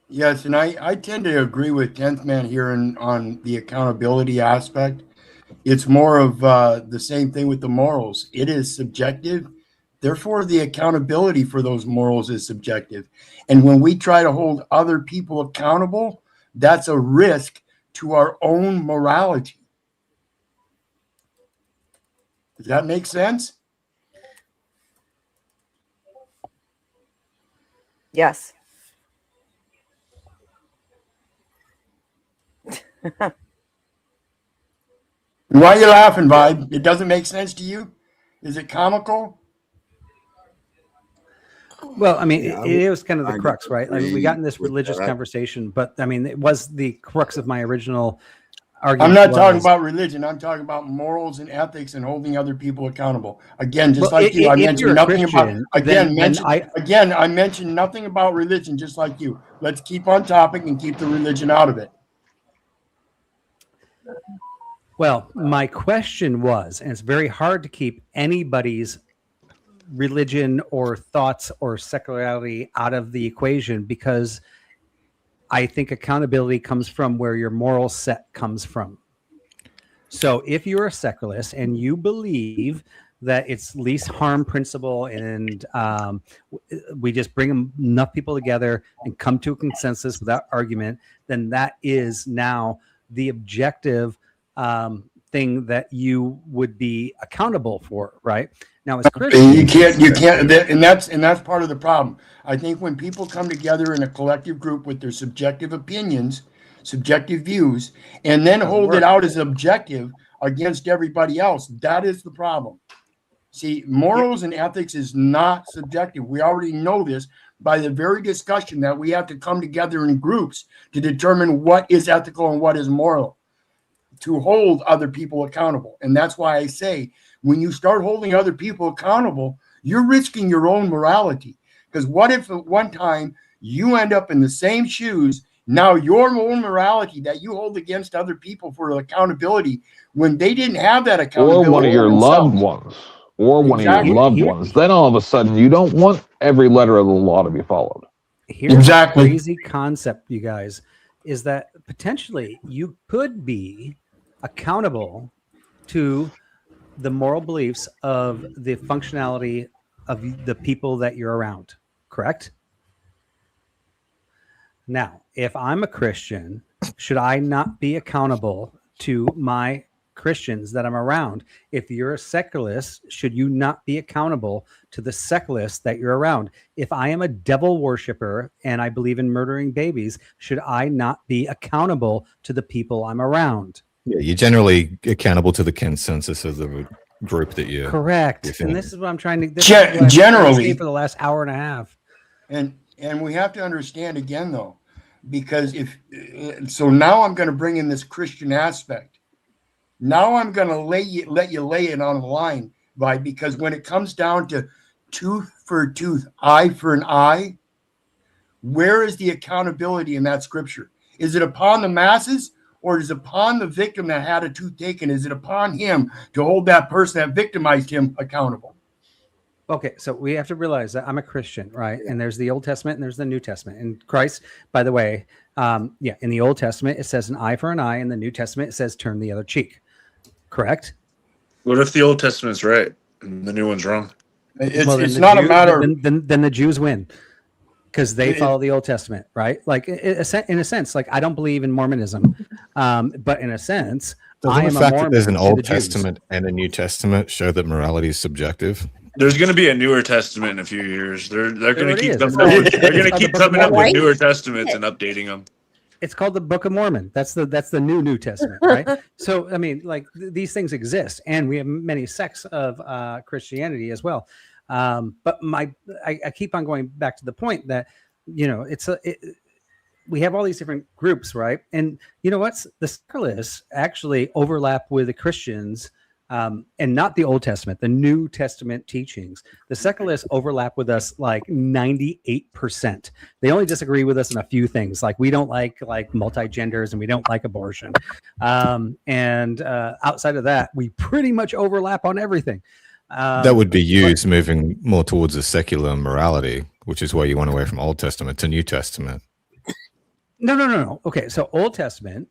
Yes, and I tend to agree with 10th Man here on the accountability aspect. It's more of the same thing with the morals. It is subjective. Therefore, the accountability for those morals is subjective. And when we try to hold other people accountable, that's a risk to our own morality. Does that make sense? Yes. Why are you laughing, Vibe? It doesn't make sense to you? Is it comical? Well, it was kind of the crux, right? We got in this religious conversation, but it was the crux of my original argument. I'm not talking about religion. I'm talking about morals and ethics and holding other people accountable. Again, just like you, I mentioned nothing about. I mentioned nothing about religion, just like you. Let's keep on topic and keep the religion out of it. Well, my question was, and it's very hard to keep anybody's religion or thoughts or secularity out of the equation, because I think accountability comes from where your moral set comes from. So if you're a secularist and you believe that it's least harm principle and we just bring enough people together and come to a consensus without argument, then that is now the objective thing that you would be accountable for, right? Now, as Christians, you can't, and that's part of the problem. I think when people come together in a collective group with their subjective opinions, subjective views, and then hold it out as objective against everybody else, that is the problem. See, morals and ethics is not subjective. We already know this by the very discussion that we have to come together in groups to determine what is ethical and what is moral, to hold other people accountable. And that's why I say, when you start holding other people accountable, you're risking your own morality. Because what if at one time you end up in the same shoes? Now your own morality that you hold against other people for accountability, when they didn't have that accountability, or one of your loved ones, or one of your loved ones, then all of a sudden you don't want every letter of the law to be followed. Here's a crazy concept, you guys, is that potentially you could be accountable to the moral beliefs of the functionality of the people that you're around, correct? Now, if I'm a Christian, should I not be accountable to my Christians that I'm around? If you're a secularist, should you not be accountable to the secularists that you're around? If I am a devil worshiper and I believe in murdering babies, should I not be accountable to the people I'm around? Yeah, you're generally accountable to the consensus of the group that you're correct. within. And this is what I'm trying to generally for the last hour and a half. And we have to understand again, though, because so now I'm going to bring in this Christian aspect. Now I'm going to let you lay it on the line, because when it comes down to tooth for a tooth, eye for an eye, where is the accountability in that scripture? Is it upon the masses, or is it upon the victim that had a tooth taken? Is it upon him to hold that person that victimized him accountable? Okay, so we have to realize that I'm a Christian, right? And there's the Old Testament and there's the New Testament. And Christ, by the way, in the Old Testament, it says an eye for an eye. In the New Testament, it says turn the other cheek. Correct? What if the Old Testament's right and the new one's wrong? It's not a matter of... Then the Jews win because they follow the Old Testament, right? Like, in a sense, like, I don't believe in Mormonism, but in a sense, I am the a fact that Mormon. there's an to Old the Jews. Testament and a New Testament show that morality is subjective? There's going to be a newer testament in a few years. They're going to keep is. they're going to keep coming up with Right? newer testaments and updating them. It's called the Book of Mormon. That's the New Testament, right? So I mean, like these things exist, and we have many sects of Christianity as well. But I keep on going back to the point that we have all these different groups, right? And you know what's the secularists actually overlap with the Christians. And not the Old Testament, the New Testament teachings. The secularists overlap with us like 98%. They only disagree with us in a few things. Like we don't like multi-genders and we don't like abortion. And outside of that, we pretty much overlap on everything. That would be used moving more towards a secular morality, which is why you went away from Old Testament to New Testament. No. Okay, so Old Testament,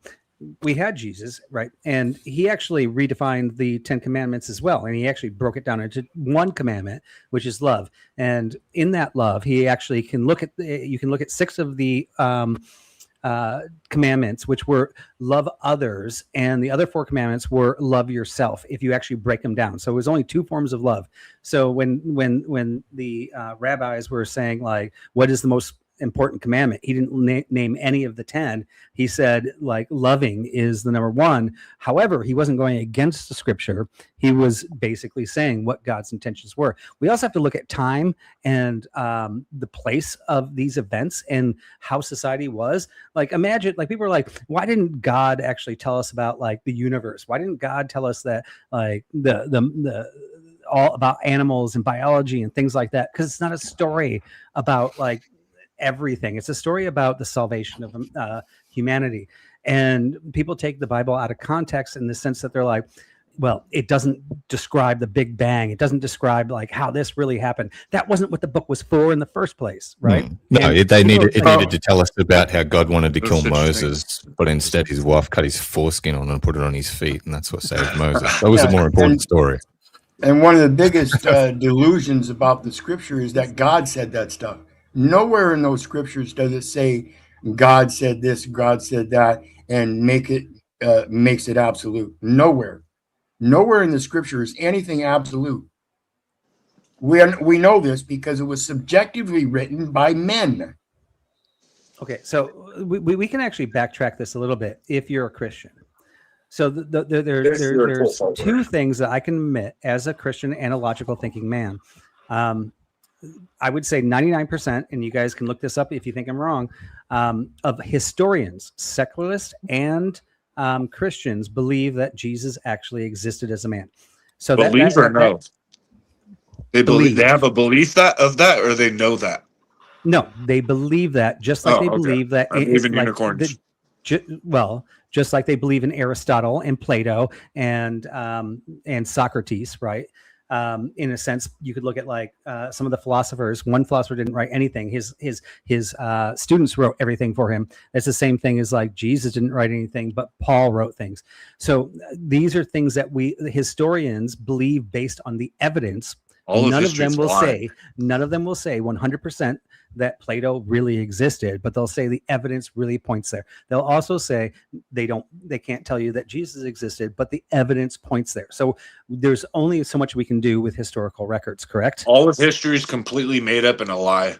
we had Jesus, right? And he actually redefined the 10 commandments as well. And he actually broke it down into one commandment, which is love. And in that love, he actually can look at 6 of the commandments, which were love others. And the other 4 commandments were love yourself, if you actually break them down. So it was only 2 forms of love. So when the rabbis were saying, like, what is the most important commandment, he didn't name any of the 10. He said, like, loving is the number 1. However, he wasn't going against the scripture. He was basically saying what God's intentions were. We also have to look at time and the place of these events and how society was. Like, imagine, like, people are like, why didn't God actually tell us about, like, the universe? Why didn't God tell us that, like, the all about animals and biology and things like that? Because it's not a story about, like, everything. It's a story about the salvation of humanity. And people take the Bible out of context in the sense that they're like, well, it doesn't describe the Big Bang. It doesn't describe like how this really happened. That wasn't what the book was for in the first place, right? No, And it needed people- to tell us about how God wanted to That's kill interesting. Moses, but instead his wife cut his foreskin on and put it on his feet, and that's what saved Moses. That was a more important story. And one of the biggest delusions about the scripture is that God said that stuff. Nowhere in those scriptures does it say God said this, God said that, and makes it absolute. Nowhere in the scripture is anything absolute. We know this because it was subjectively written by men. Okay, so we can actually backtrack this a little bit if you're a Christian. So there's two things that I can admit as a Christian analogical thinking man. I would say 99%, and you guys can look this up if you think I'm wrong, of historians, secularists, and Christians believe that Jesus actually existed as a man. So Believe or no? They believe. They have a belief of that, or they know that. No, they believe that, just like they believe that. I believe in unicorns. Just like they believe in Aristotle and Plato and Socrates, right? In a sense, you could look at like some of the philosophers. One philosopher didn't write anything. His students wrote everything for him. It's the same thing as like Jesus didn't write anything, but Paul wrote things. So these are things that the historians believe based on the evidence. None of them will say 100% that Plato really existed, but they'll say the evidence really points there. They'll also say they can't tell you that Jesus existed, but the evidence points there. So there's only so much we can do with historical records, correct? All of history is completely made up and a lie.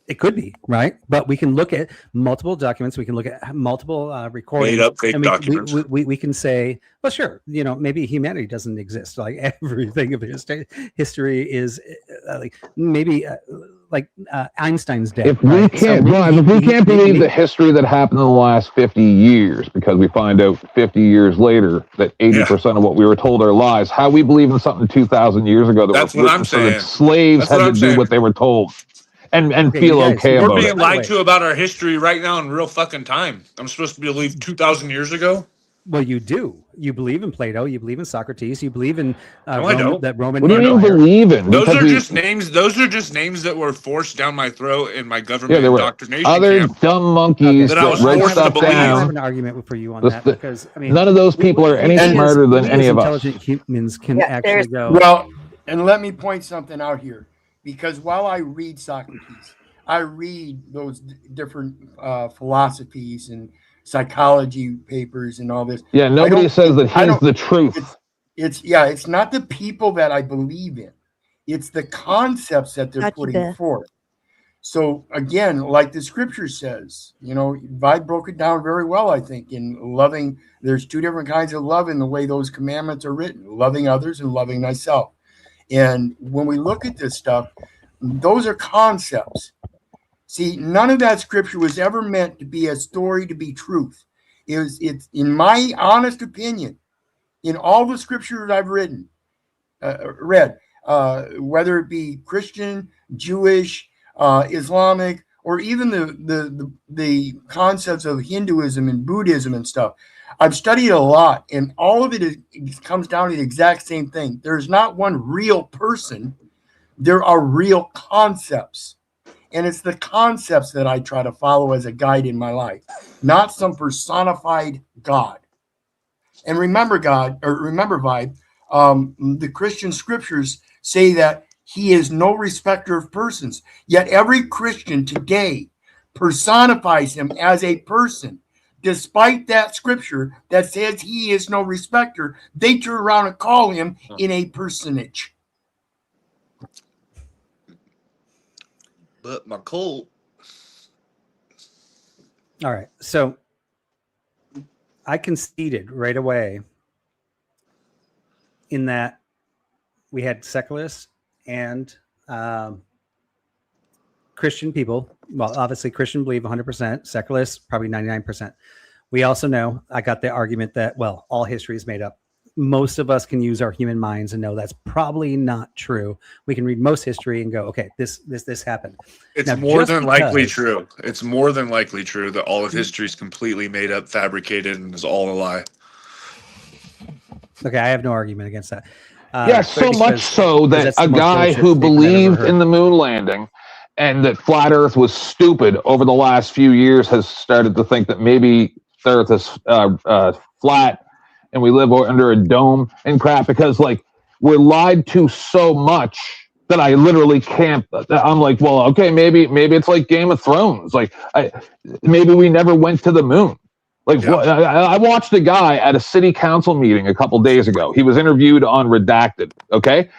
It could be, right? But we can look at multiple documents. We can look at multiple recordings. Made up fake documents. We can say, well, sure, maybe humanity doesn't exist. Like everything of history is like maybe like Einstein's dead. If we can't believe the history that happened in the last 50 years, because we find out 50 years later that 80% of what we were told are lies, how we believe in something 2,000 years ago That's what I'm saying. that slaves had to do what they were told and feel okay about it. We're being lied to about our history right now in real fucking time. I'm supposed to believe 2,000 years ago? Well, you do. You believe in Plato. You believe in Socrates. You believe in No, I don't. that Roman. What do you mean believe in? Those are just names. Those are just names that were forced down my throat in my government there were indoctrination other camp. dumb monkeys That I was that wrote forced to stuff believe. I have down. an argument for you on that because I mean, None of those people are any smarter than any of us. Intelligent humans can actually go. Well, and let me point something out here, because while I read Socrates, I read those different philosophies and psychology papers and all this. Yeah, nobody says that he's the truth. It's not the people that I believe in. It's the concepts that they're putting forth. So again, like the scripture says, Vi broke it down very well, I think, in loving. There's two different kinds of love in the way those commandments are written: loving others and loving thyself. And when we look at this stuff, those are concepts. See, none of that scripture was ever meant to be a story, to be truth. It's in my honest opinion, in all the scriptures I've read, whether it be Christian, Jewish, Islamic, or even the concepts of Hinduism and Buddhism and stuff, I've studied a lot, and all of it comes down to the exact same thing. There's not one real person. There are real concepts. And it's the concepts that I try to follow as a guide in my life, not some personified God. And remember, Vibe, the Christian scriptures say that he is no respecter of persons. Yet every Christian today personifies him as a person. Despite that scripture that says he is no respecter, they turn around and call him in a personage. But my cold. All right, so I conceded right away in that we had secularists and Christian people. Well, obviously, Christian believe 100%, secularists probably 99%. We also know I got the argument that, well, all history is made up. most of us can use our human minds and know that's probably not true. We can read most history and go, okay, this happened. It's Now, more just than likely because- true. It's more than likely true that all of history is completely made up, fabricated, and is all a lie. Okay, I have no argument against that. Yeah, so much because- so because that that's the a most guy bullshit who statement I've ever believed heard. in the moon landing and that flat Earth was stupid over the last few years has started to think that maybe the Earth is flat and we live under a dome and crap, because like we're lied to so much that I literally can't. I'm like, well, okay, maybe it's like Game of Thrones. Like, maybe we never went to the moon. Like, I watched a guy at a city council meeting a couple days ago. He was interviewed on Redacted, okay,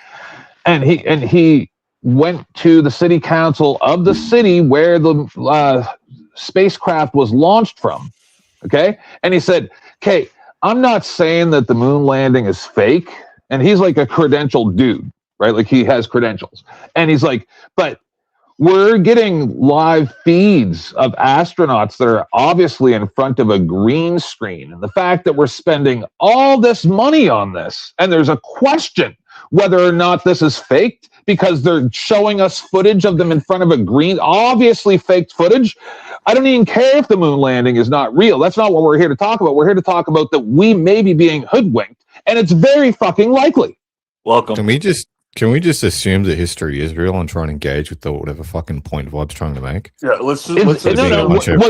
and he went to the city council of the city where the spacecraft was launched from, okay, and he said, "Okay, I'm not saying that the moon landing is fake," and he's like a credentialed dude, right? Like he has credentials, and he's like, but we're getting live feeds of astronauts that are obviously in front of a green screen. And the fact that we're spending all this money on this, and there's a question whether or not this is faked because they're showing us footage of them in front of a green, obviously faked footage. I don't even care if the moon landing is not real. That's not what we're here to talk about. We're here to talk about that we may be being hoodwinked, and it's very fucking likely. Welcome. Can we just assume that history is real and try and engage with the whatever fucking point Vibe's trying to make? Yeah, let's Was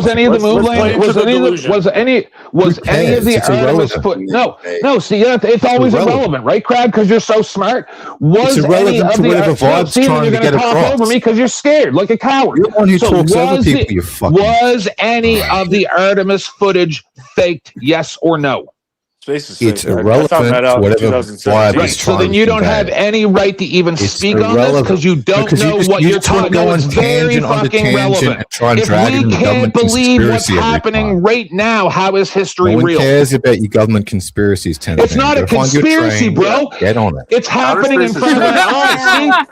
any of the moon landing? Was any of the Artemis foot? No. See, it's always irrelevant, right, Crab? Because you're so smart. Was any of the Artemis? See, you're going to talk over me because you're scared, like a coward. You're the one who talks over people. You fucking. Was any of the Artemis footage faked? Yes or no? It's irrelevant to whatever Vibe Right, is so trying then you to don't have convey. any right to even It's speak on this because you don't know what you're talking about. It's very fucking relevant. If we can't believe what's happening right now, how is history No one real? cares about your government conspiracies, Ten. It's not a conspiracy, bro. Get on it. It's happening in front of our eyes.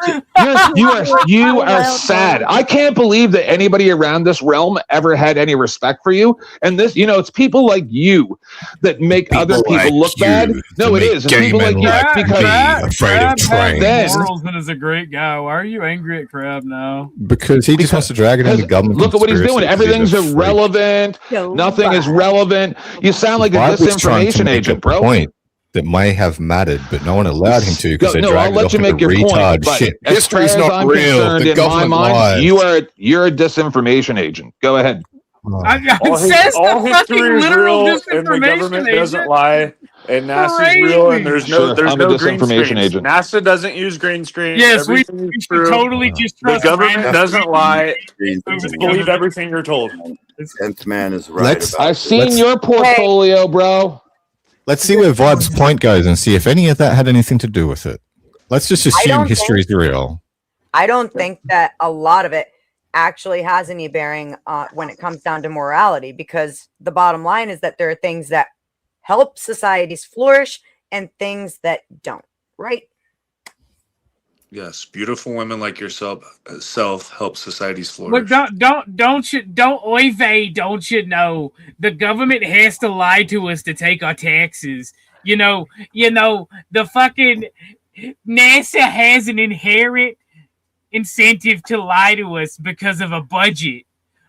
See, you are sad. I can't believe that anybody around this realm ever had any respect for you. And this, it's people like you that make other people look bad. No, it is. It's people like you because afraid of trains. Morrison is a great guy. Why are you angry at Crab now? Because he just wants to drag it into government. Look at what he's doing. conspiracy. Everything's He's a freak. irrelevant. Nothing is relevant. You sound like a Vibe was trying to disinformation make agent, a bro. Point that may have mattered, but no one allowed him to because they No, dragged I'll it let off you into make your retard point. But shit. as History's far as not I'm real. concerned, The in my government mind, lies. you're a disinformation agent. Go ahead. It says the fucking literal and the government disinformation doesn't agent. lie, and NASA's real, and there's Sure, there's I'm a no green disinformation screens. agent. NASA doesn't use green screens. Yes, we Everything is should true. totally just The trust government random doesn't lie. over the Believe government. everything you're told. 10th man is right about I've seen your portfolio, bro. Let's see where Vibe's point goes and see if any of that had anything to do with it. Let's just assume don't history is real. I don't think that a lot of it actually has any bearing when it comes down to morality, because the bottom line is that there are things that help societies flourish and things that don't, right? Yes, beautiful women like yourself help societies Look, flourish. don't you know the government has to lie to us to take our taxes. You know the fucking NASA has an inherent incentive to lie to us because of a budget.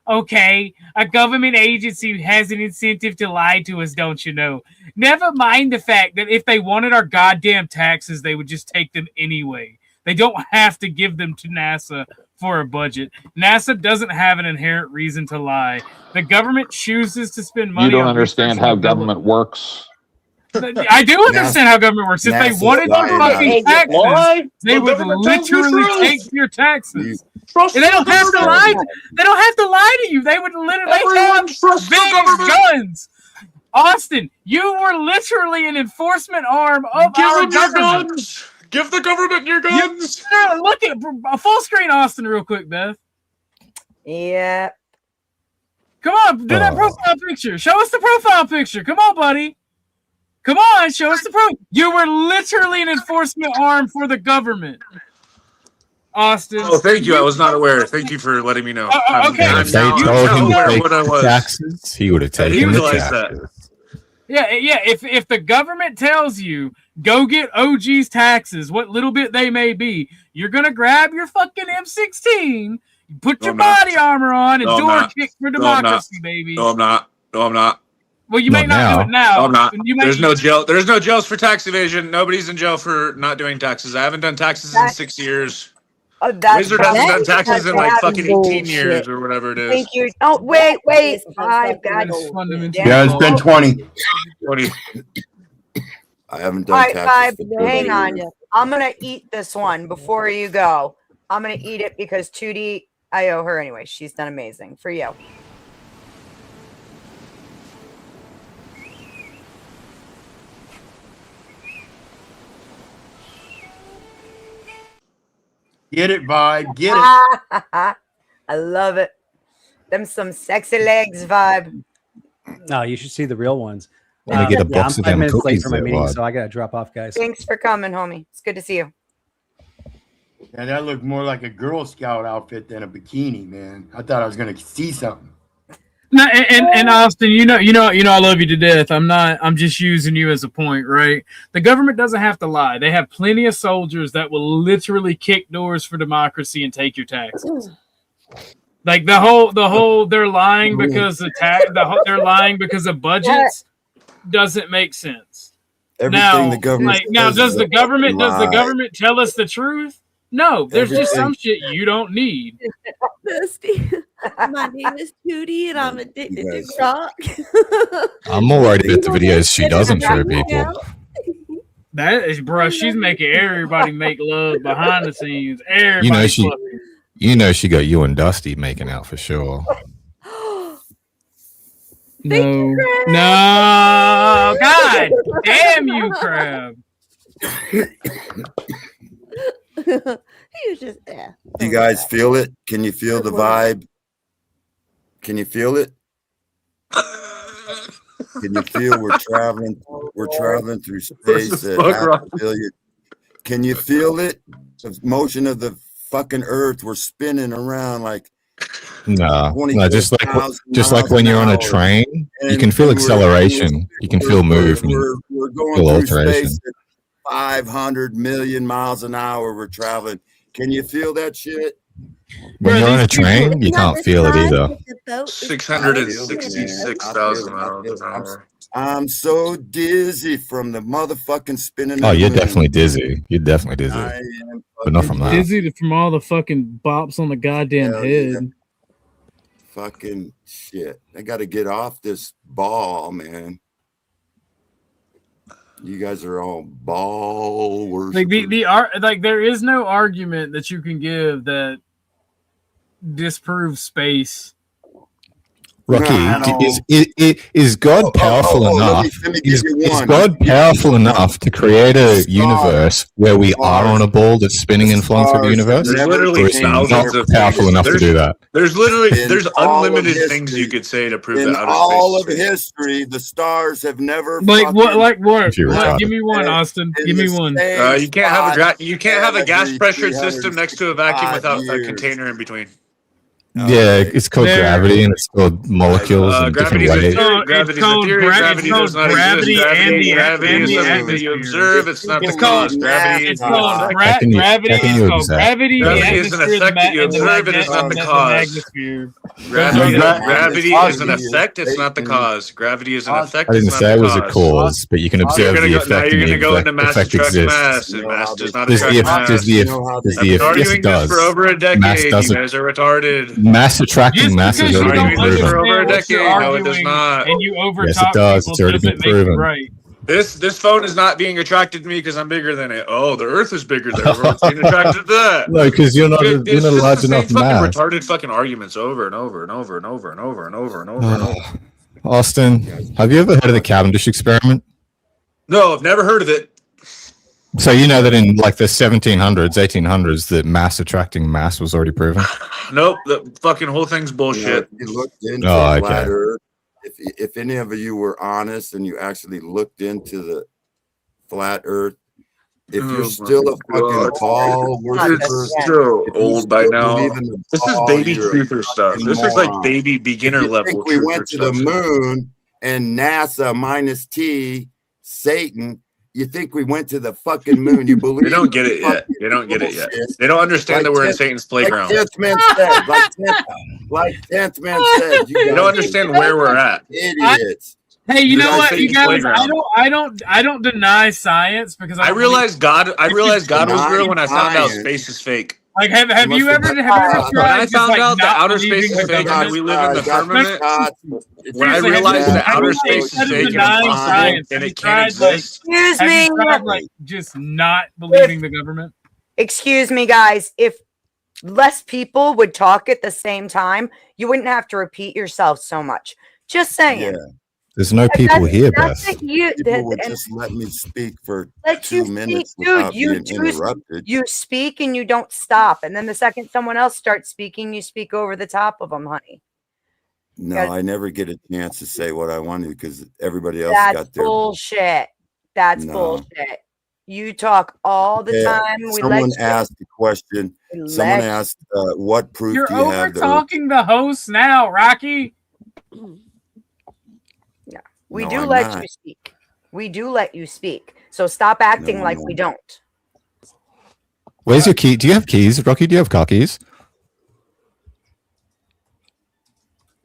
Okay, a government agency has an incentive to lie to us, don't you know? Never mind the fact that if they wanted our goddamn taxes, they would just take them anyway. They don't have to give them to NASA for a budget. NASA doesn't have an inherent reason to lie. The government chooses to spend money. You don't on understand research how and government works. I do understand how government works. If they NASA's wanted your lying fucking about it. taxes, they The would government tells you literally truth. take your taxes. Trust And they don't the have to government. lie. They don't have to lie to you. They would literally Everyone have trusts the big government. guns. Austin, you were literally an enforcement arm of Give our them your government. guns. Give the government your guns. Look at a full screen Austin real quick, Beth. Yeah. Come on, do that profile picture. Show us the profile picture. Come on, buddy. Come on, show us the profile. You were literally an enforcement arm for the government. Austin. Oh, thank you. I was not aware. Thank you for letting me know. Okay. And if they now told him to aware take what I the was. taxes, he would have I taken the realized that. taxes. Yeah. If the government tells you go get OG's taxes, what little bit they may be, you're gonna grab your fucking M16, put your body armor on, and door kick for democracy, baby. No, I'm not. Well, you may not do it now. No, I'm not. You may, There's no jail. There's no jails for tax evasion. Nobody's in jail for not doing taxes. I haven't done taxes in 6 years. Wizard hasn't done taxes in like fucking 18 years or whatever it is. Thank you. Oh, wait. I've got Yeah, it's been 20. 20. I haven't All done right, taxes. Five, for 30 hang on. years. I'm going to eat this one before you go. I'm going to eat it because Tootie, I owe her anyway. She's done amazing for you. Get it, Vibe. Get it. I love it. Them some sexy legs, Vibe. No, you should see the real ones. Let me get a box I'm of 5 them minutes late cookies for my there, meeting, Rod. so I gotta drop off, guys. Thanks for coming, homie. It's good to see you. Yeah, that looked more like a Girl Scout outfit than a bikini, man. I thought I was gonna see something. no, and Austin, you know, I love you to death. I'm just using you as a point, right? The government doesn't have to lie. They have plenty of soldiers that will literally kick doors for democracy and take your taxes. Like the whole they're lying because they're lying because of budgets doesn't make sense. Everything the government Does the government lie. tell us the truth? No, there's just some shit you don't need. Dusty. My name is Tootie and I'm addicted to rock. I'm more worried about the videos she doesn't show people. That is, bruh, she's making everybody make love behind the scenes. Everybody You know she got you and Dusty making out for sure. No, God damn you, Crab. He was just Do you guys feel it? Can you feel the vibe? Can you feel it? Can you feel we're traveling through space at half a billion? Can you feel it? The motion of the fucking earth, we're spinning around like No, just like when you're on a train, you can feel acceleration, you can feel movement, we're going feel through alteration. space at 500 million miles an hour. We're traveling. Can you feel that shit? When you're on a train, you can't feel it either. 666,000 miles an hour. I'm so dizzy from the motherfucking spinning. Oh, of the you're moon. definitely dizzy. You're definitely dizzy, I am but not from that. Dizzy from all the fucking bops on the goddamn Hell head. yeah. Fucking shit. I got to get off this ball, man. You guys are all ball Like there is no argument that you can give that disproves space. Rocky, No. is God powerful let enough? me give Is you one. God powerful enough to create a universe where we are on a ball that's spinning and flowing through the universe? There's Or literally is he not thousands of powerful things. enough to do that? There's In all of unlimited history- things you could say to prove In that outer all of space is real. history, the stars have never Like what? fucking Like what? If you're Like, retarded. give me one, Austin. in Give me the one. same You can't have a gas every pressured system next to a vacuum 365 without a years. container in between. Yeah, it's called There. gravity and it's called molecules and different Gravity's a ways. theory. It's Gravity's a called theory. gra- Gravity it's does called not gravity exist. and the Gravity is something that you atmosphere. observe. It's not the It's called cause. Gravity It's is called not. How can you- gravity. how can It's you called observe? gravity. The Gravity is an atmosphere, effect that you and the observe. It is not the magnet- cause. magnosphere. Gravity is an It's effect. It's not the cause. Gravity is an effect. I didn't it's not say it the was a cause. cause, but you can You're observe gonna the go, now effect you're and going to the go into mass effect attracts exists. mass, and mass does not Does the attract mass. does the You know how does they- the I've been yes arguing it this does. for over a Mass decade. You doesn't. guys are retarded. Mass attracting Just mass because has you already don't been arguing this proven. for over a understand what you're decade. No, it does arguing not. and you overtalk Yes, it does. people It's already doesn't been make it proven. right. This phone is not being attracted to me because I'm bigger than it. Oh, the Earth is bigger than everyone's being attracted to that. No, because you're not It's you're not just large the same enough fucking mass. retarded fucking arguments over and over and over and over and over and over and over and over. Austin, have you ever heard of the Cavendish experiment? No, I've never heard of it. So you know that in like the 1700s, 1800s, that mass attracting mass was already proven. Nope, the fucking whole thing's You know, bullshit. if you looked into Oh, okay. flat Earth, if any of you were honest and you actually looked into the flat Earth, if Oh you're my still a fucking God. ball worshiper, It's so if you old by still now. believe in the This is ball, baby you're a truther stuff. fucking This is like moron. baby beginner If you level think we went truther to the stuff. moon and NASA minus T, Satan. You think we went to the fucking moon? You believe? They don't get it yet. They don't get it yet. They don't understand that we're in Satan's playground. Like 10th man said. Like 10th man said. You don't understand where we're at. Idiots. Hey, you know We're in what, you Satan's guys? playground. I don't deny science because I realized God was real when I found out science. space is fake. Like, have you ever When tried? I just, found like, out that not outer space believing is the fake and that government? we live in the firmament, when I Seriously, realized that have outer you space is instead of fake and denying impossible science, and have you it can't tried, like- exist, Excuse have me. you tried, like, just not believing the government? Excuse me, guys. If less people would talk at the same time, you wouldn't have to repeat yourself so much. Just saying. Yeah. There's no people here, Beth. People would just let me speak for Let 2 you minutes speak, dude. without You being choose. interrupted. You speak and you don't stop, and then the second someone else starts speaking, you speak over the top of them, honey. No, I never get a chance to say what I wanted because everybody else That's got their. bullshit. That's No. bullshit. You talk all the Yeah, time. We someone let you. asked a question. We Someone let you. asked, "What proof You're do you over have?" that talking the host now, Rocky. We No, do I'm let not. you speak. We do let you speak. So stop acting No, like no. we don't. Where's your key? Do you have keys, Rocky? Do you have car keys?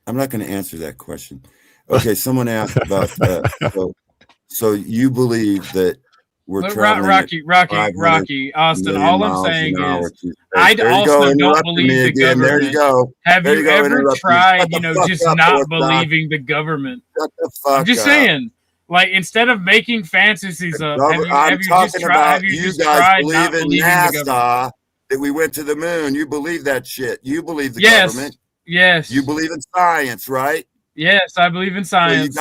I'm not going to answer that question. Okay, someone asked about. So you believe that we're Look, traveling Rocky, Austin. million All I'm miles saying an hour is, through space. I There you also go, don't interrupting believe me the again. government. There you go. Have There you go, ever interrupting me. tried, Shut the fuck just up, not Orthodox. believing the government? Shut the fuck I'm just up. saying, like, instead of making fantasies up, have I'm you just talking tried? about Have you you just guys tried not believe in believing the government? NASA that we went to the moon. You believe that shit. You believe the Yes. government. Yes. You believe in science, right? Yes, I believe in science.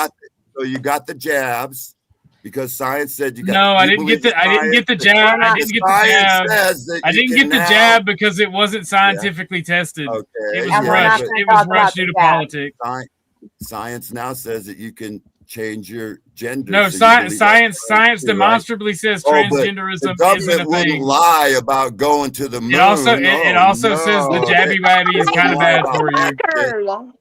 So you got the jabs because science said you got. No, you I didn't get believe the. I didn't get the science, jab. I because didn't get the science jab. says that I you didn't can get the now- jab because it wasn't scientifically tested. Okay. It was yeah, rushed. but- It was rushed due to politics. Science now says that you can change your gender. No, so you believe science that's too, right? demonstrably says Oh, but transgenderism the isn't government a wouldn't thing. lie about going to the moon. It also says the no, jabby wabby is they kind of wouldn't lie bad about for you. that shit.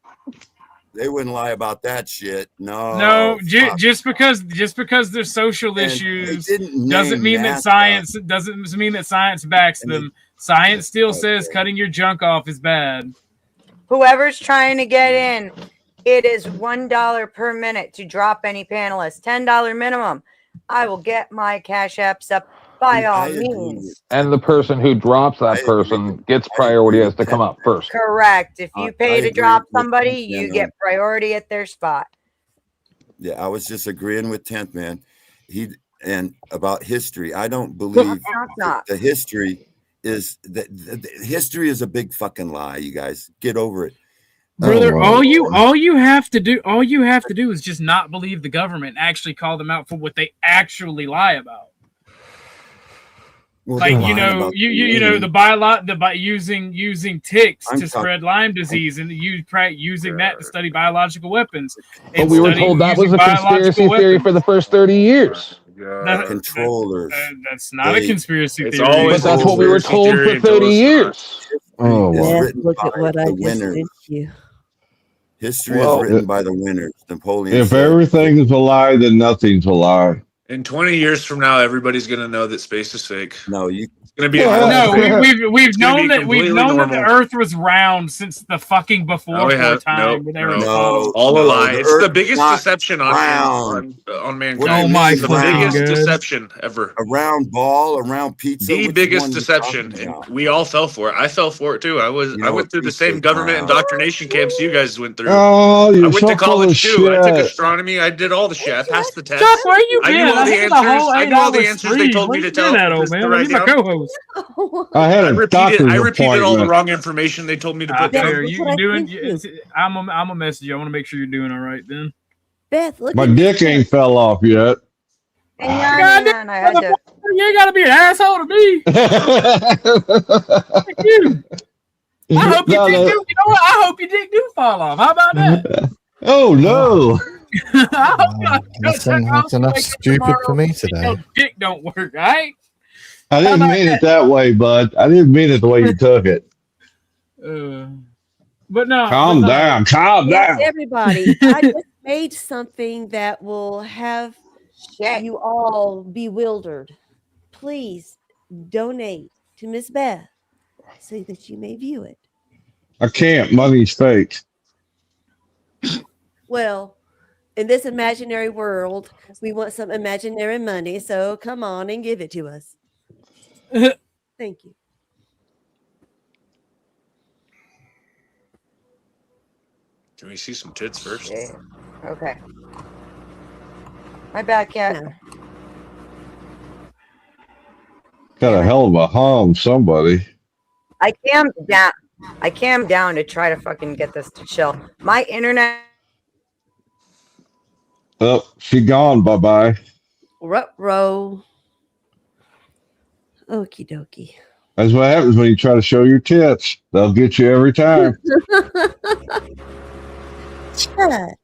They wouldn't lie about that shit. No. No, fuck. just because there's social And issues they didn't doesn't name mean that NASA. science backs them. Science still says cutting your junk off is bad. Whoever's trying to get in, it is $1 per minute to drop any panelist. $10 minimum. I will get my Cash Apps up by all means. And the person who drops that person gets priority as to come up first. Correct. If you I pay to agree drop with somebody, you, you know. get priority at their spot. Yeah, I was just agreeing with 10th man. And about history. I don't believe not. the history is that history is a big fucking lie. You guys get over it. Brother, all you have to do is just not believe the government, actually call them out for what they actually lie about. Well, Like, they're you lying know, about you know, by using ticks I'm to spread Lyme disease, and using that to study biological weapons. But and we were studying told that was using a conspiracy biological theory weapons. for the first 30 years. controllers. That's not a conspiracy It's theory. always But that's what we were told for 30 years. Oh, It's wow. written Look by at what I the just winners. did to you. History Well, is written by the winners. Napoleon If said, everything's a lie, then nothing's a lie. In 20 years from now, everybody's gonna know that space is fake. No, you. It's gonna be. No, we've gonna known be that completely the normal. Earth was round since the fucking before we have time. when they were no, all a no, lie. the It's the Earth biggest is not deception round. on mankind. What do you my It's the mean fucking biggest God. deception ever. A round ball, a round pizza. The Which biggest one you deception, talking and about? we all fell for it. I fell for it too. I know, went through the pizza's same government round. indoctrination camps you guys went through. Oh, I you're went so to full of college too. I took shit. astronomy. I did all the shit. I passed the test. Chuck, where you I been? knew all the had answers. a whole I knew all the 8-hour answers they stream. told me Where to you tell. been at, old to man? write He's my down. co-host. I had I a repeated doctor's all the appointment. wrong information they told me to put Beth, down. There, look you what I doing? sent you. I'm a message you. I want to make sure you're doing all right. Then Beth, look My at dick ain't fell off yet. Hang on, I had to. you ain't gotta be an asshole to me. Fuck you. I hope No, you no. know what? I hope your dick do fall off. How about that? Oh no! I hope That's enough stupid for me today. your dick don't work. All right. I didn't mean it that way, bud. I didn't mean it the way you took it. But no. Calm but no. down. Calm Yes, down. everybody. I just create something that will have you all bewildered, please donate to Miss Beth so that you may view it. I can't. Money's fake. Well, in this imaginary world, we want some imaginary money, so come on and give it to us. Thank you. Can we see some tits first? Yeah. Okay. My bad, cat. Got a hell of a hum, somebody. I cam down. I cam down to try to fucking get this to chill. My internet. Oh, she gone. Bye-bye. Ruh-roh. Okie dokie. That's what happens when you try to show your tits. They'll get you every time. Check.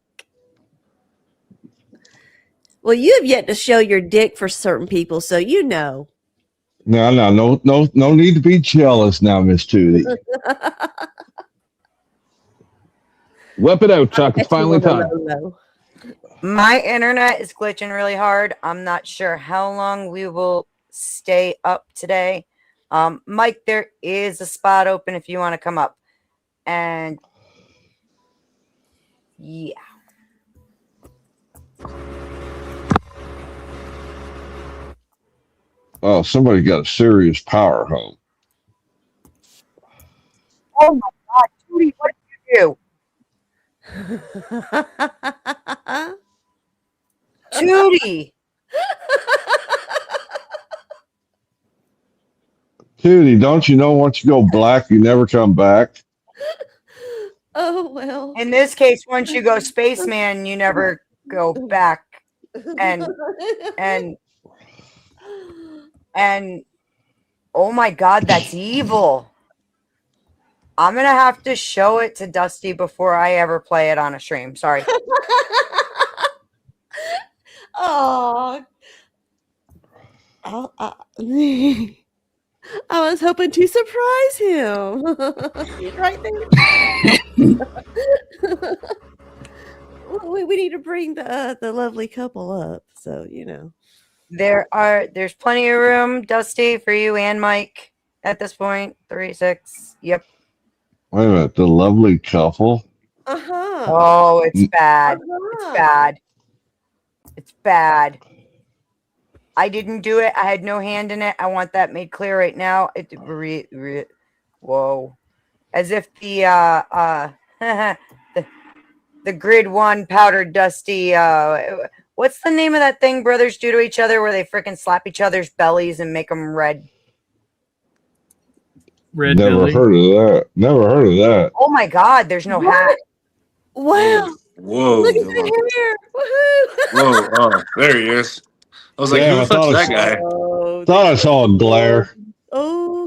Well, you have yet to show your dick for certain people, so you know. No need to be jealous now, Miss Tootie. Whip it out, Chuck. It's finally time. My internet is glitching really hard. I'm not sure how long we will stay up today. Mike, there is a spot open if you want to come up. And yeah. Oh, somebody got a serious power home. Oh my God, Tootie, what did you do? Tootie. Tootie, don't you know once you go black, you never come back? Oh, well. In this case, once you go spaceman, you never go back. And oh my God, that's evil. I'm going to have to show it to Dusty before I ever play it on a stream. Sorry. Oh. I was hoping to surprise him. He's right there. we need to bring the lovely couple up, so you know. There's plenty of room, Dusty, for you and Mike at this point. 36. Yep. Wait a minute, the lovely couple? Uh-huh. Oh, it's bad. It's bad. It's bad. I didn't do it. I had no hand in it. I want that made clear right now. Whoa. As if the the grid one powdered Dusty what's the name of that thing brothers do to each other where they freaking slap each other's bellies and make them red? Red Never heard of that. Never heard of that. Oh my God, there's no hat. Wow. Whoa. Look at the hair. Woohoo. Whoa. Oh, there he is. I was like, Damn, who the fuck's that guy? Thought I saw a glare. Oh.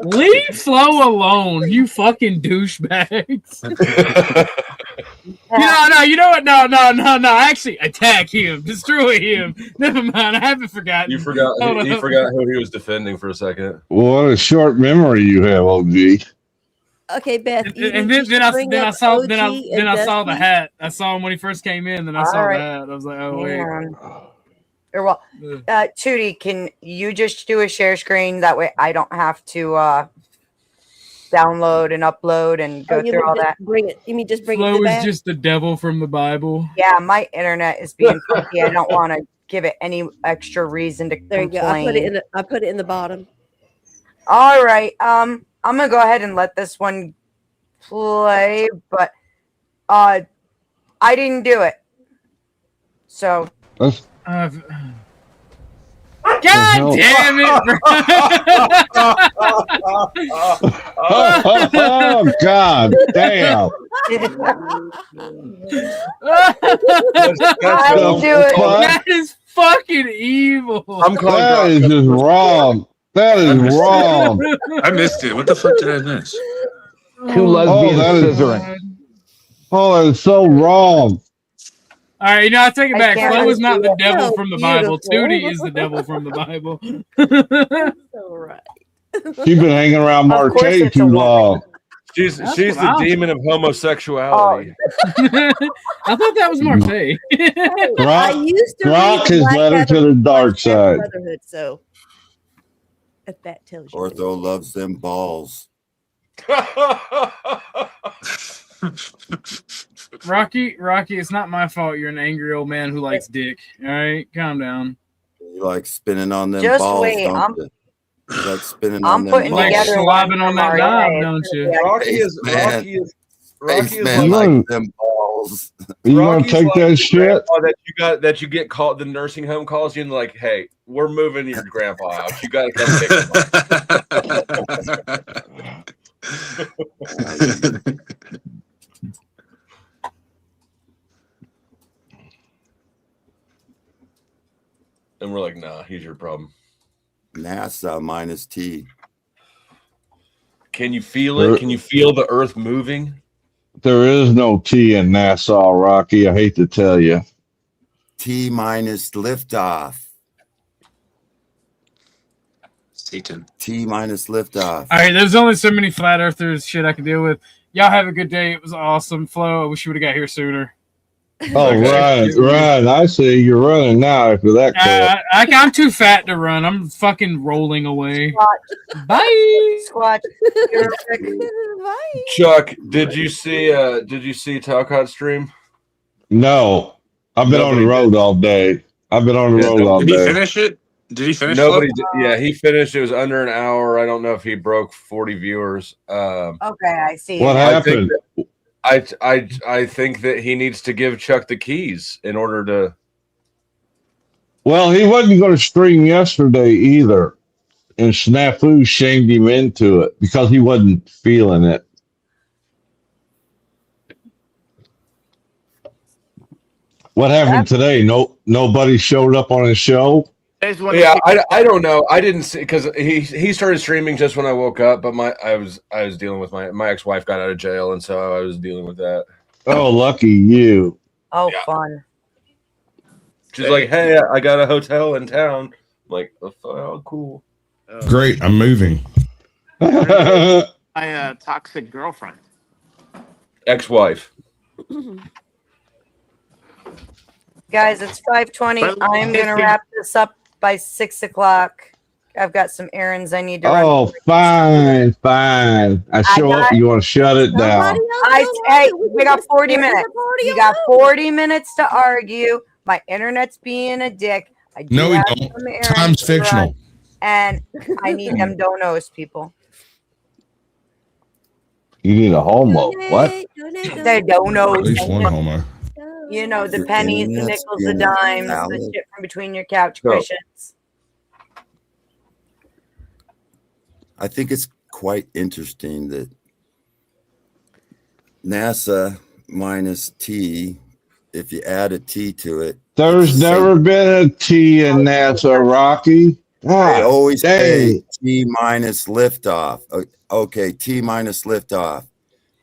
Leave Flo alone, you fucking douchebags. You know what? No. Actually, attack him, destroy him. Never mind. I haven't forgotten. You forgot. He forgot who he was defending for a second. What a short memory you have, OG. Okay, Beth. And then I saw the hat. I saw him when he first came in. Then I saw the hat. I was like, oh wait. Or well, Tootie, can you just do a share screen? That way I don't have to download and upload and go through all that. Bring it. You mean just bring Flo it is just the devil from the Bible. Yeah, my internet is being funky. I don't want to give it any extra reason to There complain. you go. I put it in the bottom. All right. I'm gonna go ahead and let this one play, but I didn't do it. So God damn it, bro. Oh, God damn. That is fucking evil. That is just wrong. That is wrong. I missed it. What the fuck did I miss? Two lesbians scissoring. Oh, that is so wrong. All right, I take it back. can't Flo is not the devil so from the Bible. beautiful. Tootie is the devil from the Bible. All right. You've been hanging around Of course Marquette it's a too woman. long. She's That's the what I'm- demon of homosexuality. I thought that was Marseille. I used to Rock read has Black led her Adder to the dark side. Brotherhood, so if that tells you. Ortho loves them balls. Rocky, it's not my fault. You're an angry old man who likes dick. All right, calm down. You like spinning on them Just balls, wait, don't you? You like spinning I'm on them putting balls. together slobbing on that knob, RNA. don't you? Rocky is Spaceman like- likes them balls. You gonna Rocky's take like that the shit? grandpa that you get called. The nursing home calls you and like, hey, we're moving your grandpa out. You got to come pick him up. And we're like, nah, he's your problem. NASA minus T. Can you feel it? Can you feel the earth moving? There is no T in Nassau, Rocky. I hate to tell you. T minus liftoff. Satan. T minus liftoff. All right, there's only so many flat earthers shit I can deal with. Y'all have a good day. It was awesome, Flo. I wish you would have got here sooner. Oh, Ryan, I see you're running now after that clip. I'm too fat to run. I'm fucking rolling away. Bye. Squatch. Chuck, did you see Talcott stream? No, I've been on the road all day. I've been on the road all Did he day. finish it? Did he finish? Nobody. Flo? Yeah, he finished. It was under an hour. I don't know if he broke 40 viewers. Okay, I see. What happened? I think that he needs to give Chuck the keys in order to. Well, he wasn't going to stream yesterday either, and Snafu shamed him into it because he wasn't feeling it. What happened today? Nobody showed up on his show. Yeah, I don't know. I didn't see because he started streaming just when I woke up, but I was dealing with my ex-wife got out of jail, and so I was dealing with that. Oh, lucky you! Oh, fun. She's like, "Hey, I got a hotel in town." I'm like, "Oh, cool." Great, I'm moving. My toxic girlfriend. Ex-wife. Guys, it's 5:20. I'm gonna wrap this up by 6 o'clock. I've got some errands I need to run. Oh, fine. I show up. You want to shut it down? Hey, we got 40 minutes. You got 40 minutes to argue. My internet's being a dick. I do No, we have don't. some errands Time's to run, fictional. and I need them donos, people. You need a homo. What? The donos. At least one homo. You know, the pennies, the nickels, the dimes, the shit from between your couch So- cushions. I think it's quite interesting that NASA minus T, if you add a T to it, There's never been a T in NASA, Rocky. I always say dang. T minus liftoff. Okay, T minus liftoff.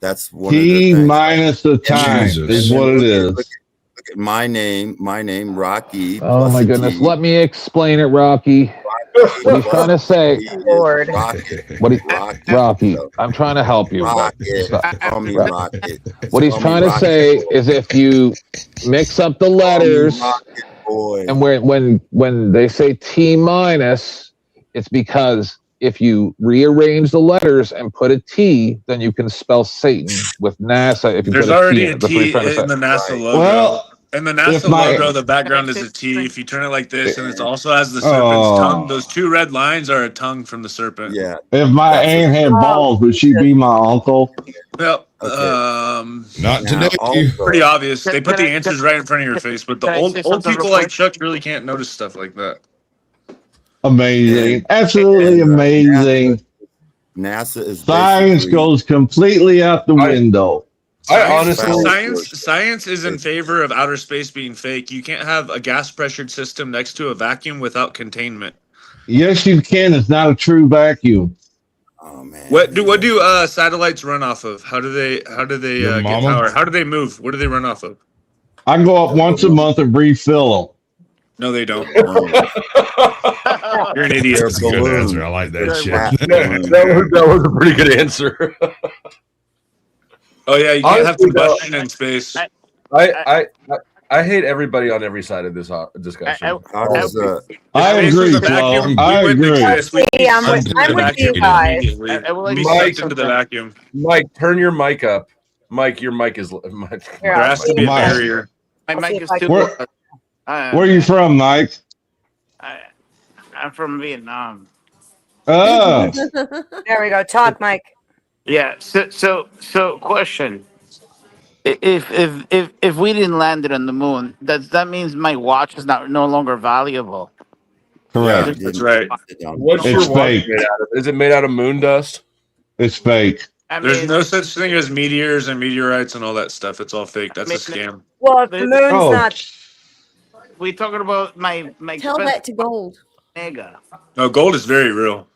That's one T of the things. minus the time is what it is. Look at my name, Rocky. Oh plus my a goodness. T. Let me explain it, Rocky. What he's trying to say. Lord. Rocky, I'm trying to help you. Call me Rocket. What he's Call me trying to Rocket say Boy. is if you mix up the letters Rocket Boy. and when they say T minus, it's because if you rearrange the letters and put a T, then you can spell Satan with NASA. If you There's put already in a it. That's what he's T trying to in the say. NASA logo. Well, in the if NASA my- logo, the background is a T. If you turn it like this, and it also has the serpent's Oh. tongue. Those two red lines are a tongue from the serpent. Yeah. If my aunt had balls, would she be my uncle? Well, Not Now, today. also- pretty obvious. They put Can the I- answers right in front of your face, but the can I old say old something people real like quick? Chuck really can't notice stuff like that. Amazing. Absolutely amazing. NASA is Science basically- goes completely out the window. Science is in favor of outer space being fake. You can't have a gas pressured system next to a vacuum without containment. Yes, you can. It's not a true vacuum. Oh man. What do satellites run off of? How do they Your get mama? power? How do they move? What do they run off of? I go up once a month and refill No, they don't. You're an idiot. That's a good answer. I like that shit. That was a pretty good answer. Oh yeah, you can't have Honestly, though, combustion in space. I hate everybody on every side of this discussion. I agree, Flo. I agree. I'm with you guys. Be sucked into the vacuum. Mike, turn your mic up. Mike, your mic is. There has to be a barrier. My mic is too. Where are you from, Mike? I'm from Vietnam. Oh. There we go. Talk, Mike. Yeah. So question. If we didn't land it on the moon, does that means my watch is no longer valuable? Correct. That's right. What's It's your watch fake. made out of? Is it made out of moon dust? It's fake. There's no such thing as meteors and meteorites and all that stuff. It's all fake. That's a scam. Well, if the moon's not. We talking about my Tell that to gold. Mega No, gold is very real.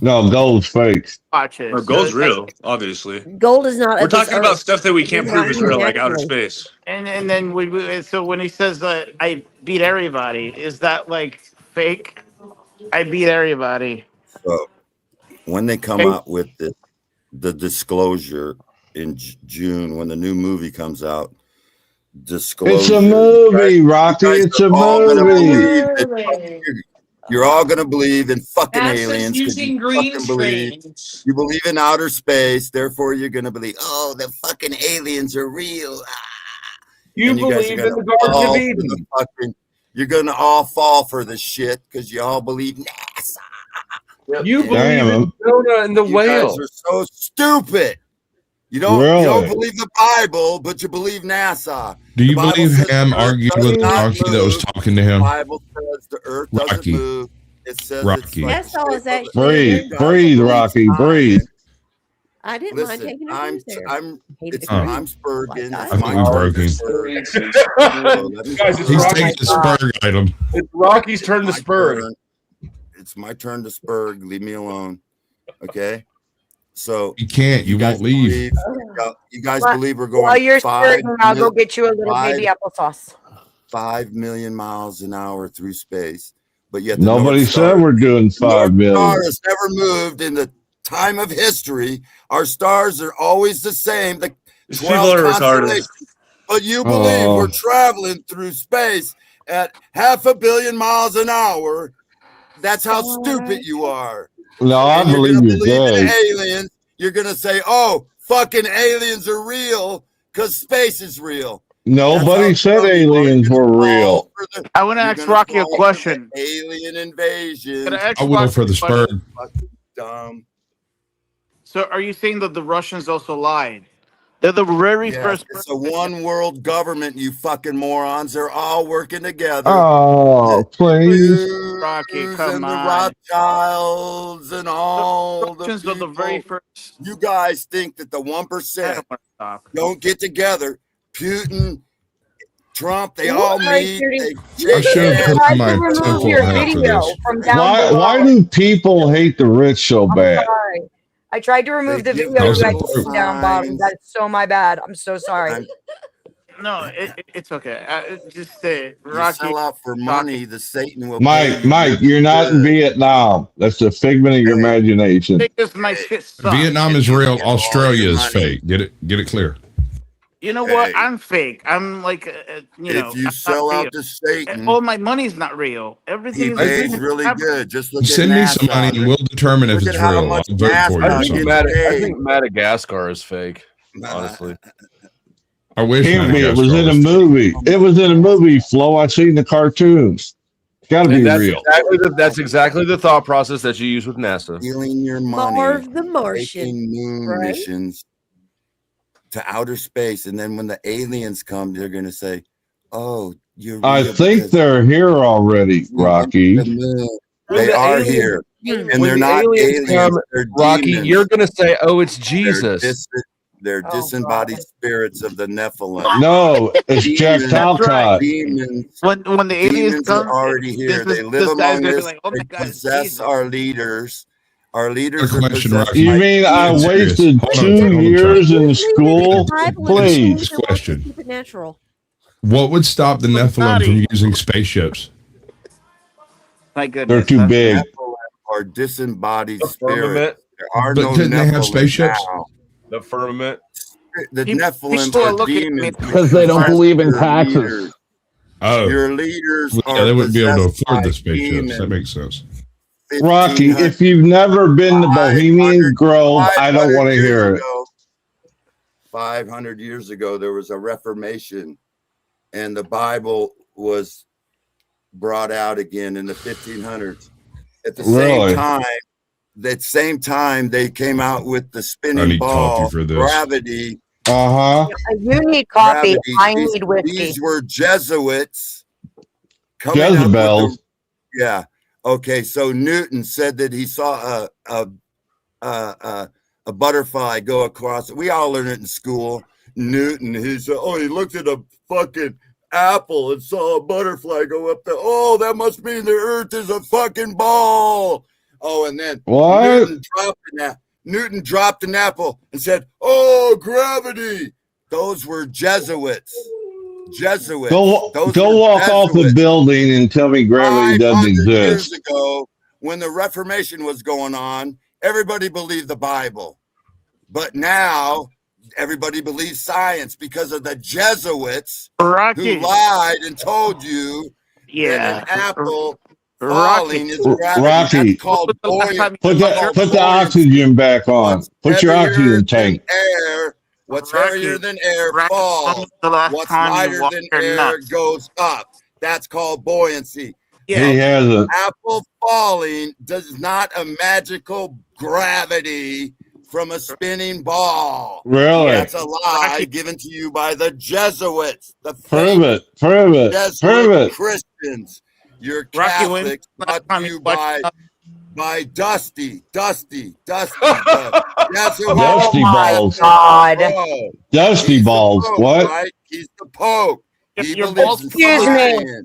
No, gold's fake. watches. Or gold's real, obviously. Gold is not. We're of this talking about earth. stuff that we can't It's prove not is real, like natural. outer space. And then so when he says I beat everybody, is that like fake? I beat everybody. So when they come out with the disclosure in June, when the new movie comes out, disclosure. It's a movie, Rocky. It's a movie. You're all gonna believe in fucking NASA's aliens. 'Cause using you green fucking believe. screens. You believe in outer space, therefore you're gonna believe. Oh, the fucking aliens are real. You And guys are believe in gonna the Garden fall of for Eden. the fucking- You're gonna all fall for the shit because you all believe NASA. You believe Damn. in Jonah and the You whale. guys are so stupid. You don't Really? believe the Bible, but you believe NASA. Do you The Bible believe says the Ham earth argued does with not Rocky that was move. talking to The him? Bible says the earth doesn't Rocky. move. It says Rocky. it's like That's all is actually. Breathe, breathe, Rocky, breathe. I didn't mind Listen, taking a I'm cruise there. it's Oh. I'm Spurgeon. I It's I my think turn he's to broken. Spurg. Guys, it's He's Rocky's taking the Spurg item. It's Rocky's turn to My Spurg. turn. It's my turn to Spurg. Leave me alone. Okay. So You can't. You guys won't leave. you guys Well- believe we're going While you're 5 stirring, I'll go mil- get you a little baby applesauce. 5 million miles an hour through space, but yet the Nobody North Star, said we're doing 5 North Star million. has never moved in the time of history. Our stars are always the same. The These 12 people are retarded. constellations. But you believe Oh. we're traveling through space at 500 million miles an hour. That's how stupid you are. No, I And you're believe gonna you're believe in gay. aliens. You're gonna say, "Oh, fucking aliens are real because space is real." Nobody said aliens were real. I want to ask Rocky a question. Alien invasion. Can I ask I will Rocky for the a question? Spurg. Fucking dumb. So are you saying that the Russians also lied? They're the very Yes, first. it's a one world government, you fucking morons. They're all working together. Oh, please. Rocky, Jews come and the on. Rothschilds and all the Russians are the very people. first. You guys think that the I 1% don't want to stop. don't get together. Putin, Trump, they Ooh, all sorry, meet. Judy. They I should have shake put Try on to my remove tinfoil your hat for video this. from down Why below. do people hate the rich so I'm bad? sorry. I tried to remove the give video. How's You it guys work? see down bottom. That's so my bad. I'm so sorry. I'm- No, it's okay. Just You Rocky. sell out for money, the Satan will Mike, pay you. Mike, you're not in Vietnam. That's a figment of your imagination. Because my shit sucks. Vietnam is real. Get all Australia your is money. fake. Get it clear. You know what? Hey. I'm fake. I'm like, you know. If you I'm sell not out real. to Satan, All my money's not real. he Everything pays is really good. Just look Send at me NASA. some money and we'll determine if Look it's at how real. much I'll vote for you NASA or I something. think Madagascar is fake. Honestly, I wish Can't be. It Madagascar was in a was fake. movie. It was in a movie, Flo. I seen the cartoons. It's got to be and real. that's exactly the thought process that you use with NASA. Stealing your money, Marv the Martian. making moon right? missions to outer space, and then when the aliens come, they're going to say, "Oh, you're." I real think because they're here already, you went to Rocky. the moon." When They the are aliens- here, and When they're the not aliens aliens. come, They're Rocky, demons. you're gonna say, "Oh, it's They're, Jesus." they're Oh, disembodied God. spirits of the Nephilim. No, it's Jack Demons. Talcott. Demons. When the aliens Demons come, are already here. They live this guy's among gonna be us. like, "Oh my They God, it's possess Jesus." our leaders. Our leaders A are question, possessed Rocky. You by mean I I'm serious. wasted Hold on, 2 hold on, years in Believe in school? the Bible and Please. believe in Question. Supernatural. What would stop the Nephilim Naughty. from using spaceships? My goodness, They're too huh? big. Nephilim are disembodied The spirits. firmament. There are But no couldn't they have Nephilim spaceships? now. The firmament. The People Nephilim are are looking at me demons Because they don't believe in your taxes. leaders. Oh, Your leaders well, are yeah, they wouldn't be able to possessed afford by the spaceships. That demons. makes sense. Rocky, 1500 if you've never been to Bohemian Grove, I don't 500 want to years hear it. ago, 500 years ago, there was a Reformation, and the Bible was brought out again in the 1500s. At the Really? same time, they came out with the I spinning need ball, coffee for this. gravity. Uh-huh. You need coffee. Gravity. I These- need whiskey. These were Jesuits coming up with Jezebels. yeah. Okay. So Newton said that he saw a butterfly go across. We all learned it in school. Newton, he said, "Oh, he looked at a fucking apple and saw a butterfly go up there. Oh, that must mean the Earth is a fucking ball." Oh, and then What? Newton dropped an apple and said, "Oh, gravity." Those were Jesuits. Go Those go were walk off the Jesuits. building and tell me gravity doesn't 500 years exist. ago, when the Reformation was going on, everybody believed the Bible. But now everybody believes science because of the Jesuits Rocky. who lied and told you Yeah. that an apple Rocky. falling is gravity. Rocky, That's called buoyant. put the oxygen back on. Put your oxygen tank. Air. What's heavier than air falls. The last What's time you lighter walked than your air nuts. goes up. That's called buoyancy. He has a Apple falling does not a magical gravity from a spinning ball. Really? That's a lie given to you by the Jesuits. The prove it. Prove it. Jesuit Prove it. Christians. You're Rocky, when- Catholics, brought to you by Dusty. The Jesuit. Dusty balls. God. Oh, Dusty he's the balls. Pope, What? Right? He's the Pope. He Your believes balls in Excuse me.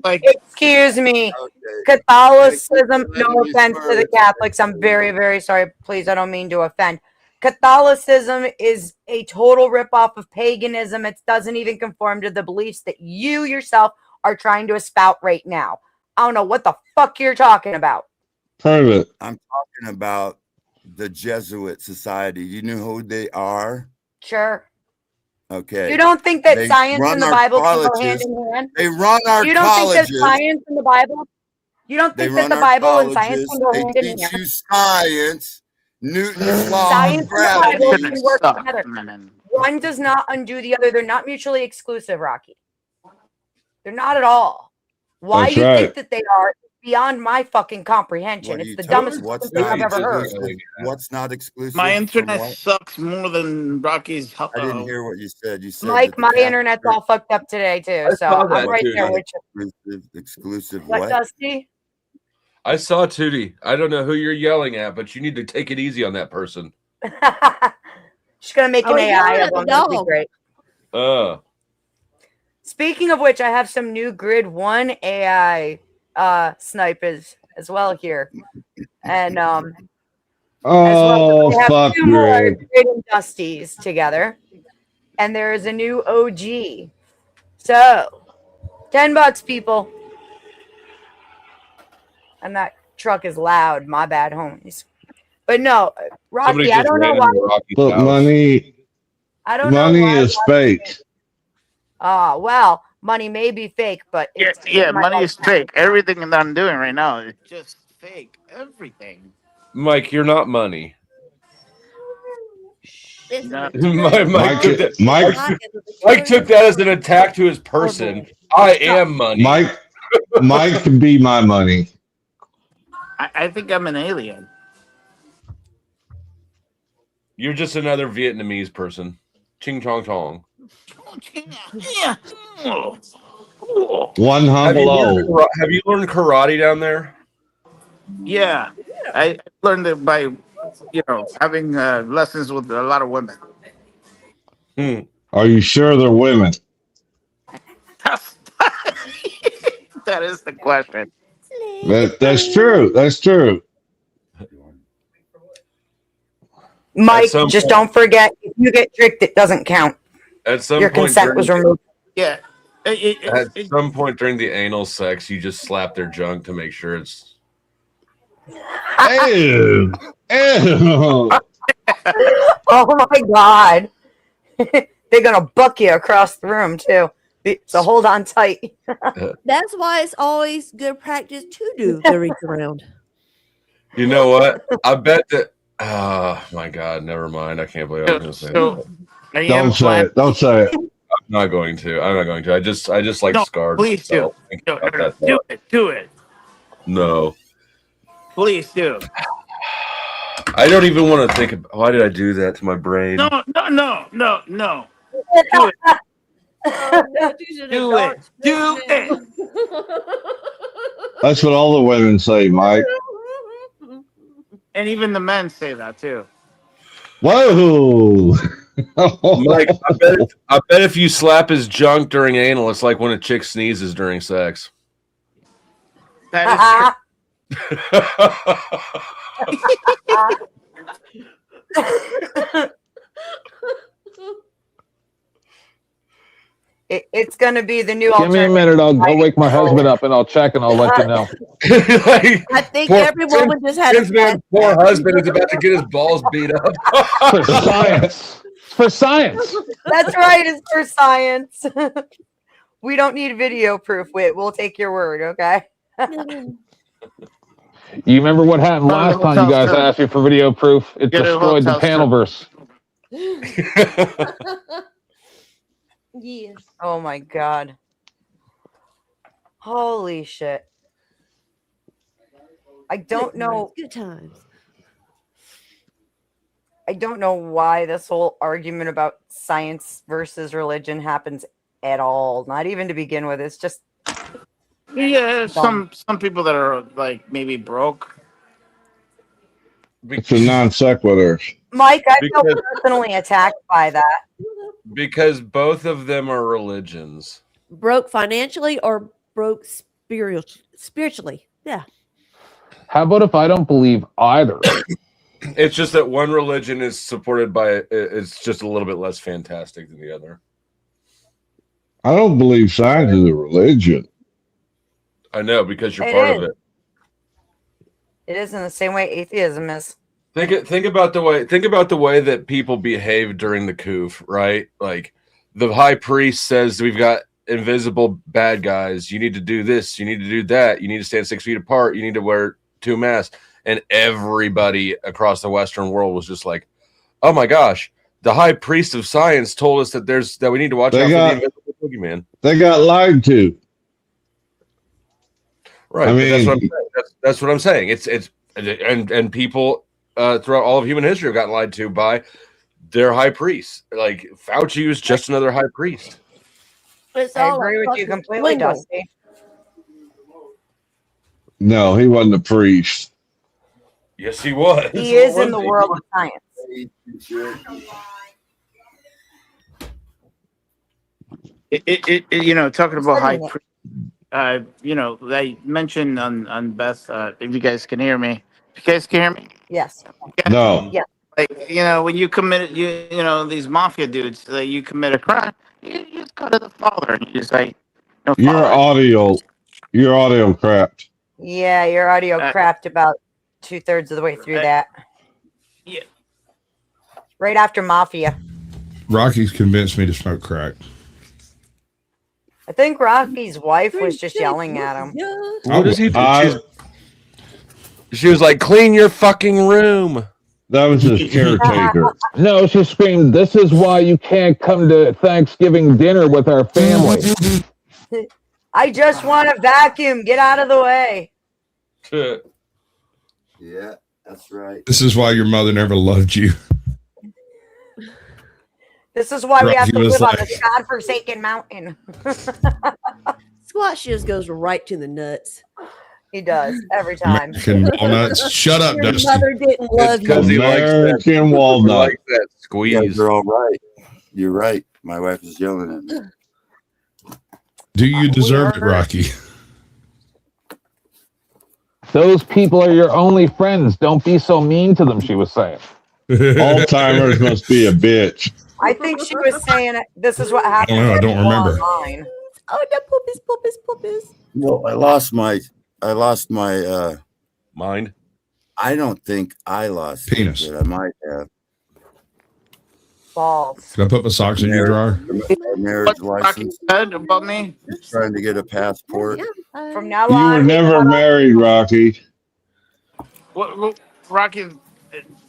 science. Excuse me. Okay. Catholicism, no Let me offense to the first. Catholics. I'm very, very sorry. Please, I don't mean to offend. Catholicism is a total ripoff of paganism. It doesn't even conform to the beliefs that you yourself are trying to espout right now. I don't know what the fuck you're talking about. Prove it. I'm talking about the Jesuit Society. You know who they are? Sure. Okay. You don't think that They science run and the our Bible can go colleges. hand in hand? They run our You don't think that colleges. science and the Bible? You don't They think that run the our Bible and science colleges. can go They hand in teach hand? you science, Newton's law Science of and the Bible gravity. can work Suck, together. man. One does not undo the other. They're not mutually exclusive, Rocky. They're not at all. Why That's you right. think that they are is beyond my fucking comprehension. What It's you the told dumbest me. What's thing not I've ever heard. exclusive? What's not exclusive? My from internet what? sucks more than Rocky's. I didn't hear what you said. You said Mike, that the my Catholic internet's all fucked up today too. I So saw I'm that, right too. there with you. exclusive What, what? Dusty? I saw Tootie. I don't know who you're yelling at, but you need to take it easy on that person. Just gonna make Oh, an he's AI yelling of at the them. That'd be dog. great. Speaking of which, I have some new Grid 1 AI snipers as well here. And as Oh, we have fuck, two more Greg. Grid and Dusties together. And there is a new OG. So, $10, people. And that truck is loud. My bad, homies. But no, Rocky, Somebody I just don't know ran why. into Rocky's But house. money, I don't know money why. is fake. Well, money may be fake, but Yeah, it's yeah, my money life. is fake. Everything that I'm doing right now is just fake. Everything. Mike, you're not money. No. Mike took that. Mike- Mike took that as an attack to his person. I am money. Mike can be my money. I think I'm an alien. You're just another Vietnamese person. Ching chong chong. Yeah. One humble O. Have you learned karate down there? Yeah. I learned it by, having lessons with a lot of women. Are you sure they're women? That is the question. That's true. That's true. Mike, some just point- don't forget, if you get tricked, it doesn't count. At some Your point consent during- was removed. Yeah. At some point during the anal sex, you just slap their junk to make sure it's. Ew. Ew. Oh my god. They're gonna buck you across the room too. So hold on tight. That's why it's always good practice to do the reach around. You know what? I bet that. Oh my God! Never mind. I can't believe I was going to say that. Don't say it. Don't say it. I'm not going to. I'm not going to. I just like No, scarred. please so do. think No, about no, that do thought. it. Do it. No, Please do. I don't even want to think about. Why did I do that to my brain? No. Do it. Do it. Do it. That's what all the women say, Mike. And even the men say that too. Whoa. Mike, I bet if you slap his junk during anal, it's like when a chick sneezes during sex. That It's gonna be the new Give me a minute. I'll go wake my husband up and I'll check and I'll let you know. I think every woman just had This man's poor husband is about to get his balls beat up. For science. For science. That's right, it's for science. We don't need video proof, Whit. We'll take your word, okay? You remember what happened last time you guys asked me for video proof? It Get a destroyed the hotel Panelverse. Yes. Oh my god. Holy shit. I don't know. Good times. I don't know why this whole argument about science versus religion happens at all. Not even to begin with. It's just Yeah, some people that are like maybe broke. It's a non sequitur. Mike, I feel Because- personally attacked by that. Because both of them are religions. Broke financially or broke spiritually. Yeah. How about if I don't believe either? It's just that one religion is supported by it's just a little bit less fantastic than the other. I don't believe science is a religion. I know because you're It part is. of it. It is in the same way atheism is. Think about the way that people behave during the coup, right? Like the high priest says we've got invisible bad guys. You need to do this. You need to do that. You need to stand 6 feet apart. You need to wear 2 masks. And everybody across the Western world was just like, "Oh my gosh, the high priest of science told us that we need to watch out for the invisible boogeyman." They got lied to. Right. I but that's mean- what I'm saying. That's what I'm saying. It's and people throughout all of human history have gotten lied to by their high priests. Like Fauci was just another high priest. It's I all agree a with you fucking completely, swindle. Dusty. No, he wasn't a priest. Yes, he was. He is in the world of science. You know, talking about high, Studying you know, they mentioned on Beth. If you guys can hear me, you guys can hear me. Yes. No. Yeah. Like you know, when you commit, you know these mafia dudes, you commit a crime, you just go to the father and you just say, "No, Your Father." audio crapped. Yeah, your audio crapped about 2/3 of the way through that. Yeah. Right after Mafia. Rocky's convinced me to smoke crack. I think Rocky's wife was just yelling at him. What does he do? I- She was like, "Clean your fucking room." That was his caretaker. No, she screamed, "This is why you can't come to Thanksgiving dinner with our family." I just want to vacuum. Get out of the way. Yeah, that's right. This is why your mother never loved you. This is why we have Rocky to was live on like- this godforsaken mountain. Squash just goes right to the nuts. He does every time. American walnuts. Shut up, Your Dusty. mother didn't love because you. he likes that. American He walnut. likes that You squeeze. guys are all right. You're right. My wife is yelling at me. Do you deserve it, Rocky? Those people are your only friends. Don't be so mean to them, she was saying. Alzheimer's must be a bitch. I think she was saying this is what happened. I to don't people remember. online. Oh, the poopies. No, I lost my Mind. I don't think I lost Penis. it, but I might have. balls. Can I put my socks in your dryer? A marriage license. Said about me? He's trying to get a passport. From now You on, were we never cut off- married, Rocky. What Rocky?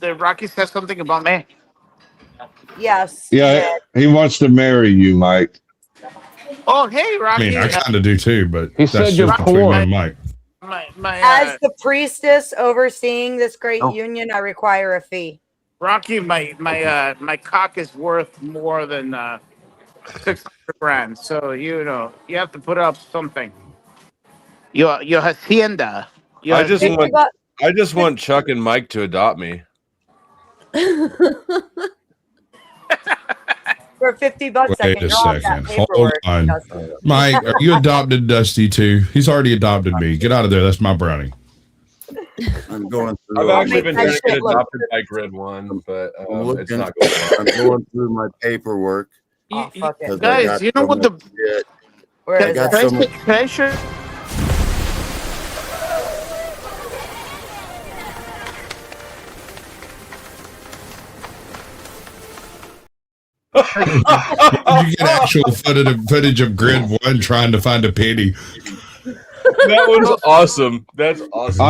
Did Rocky say something about me? Yes. Yeah, he wants to marry you, Mike. Oh, hey, I Rocky. mean, I kind of do too, but He that's said just you're between me poor. and Mike. As the priestess overseeing this great union, I require a fee. Rocky, my cock is worth more than 600 grand. So you have to put up something. Your hacienda. I just want Chuck and Mike to adopt me. For $50, I Wait can a draw up that second. Hold paperwork. on. Dustin. Mike, are you adopted Dusty too? He's already adopted me. Get out of there. That's my brownie. I'm going through. I've actually been Make trying that to get shit look adopted by Grid One, but I'm it's not going well. I'm going through my paperwork. Oh, fuck it. 'cause I Guys, got you know so what the much shit. Where I is got it? so much. can I show- You get actual footage of Grid One trying to find a penny. That was awesome. That's awesome.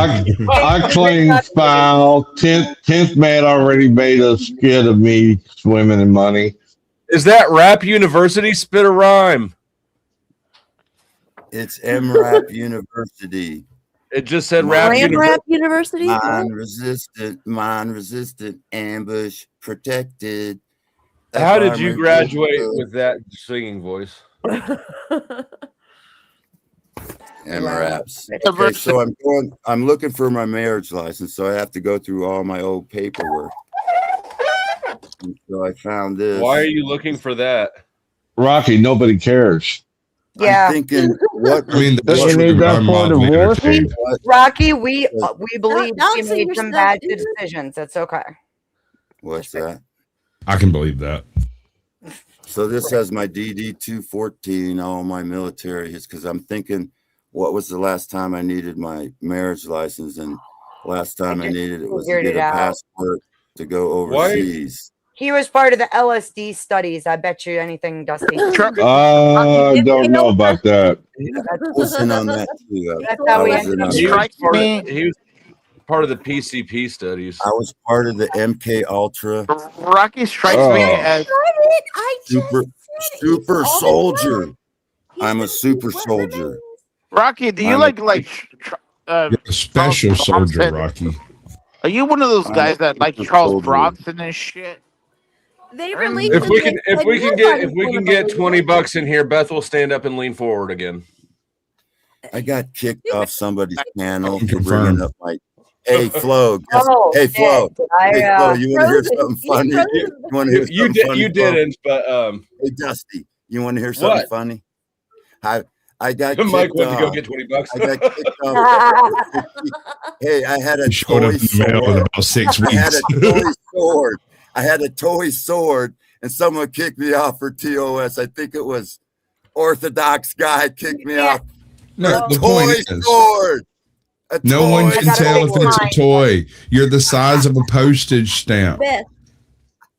I claim foul. 10th man already made a skit of me swimming in money. Is that Rap University? Spit a rhyme. It's MRAP University. It just said Rap Land University. Rap University. Mine resistant, ambush protected. How did you Apartment graduate built. with that singing voice? MRAPs. Okay, so I'm looking for my marriage license, so I have to go through all my old paperwork. And so I found this. Why are you looking for that? Rocky, nobody cares. Yeah. I'm thinking, what? I mean, that's You true, need but that I'm for mildly divorce? entertained. Rocky, we believe Don't he say made you're some so bad good. decisions. It's okay. What's that? I can believe that. So this has my DD 214, all my military is because I'm thinking, what was the last time I needed my marriage license? And last time I needed it was to figured get it a out. passport to go overseas. He was part of the LSD studies. I bet you anything, Dusty. I don't know about that. I was in on that too. That's how we I was ended in up. on He was, that. part of, he was part of the PCP studies. I was part of the MK Ultra Rocky strikes me as super soldier. I'm a super soldier. Rocky. Do you I'm- You're a special soldier, Rocky. Are you one of those guys that like Charles Bronson and shit? They released. If a we thing can, if that we can nobody's get gonna believe. $20 in here, Beth will stand up and lean forward again. I got kicked off somebody's channel for Confirmed. bringing up my. Hey Flo, guess- Oh, hey Flo, shit. I, hey Flo, you want to hear frozen. something He's funny? frozen. You want to hear You something did, funny? you Flo? didn't, but Hey Dusty, you want to hear something What? funny? I got Mike kicked went to go off. get $20. I got kicked off. Hey, I had a He showed up toy in the mail in sword. about 6 I had weeks. a toy sword. I had a toy sword, and someone kicked me off for TOS. I think it was Orthodox guy kicked me off. No, A the toy point is, sword. A no one toy can tell if it's a line. toy. You're the size of a postage stamp. Beth,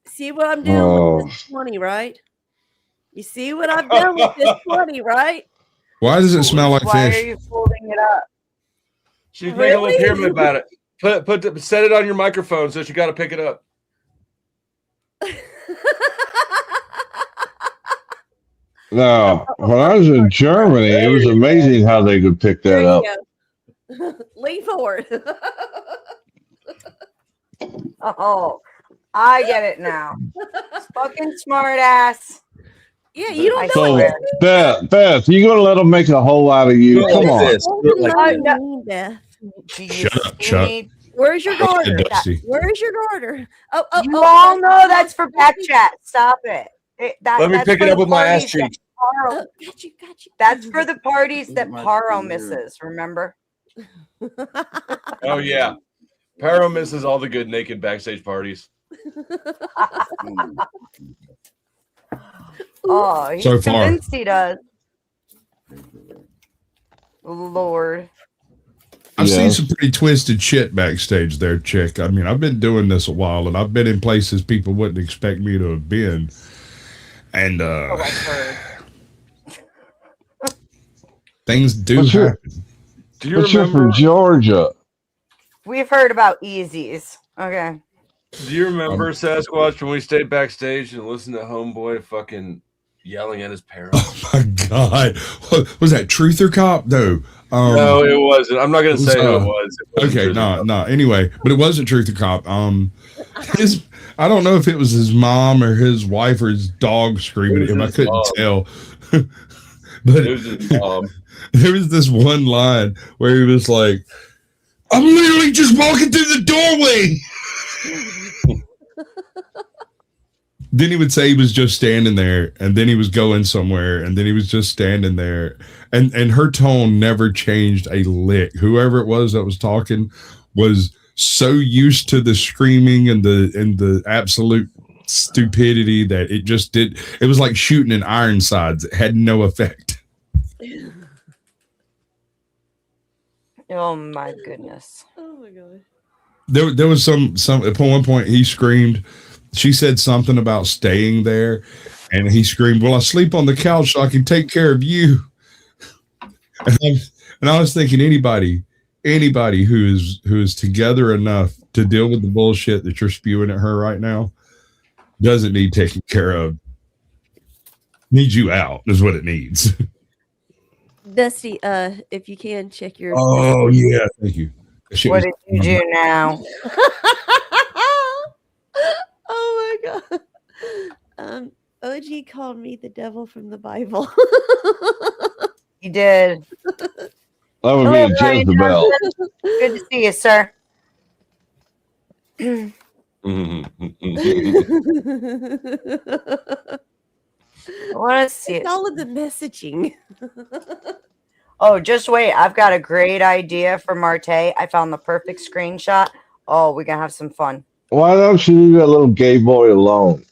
see what I'm doing with this 20, right? You see what I've done with this 20, right? Why does it smell like Why are fish? you folding it up? She's making a Really? little pyramid about it. Set it on your microphone so she got to pick it up. No, when I was in Germany, it was amazing how they could pick that up. Go. Lean forward. Oh, I get it now. Fucking smart ass. Yeah, you don't know So, what Beth, you gonna let them make a hole out of you? Like Come on. this. that means. I know. Mean, Beth. Do you Shut up, see Chuck. me? Where's your Go ahead, garter? Dusty. Where's your garter? Oh, You all know that's for back chat. Stop it. Let me that's pick for it up the with my ass parties that cheeks. Paro- Got you. That's for the parties that My Paro finger. misses. Remember? Oh, yeah. Pyro misses all the good naked backstage parties. Oh, he's So far. convinced he does. Lord. I've seen Yes. some pretty twisted shit backstage there, chick. I mean, I've been doing this a while, and I've been in places people wouldn't expect me to have been. And things do What's your- happen. Do you But you're remember? from Georgia. We've heard about Easies. Okay. Do you remember Sasquatch when we stayed backstage and listened to Homeboy fucking yelling at his parents? My God, what, was that Truth or Cop? No. No, it wasn't. I'm not gonna say who it was. It wasn't Okay, Truth or no. Anyway, but it wasn't Truth or Cop. I don't know if it was his mom or his wife or his dog screaming at him. I his couldn't mom. tell. But It was his mom. there was this one line where he was like, "I'm literally just walking through the doorway." Then he would say he was just standing there, and then he was going somewhere, and then he was just standing there, and her tone never changed a lick. Whoever it was that was talking was so used to the screaming and the absolute stupidity that it just did. It was like shooting in Ironsides. It had no effect. Oh my goodness. Oh my god. There was some at one point he screamed. She said something about staying there, and he screamed, "Well, I sleep on the couch so I can take care of you." And I was thinking, anybody who is together enough to deal with the bullshit that you're spewing at her right now doesn't need taken care of. Needs you out is what it needs. Dusty, if you can check your. Oh yeah, thank you. Shit What was- did you do now? Oh my god. OG called me the devil from the Bible. He did. That would Hello, be a Brian Jezebel. Johnson. Good to see you, sir. I want to see it. It's all of the messaging. Oh, just wait. I've got a great idea for Marte. I found the perfect screenshot. Oh, we're going to have some fun. Why don't you leave that little gay boy alone?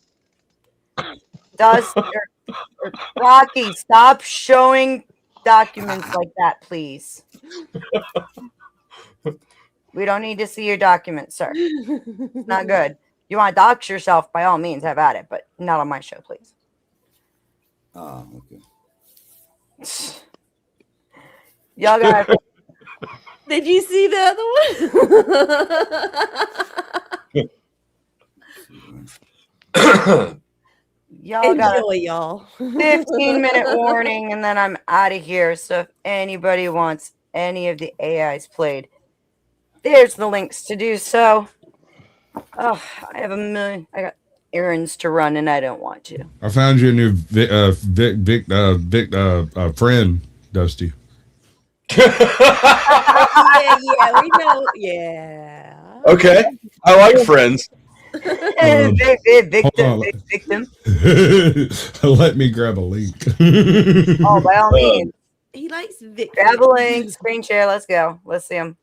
Rocky, stop showing documents like that, please. We don't need to see your documents, sir. It's not good. You want to dox yourself, by all means, have at it, but not on my show, please. Oh, okay. Y'all got Did you see the other one? y'all got Enjoy, y'all. 15-minute warning, and then I'm out of here. So if anybody wants any of the AIs played, there's the links to do so. Oh, I have I got errands to run, and I don't want to. I found you a new friend, Dusty. yeah, we know. Yeah. Okay, I like friends. Victim. Let me grab a link. Oh, by all means. He likes Vic. Grab a link, screen share. Let's go. Let's see him.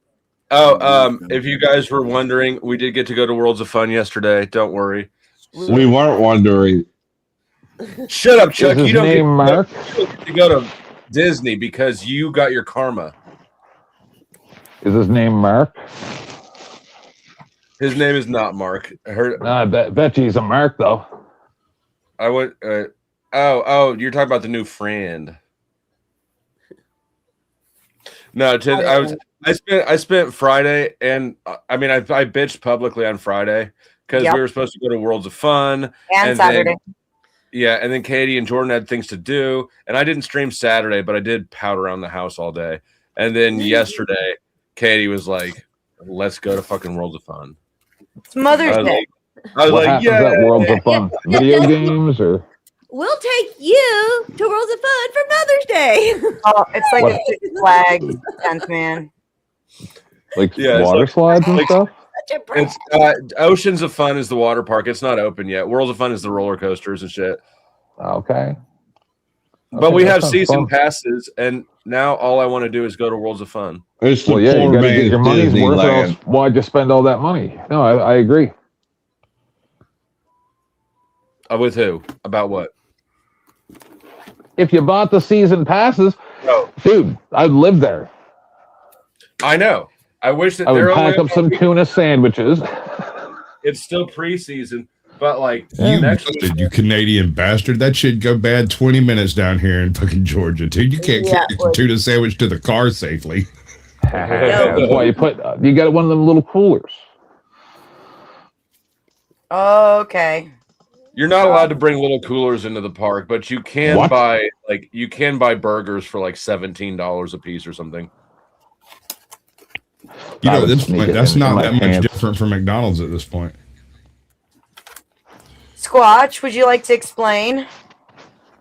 Oh, if you guys were wondering, we did get to go to Worlds of Fun yesterday. Don't worry. We weren't wondering. Shut up, Chuck. Is his You don't name Mark? get to go to Disney because you got your karma. Is his name Mark? His name is not Mark. I heard. I bet you he's a Mark though. I went. Oh, you're talking about the new friend. No, I spent Friday, and I mean, I bitched publicly on Friday because Yep. we were supposed to go to Worlds of Fun And Saturday. And then Katie and Jordan had things to do, and I didn't stream Saturday, but I did pout around the house all day. And then yesterday, Katie was like, "Let's go to fucking Worlds of Fun." It's Mother's I was Day. like, I was What like, happens "Yeah." at Worlds of Fun? Video games or We'll take you to Worlds of Fun for Mother's Day. Oh, it's like What? a Six Flags 10th man. like Yeah, it's water like- slides and like- stuff? It's Oceans of Fun is the water park. It's not open yet. Worlds of Fun is the roller coasters and shit. Okay. But Okay, we that have sounds season fun. passes, and now all I want to do is go to Worlds of Fun. It's the Well, yeah, you poor gotta get man's your money's worth, or else Disneyland. why'd you spend all that money? No, I agree. With who? About what? If you bought the season passes, No, dude, I'd live there. I know. I wish that I would they're pack only up some tuna sandwiches. it's still preseason, but like You next week, busted, you Canadian bastard. That should go bad 20 minutes down here in fucking Georgia, dude. You can't Yeah, carry a tuna sandwich to the car safely. That's why you got one of them little coolers. Okay. you're not allowed to bring little coolers into the park, but you can What? buy burgers for like $17 a piece or something. You I know, would this sneak point, it that's in not my that much pants. different from McDonald's at this point. Squatch, would you like to explain?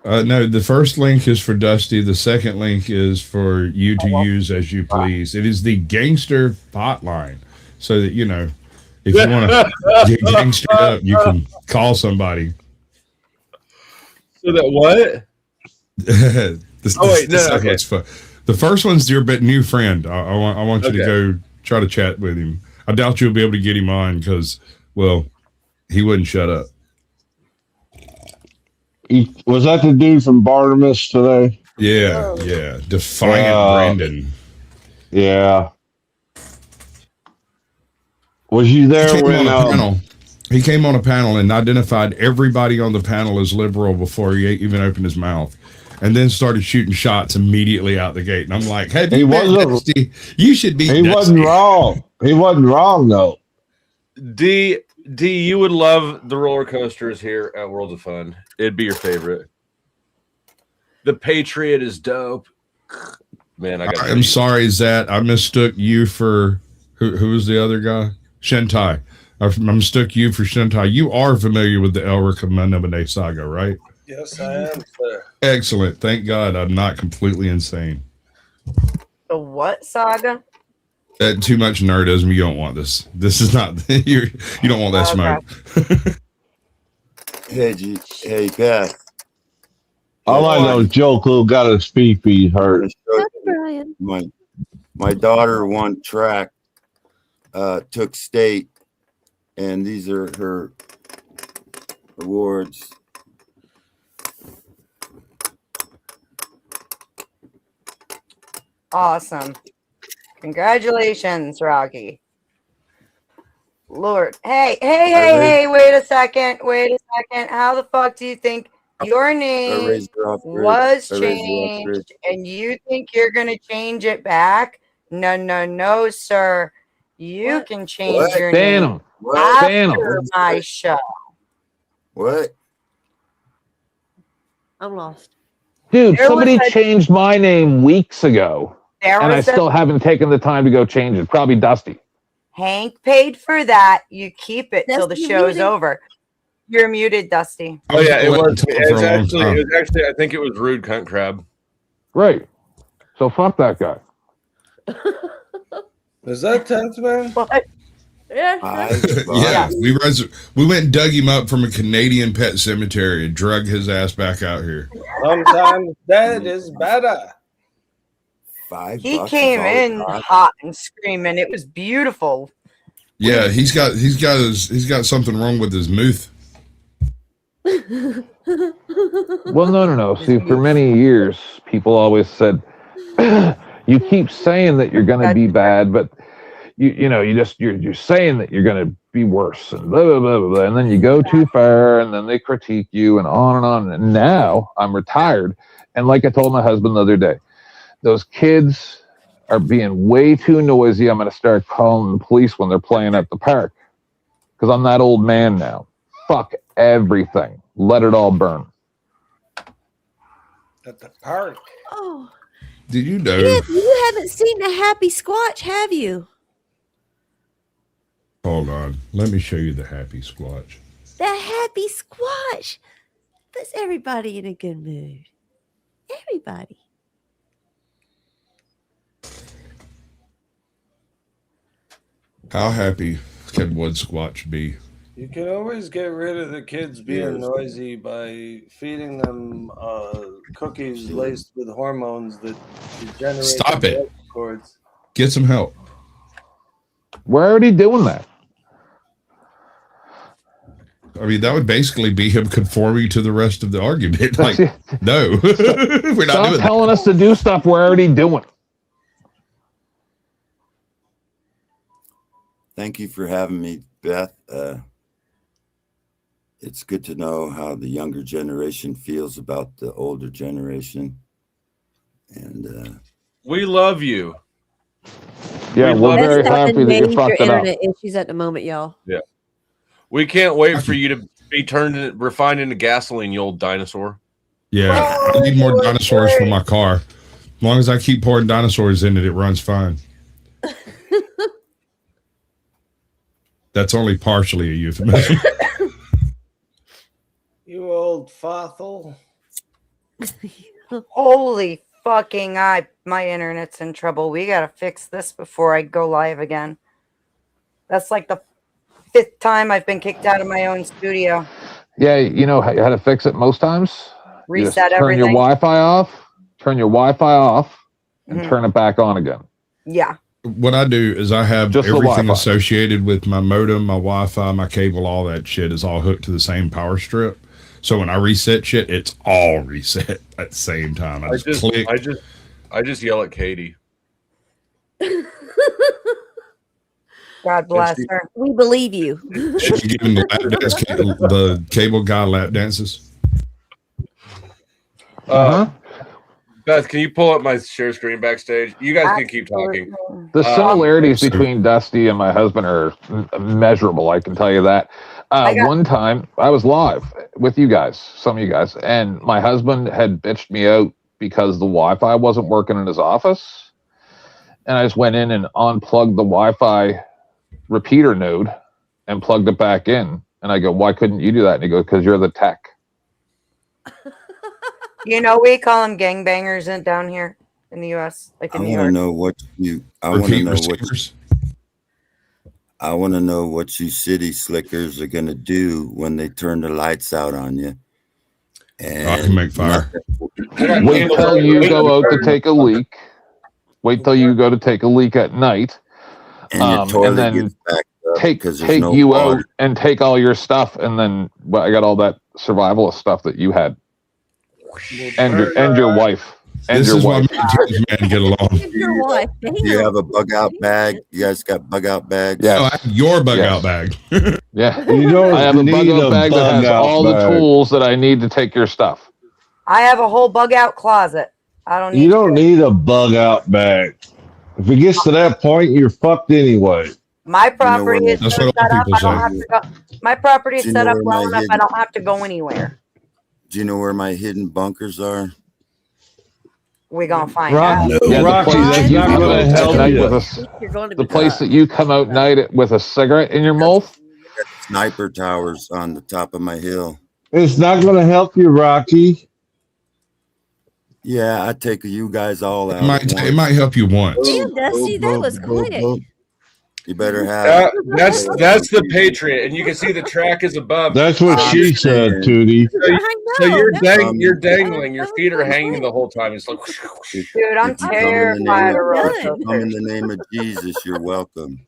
No, the first link is for Dusty. The second link is for you to use as you please. It is the gangster hotline, so that you know if you want to get gangstered up, you can call somebody. So that what? The second okay. one's fun. The first one's your new friend. I want you to Okay. go try to chat with him. I doubt you'll be able to get him on because, well, he wouldn't shut up. Was that the dude from Barnabas today? Yeah, yeah. Defiant Brandon. Yeah. Was you He there came when? on a panel. He came on a panel and identified everybody on the panel as liberal before he even opened his mouth, and then started shooting shots immediately out the gate. And I'm like, "Hey, He wasn't. You should be." He wasn't wrong. He wasn't wrong though. D, you would love the roller coasters here at World of Fun. It'd be your favorite. The Patriot is dope. Man, I'm sorry, Zat. I mistook you for who was the other guy? Shentai. I mistook you for Shentai. You are familiar with the Elric Manamune saga, right? Yes, I am, sir. Excellent. Thank God I'm not completely insane. The what saga? Too much nerdism. You don't want this. This is not. You don't want that smoke. Hey, Beth. All I know is Joe Cool got his feet hurt. Brian. My daughter won track, took state, and these are her awards. Awesome. Congratulations, Rocky. Lord. Hey, wait a second. How the fuck do you think your name raised her off grid. was I raised her off changed grid. and you think you're going to change it back? No, sir. You can change your Ban name him. Ban after him. my show. What? I'm lost. Dude, There somebody was a- changed my name weeks ago, There and I was a- still haven't taken the time to go change it. Probably Dusty. Hank paid for that. You keep it till the Dusty, show's muted. over. You're muted, Dusty. Oh yeah, it was. For a long time. It was actually. I think it was Rude Cunt Crab. Right. So fuck that guy. Is that tense, man? What? Yeah. Yeah, we went and dug him up from a Canadian pet cemetery and drug his ass back out here. Sometimes that is better. He came in hot and screaming. It was beautiful. Yeah, he's got something wrong with his mouth. Well, no. See, for many years, people always said, "You keep saying that you're going to be bad, but you're saying that you're going to be worse, and blah blah blah blah blah." And then you go too far, and then they critique you, and on and on. And now I'm retired, and like I told my husband the other day, those kids are being way too noisy. I'm going to start calling the police when they're playing at the park because I'm that old man now. Fuck everything. Let it all burn. At the park. Oh, Did you know? you haven't seen the Happy Squatch, have you? Hold on. Let me show you the happy squatch. The Happy Squatch puts everybody in a good mood. Everybody. How happy can one squatch be? You can always get rid of the kids being noisy by feeding them cookies laced with hormones that generate Stop it. vocal cords. Get some help. We're already doing that. I mean, that would basically be him conforming to the rest of the argument. Like, no, we're not Stop doing that. telling us to do stuff we're already doing. Thank you for having me, Beth. It's good to know how the younger generation feels about the older generation. And we love you. Yeah, we're very Beth's having happy that you're major fucking up. internet issues at the moment, y'all. Yeah. We can't wait for you to be refined into gasoline, you old dinosaur. Yeah, I need more dinosaurs for my car. As long as I keep pouring dinosaurs in it, it runs fine. That's only partially a euphemism. You old fossil. Holy fucking my internet's in trouble. We gotta fix this before I go live again. That's like the 5th time I've been kicked out of my own studio. Yeah, you know how to fix it most times? You just Reset turn everything. your Wi-Fi off, and Mhm. turn it back on again. Yeah. What I do is I have Just the everything Wi-Fi. associated with my modem, my Wi-Fi, my cable, all that shit is all hooked to the same power strip. So when I reset shit, it's all reset at the same time. I just click. I just yell at Katie. God bless her. We believe you. She's giving the cable guy lap dances. Beth, can you pull up my share screen backstage? You guys can keep talking. The similarities between Dusty and my husband are measurable. I can tell you that. One time I was live with you guys, some of you guys, and my husband had bitched me out because the Wi-Fi wasn't working in his office. And I just went in and unplugged the Wi-Fi repeater node and plugged it back in. And I go, why couldn't you do that? And he goes, because you're the tech. You know, we call them gangbangers down here in the U.S. Like I in New want to York. know what you. I want to know what. I want to know what you city slickers are gonna do when they turn the lights out on you. And I can make fire. Wait till you go out to take a leak. Wait till you go to take a leak at night. And your toilet and then gets backed up take because there's no you water. out and take all your stuff. And then I got all that survivalist stuff that you had. And your wife. And This your is why wife. me and James Man get along. Your wife. Do you have a bug out bag? You guys got bug out bags? Yeah. Oh, I have your bug out bag. Yeah. You don't I have a bug need out a bag that has bug-out all the bag. tools that I need to take your stuff. I have a whole bug out closet. I don't need You don't need a bug out bag. If it gets to that point, you're fucked anyway. My property is That's so what set all up. people I don't say. have to go. My property is Do you set know up where well my enough. I hidden- don't have to go anywhere. Do you know where my hidden bunkers are? We're gonna find Rock- out. Yeah, Rocky, the place that's that you not come gonna out help at night you. with a, You're going to the be place done. that you come out night with a cigarette in your mouth. Sniper towers on the top of my hill. It's not going to help you, Rocky. Yeah, I take you guys all out. It might help you once. Damn, Dusty, that was quick. You better have it. That's the Patriot, and you can see the track is above. That's what she said, Tootie. So you're dangling. Your feet are hanging the whole time. It's like, Dude, I'm If you come in the name terrified of of- roller if you come in coasters. the name of Jesus, you're welcome.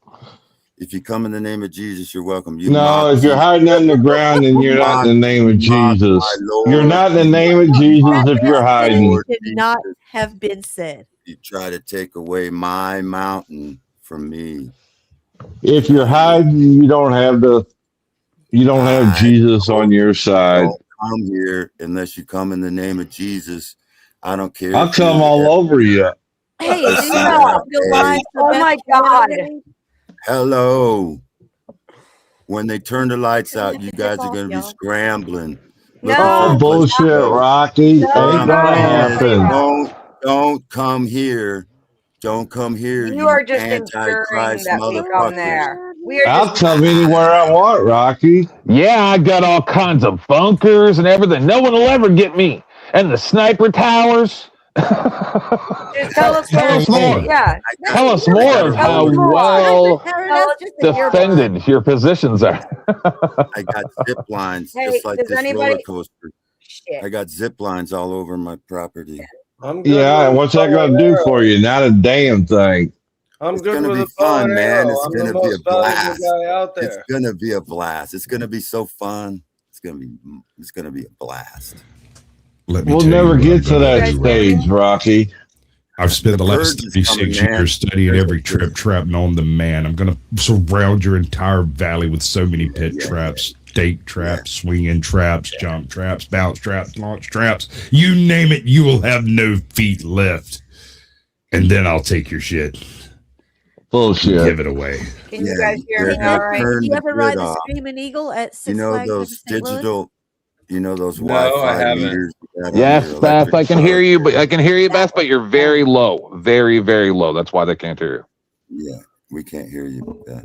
If you come in the name of Jesus, you're welcome. You No, mock if you're me. hiding underground, then you're not in the name of Jesus. You're not in the name of Jesus if you're hiding. Should not have been said. You try to take away my mountain from me. If you're hiding, you don't have Jesus on your side. Don't come here unless you come in the name of Jesus. I don't care. I'll if come you're all over you. Hey, Yes, do you sir. want to go live? Oh my God. Hello. When they turn the lights out, you guys are going to be scrambling. looking Oh, for a place bullshit, to go. Rocky. What Ain't I'm gonna saying is, happen. Don't come here. Don't come here. You are just Antichrist ensuring that we come motherfuckers. there. We are I'll just come anywhere I want, Rocky. Yeah, I got all kinds of bunkers and everything. No one will ever get me. And the sniper towers. just tell us Tell us more. Yeah. Tell us more of how well defended your positions are. I got zip lines Hey, just like does this anybody- roller coaster. Shit. I got zip lines all over my property. I'm good Yeah, with and what's that going to do for you? Not a damn thing. I'm It's good gonna with be a bow fun, and man. arrow. It's I'm gonna the be a most valuable blast. guy out It's there. gonna be a blast. It's gonna be so fun. It's gonna be a blast. Let me We'll tell you never what get I'm to gonna that do. stage, Rocky. I've spent the last purge is coming, 36 man. years studying every trip trap known to man. I'm going to surround your entire valley with so many pit traps, stake traps, swinging traps, jump traps, bounce traps, launch traps. You name it, you will have no feet left. And then I'll take your shit. Bullshit. Give it away. Can you guys hear me all right? Did you ever ride the Screaming Eagle at Six You know Flags over those St. Louis? digital, you know those No, I Wi-Fi haven't. meters. you got on Yes, your Beth, electric I can car? hear you, but I can hear you, Beth, but you're very low. Very, very low. That's why they can't hear you. Yeah, we can't hear you, Beth.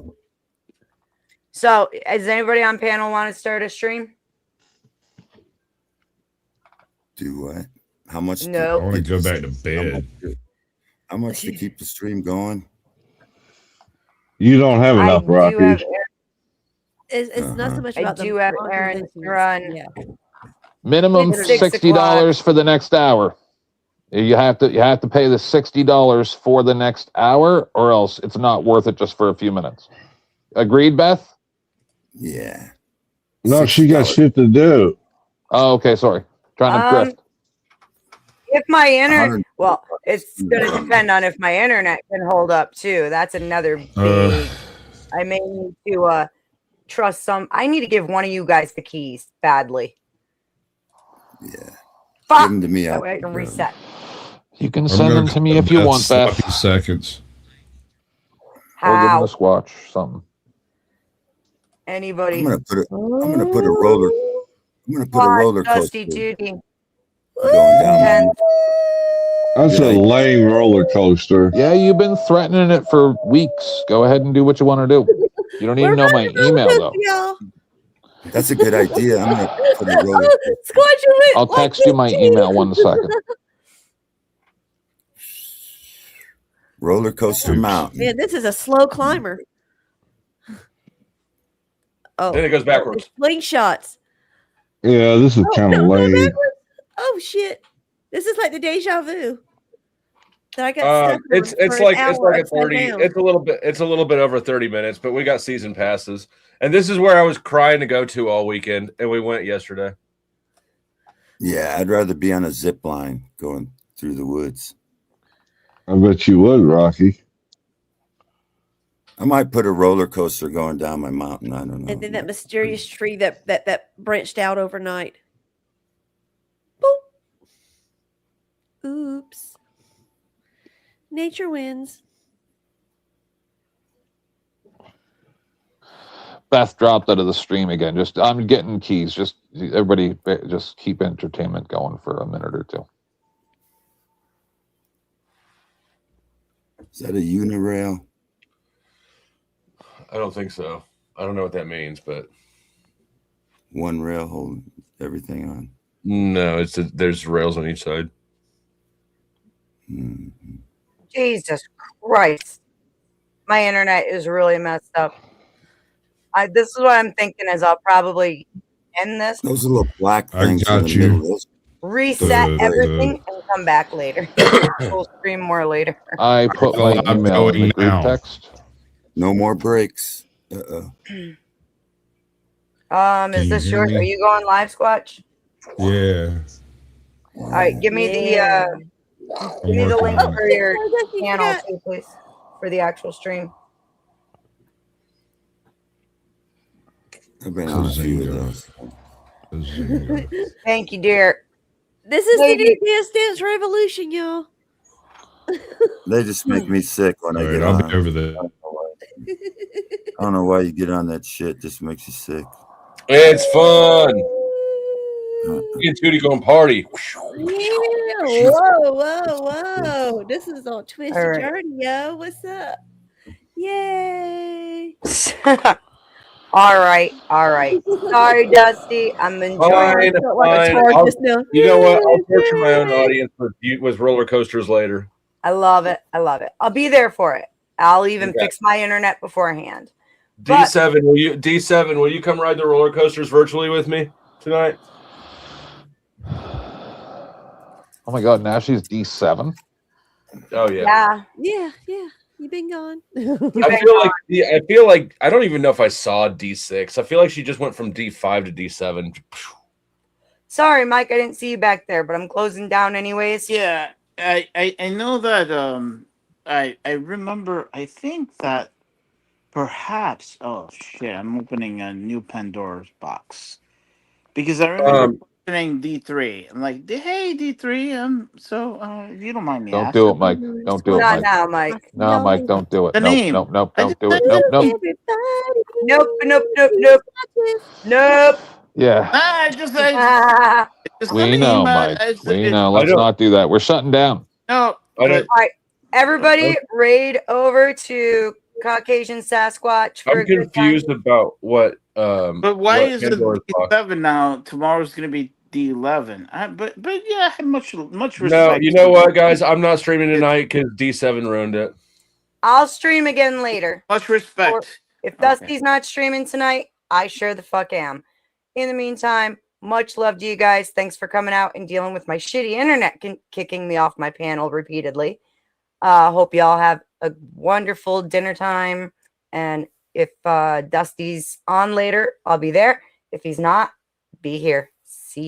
So, does anybody on panel want to start a stream? Do what? How much? No. I want to go back to bed. How much to keep the stream going? You don't have I enough, do Rocky. have It's not so much I about do the have long errands to distances. run. Yeah. Minimum It's 6 $60 for the next hour. You have to pay the $60 for the next hour, or else it's not worth it just for a few minutes. Agreed, Beth? Yeah. No, she got shit to do. Oh, okay, sorry. Trying to grift. If my internet, well, it's going to depend on if my internet can hold up too. That's another big. I may need to trust some. I need to give one of you guys the keys badly. Yeah. Fuck. Give them to me. That way I can reset. You can send them to me if you want, Beth. 30 seconds. Or give them How? a squatch, something. Anybody? I'm gonna put a roller. I'm gonna put a roller coaster Dusty Judy. going down. That's a lame roller coaster. Yeah, you've been threatening it for weeks. Go ahead and do what you want to do. You don't even know my email, though. Y'all. That's a good idea. I'm gonna put a roller. I'll text you my email 1 second. Roller coaster mountain. Man, this is a slow climber. Oh, Then it goes backwards. Slingshots. Yeah, this is kind of lame. Oh shit! This is like the deja vu that I got. Stuck It's for an like hour a upside 30. down. It's a little bit over 30 minutes, but we got season passes, and this is where I was crying to go to all weekend, and we went yesterday. Yeah, I'd rather be on a zip line going through the woods. I bet you would, Rocky. I might put a roller coaster going down my mountain. I don't know. And then that mysterious tree that branched out overnight. Boop. Oops. Nature wins. Beth dropped out of the stream again. I'm getting keys. Just everybody, just keep entertainment going for a minute or two. Is that a unirail? I don't think so. I don't know what that means, but One rail holding everything on. no, there's rails on each side. Jesus Christ. My internet is really messed up. This is what I'm thinking is I'll probably end this, Those little black I things got in the you. middle. Those, reset everything, and come back later. We'll stream more later. I put my I'm email in the going group now. text. no more breaks. Is Can you this hear yours? me? Are you going live, Squatch? Yeah. All right, give me the link on it. for your Oh, you channel forgot. too, please, for the actual stream. I've been on a few of those. Thank you, dear. This is the Lady- new Dance Dance Revolution, y'all. They just make me sick when I All get right, I'll on. be over there. I don't know why you get on that shit. Just makes you sick. It's fun. Me and Tootie going party. Yeah. Whoa. This is on Twisted All right. Journey, yo. What's up? Yay. All right. Sorry, Dusty. I'm enjoying Fine, it. fine. You know what? I'll torture my own audience with roller coasters later. I love it. I'll be there for it. I'll even Okay. fix my internet beforehand. But D7, will you come ride the roller coasters virtually with me tonight? Oh my God, now she's D7. Oh yeah. yeah. Yeah. You've been gone. I feel like I don't even know if I saw D6. I feel like she just went from D5 to D7. Sorry, Mike. I didn't see you back there, but I'm closing down anyways. Yeah. I know that I remember, I think that perhaps, oh shit, I'm opening a new Pandora's box because I remember opening D3. I'm like, hey D3, so if you don't mind me Don't asking, do it, Mike. Don't do it, Not Mike. now, Mike. No, Mike, don't do it. The Nope, name. nope, nope, I don't just do it. said Nope, nope. Nope, nope, nope, nope. Nope. Yeah, I just it's the we name. know, Mike. We know. Let's not do that. We're shutting down. No, I don't- All right, everybody, raid over to Caucasian Sasquatch for I'm a good time. confused about what. But why what is it Pandora's box. D7 now? Tomorrow's gonna be D11. But yeah, I have much respect. No, you know what, guys? I'm not streaming tonight because D7 ruined it. I'll stream again later. Much respect. Or if Dusty's not streaming tonight, I sure the fuck am. In the meantime, much love to you guys. Thanks for coming out and dealing with my shitty internet kicking me off my panel repeatedly. Hope y'all have a wonderful dinner time. And if Dusty's on later, I'll be there. If he's not, be here.